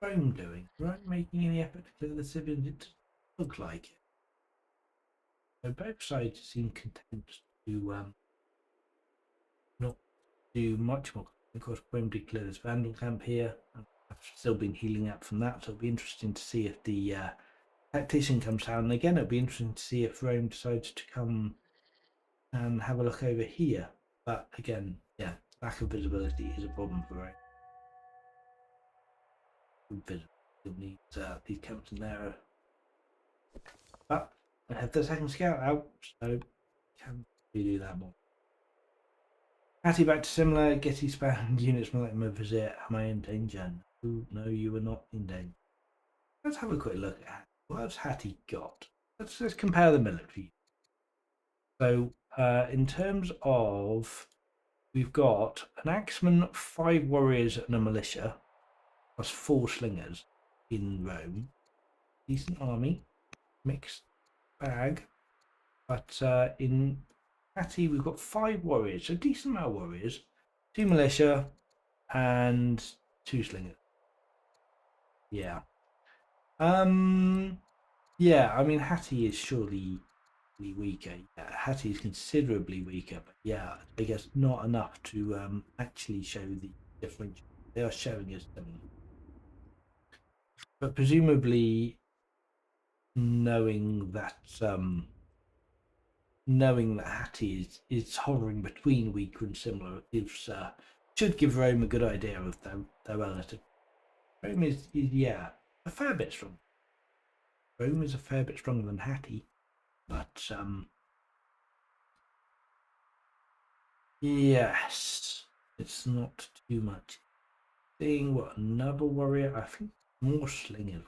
Rome doing? Rome making any effort to clear the civilians? It looks like it. So both sides seem content to not do much more. Of course, Rome did clear this Vandal camp here. I've still been healing up from that, so it'll be interesting to see if the tactician comes down. And again, it'll be interesting to see if Rome decides to come and have a look over here. But again, yeah, lack of visibility is a problem for Rome. Visibility needs these camps in there. But I have the second scout out, so can we do that more? Hattie back to similar. Getty spam units like my visit. Am I in danger? No, you are not in danger. Let's have a quick look at what's Hattie got. Let's compare the military. So in terms of, we've got an axeman, 5 warriors, and a militia, plus 4 slingers in Rome. Decent army, mixed bag. But in Hattie, we've got 5 warriors, so decent amount of warriors, 2 militia, and 2 slingers. Yeah. Yeah, I mean, Hattie is surely weaker. Yeah, Hattie is considerably weaker, but yeah, I guess not enough to actually show the difference. They are showing us them. But presumably knowing that Hattie is hovering between weaker and similar should give Rome a good idea of their relative. Rome is yeah, a fair bit strong. Rome is a fair bit stronger than Hattie, but yes, it's not too much. Seeing what another warrior, I think more slingers.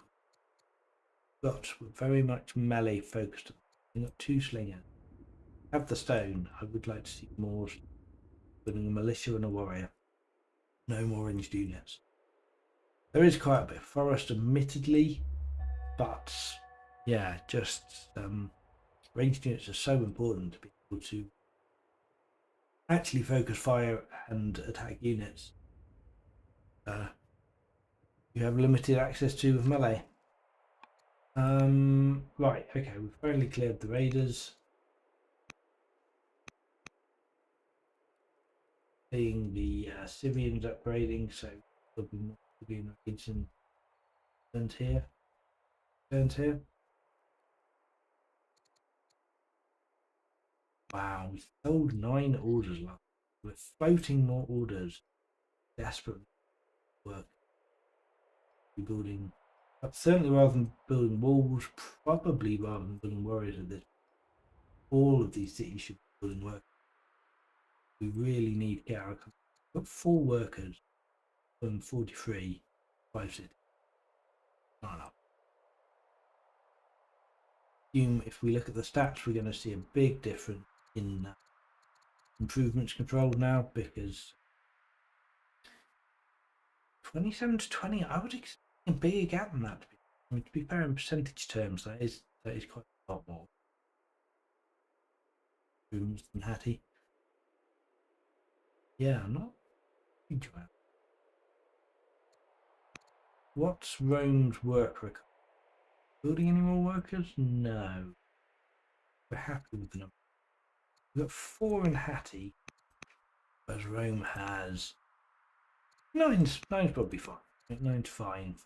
Got very much melee focused. You got 2 slingers. Have the stone. I would like to see more putting a militia and a warrior. No more ranged units. There is quite a bit of forest, admittedly, but yeah, just ranged units are so important to be able to actually focus fire and attack units. You have limited access to with melee. Right, okay, we've finally cleared the raiders. Seeing the Syrians upgrading, so there'll be more Syrian raids turned here. Wow, we sold 9 orders last. We're floating more orders. Desperately work rebuilding. But certainly rather than building walls, probably rather than building warriors at this. All of these cities should be building work. We really need to get our. We've got 4 workers from 43, 5 cities. Not enough. If we look at the stats, we're going to see a big difference in improvements controlled now, because 27 to 20, I would expect a bigger gap than that. To be fair, in percentage terms, that is quite a lot more improvements than Hattie. Yeah, I'm not huge about. What's Rome's work record? Building any more workers? No. We're happy with the number. We've got 4 in Hattie, whereas Rome has 9's probably fine. 9's fine.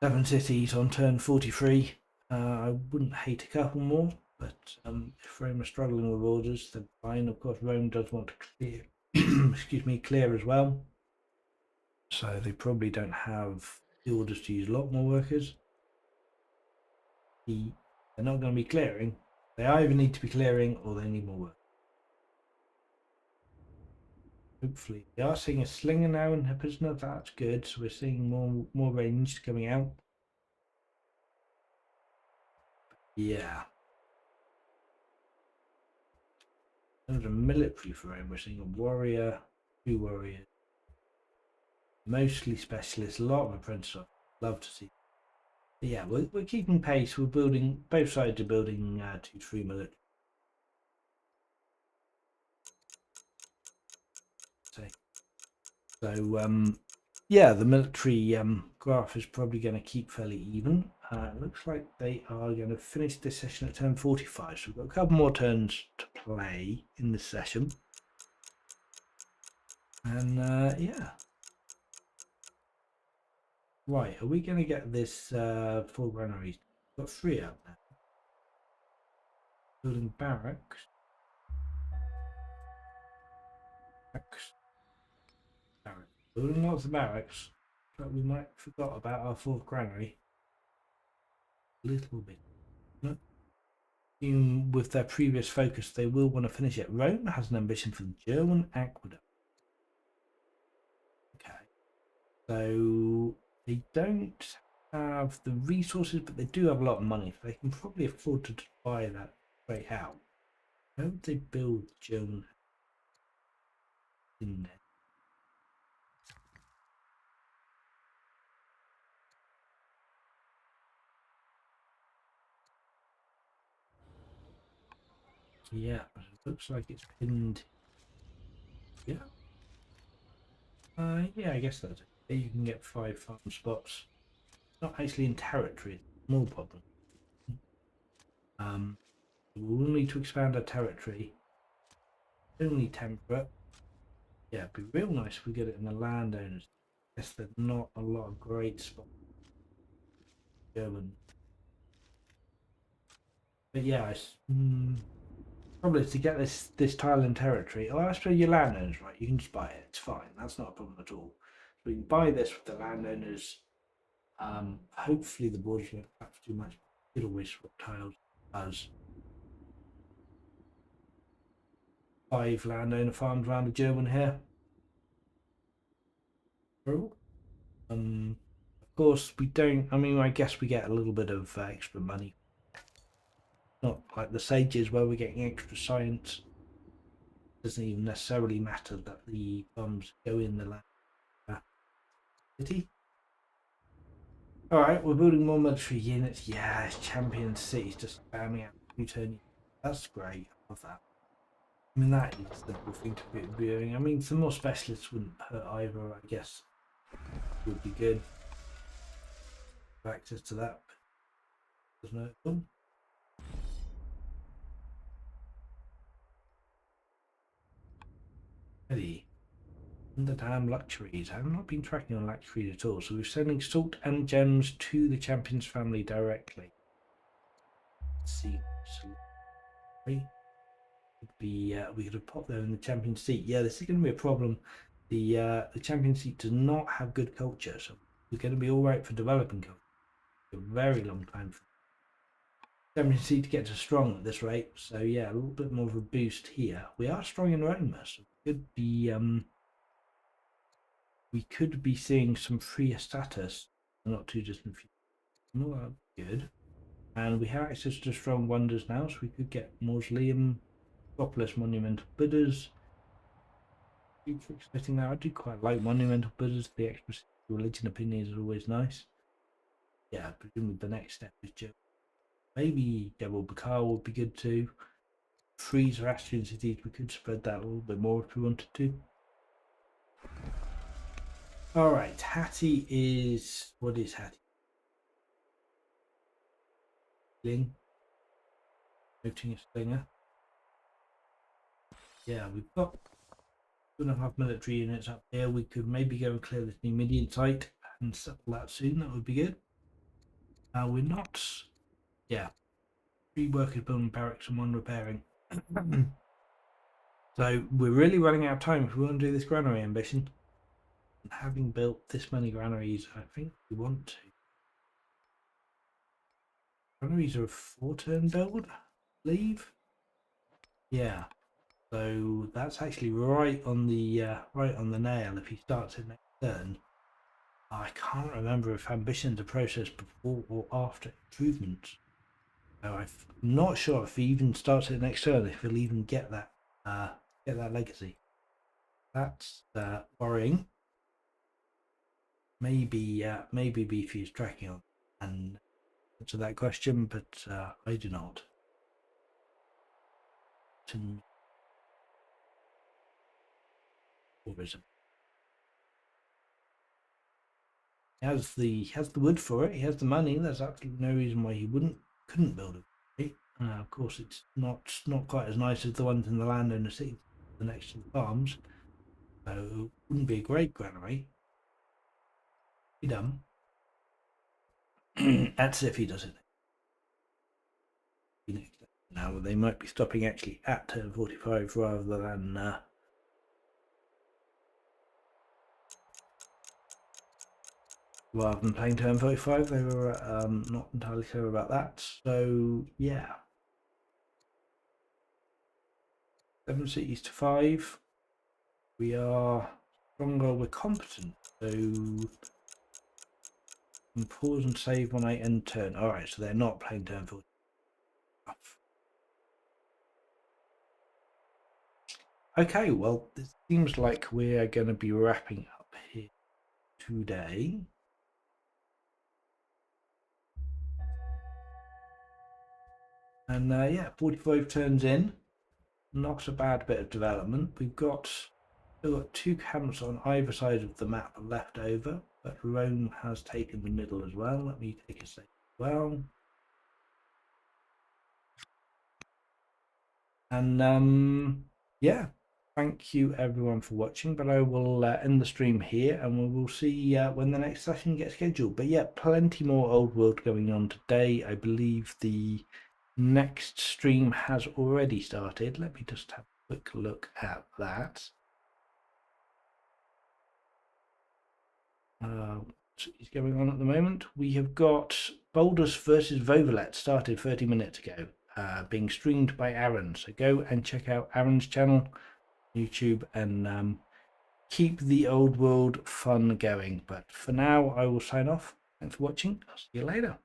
7 cities on turn 43. I wouldn't hate a couple more, but if Rome are struggling with orders, then fine. Of course, Rome does want to clear, excuse me, clear as well. So they probably don't have the orders to use a lot more workers. They're not going to be clearing. They either need to be clearing or they need more work. Hopefully, we are seeing a slinger now in Hepizna. That's good. So we're seeing more range coming out. Yeah. There's a military for him. We're seeing a warrior, 2 warriors, mostly specialists, a lot of apprentices. Love to see. But yeah, we're keeping pace. We're building, both sides are building 2, 3 military. So yeah, the military graph is probably going to keep fairly even. Looks like they are going to finish this session at turn 45. So we've got a couple more turns to play in this session. And yeah. Right, are we going to get this 4 granaries? We've got 3 out now. Building barracks. Building lots of barracks. But we might have forgot about our 4th granary. A little bit. No. With their previous focus, they will want to finish it. Rome has an ambition for the German aqueduct. Okay. So they don't have the resources, but they do have a lot of money. So they can probably afford to buy that straight out. How would they build the German in there? Yeah, it looks like it's pinned. Yeah. Yeah, I guess that's it. You can get 5 farm spots. Not actually in territory, it's a small problem. We'll need to expand our territory. Only temperate. Yeah, it'd be real nice if we get it in the landowners. Guess there's not a lot of great spots. German. But yeah, probably to get this tile and territory. Oh, I suppose your landowners, right? You can just buy it. It's fine. That's not a problem at all. So we can buy this with the landowners. Hopefully the borders won't collapse too much. It always swap tiles as 5 landowner farms around the German here. Of course we don't. I mean, I guess we get a little bit of extra money. Not like the sages where we're getting extra science. Doesn't even necessarily matter that the bombs go in the city. All right, we're building more military units. Yeah, champion cities just spamming out Newtonian. That's great. I love that. I mean, that is the cool thing to be doing. I mean, some more specialists wouldn't hurt either. I guess would be good. Have access to that. Doesn't hurt them. Ready. The damn luxuries. I have not been tracking on luxuries at all. So we're sending salt and gems to the champions family directly. Let's see. We could have popped there in the champion seat. Yeah, this is going to be a problem. The champion seat does not have good culture, so we're going to be all right for developing culture. A very long time for champion seat to get to strong at this rate. So yeah, a little bit more of a boost here. We are strong in Roma, so we could be seeing some freer status not too distant future. Not good. And we have access to strong wonders now, so we could get mausoleum, Metropolis monumental Buddhas. For expecting that, I do quite like monumental Buddhas. The extra religion opinion is always nice. Yeah, presumably the next step is maybe Devil Bakar would be good too. Freeze Zoroastrian cities, we could spread that a little bit more if we wanted to. Alright, Hattie is. What is Hattie? Sling. Noting a slinger. Yeah, we've got 2.5 military units up here. We could maybe go and clear this Numidian site and settle that soon. That would be good. We're not. Yeah. 3 workers building barracks and 1 repairing. So we're really running out of time if we want to do this granary ambition. And having built this many granaries, I think we want to. Granaries are a 4-turn build, I believe. Yeah. So that's actually right on the nail if he starts it next turn. I can't remember if ambitions are processed before or after improvements. So I'm not sure if he even starts it next turn, if he'll even get that legacy. That's worrying. Maybe Beefy is tracking on and answer that question, but I do not. Tourism. He has the wood for it. He has the money. There's absolutely no reason why he couldn't build it. Of course, it's not quite as nice as the ones in the landowner city, the next to the farms. So it wouldn't be a great granary. Be done. That's if he does it. Now they might be stopping actually at turn 45 rather than playing turn 45. They were not entirely sure about that. So yeah, 7 cities to 5. We are stronger. We're competent. So pause and save when I end turn. All right, so they're not playing turn 45. Okay, well, it seems like we're going to be wrapping up here today. And yeah, 45 turns in. Not a bad bit of development. We've still got 2 camps on either side of the map left over, but Rome has taken the middle as well. Let me take a second as well. And yeah, thank you everyone for watching, but I will end the stream here and we will see when the next session gets scheduled. But yeah, plenty more old world going on today. I believe the next stream has already started. Let me just have a quick look at that. What is going on at the moment? We have got Boulders versus Vovelet started 30 minutes ago, being streamed by Aaron. So go and check out Aaron's channel, YouTube, and keep the old world fun going. But for now, I will sign off. Thanks for watching. I'll see you later.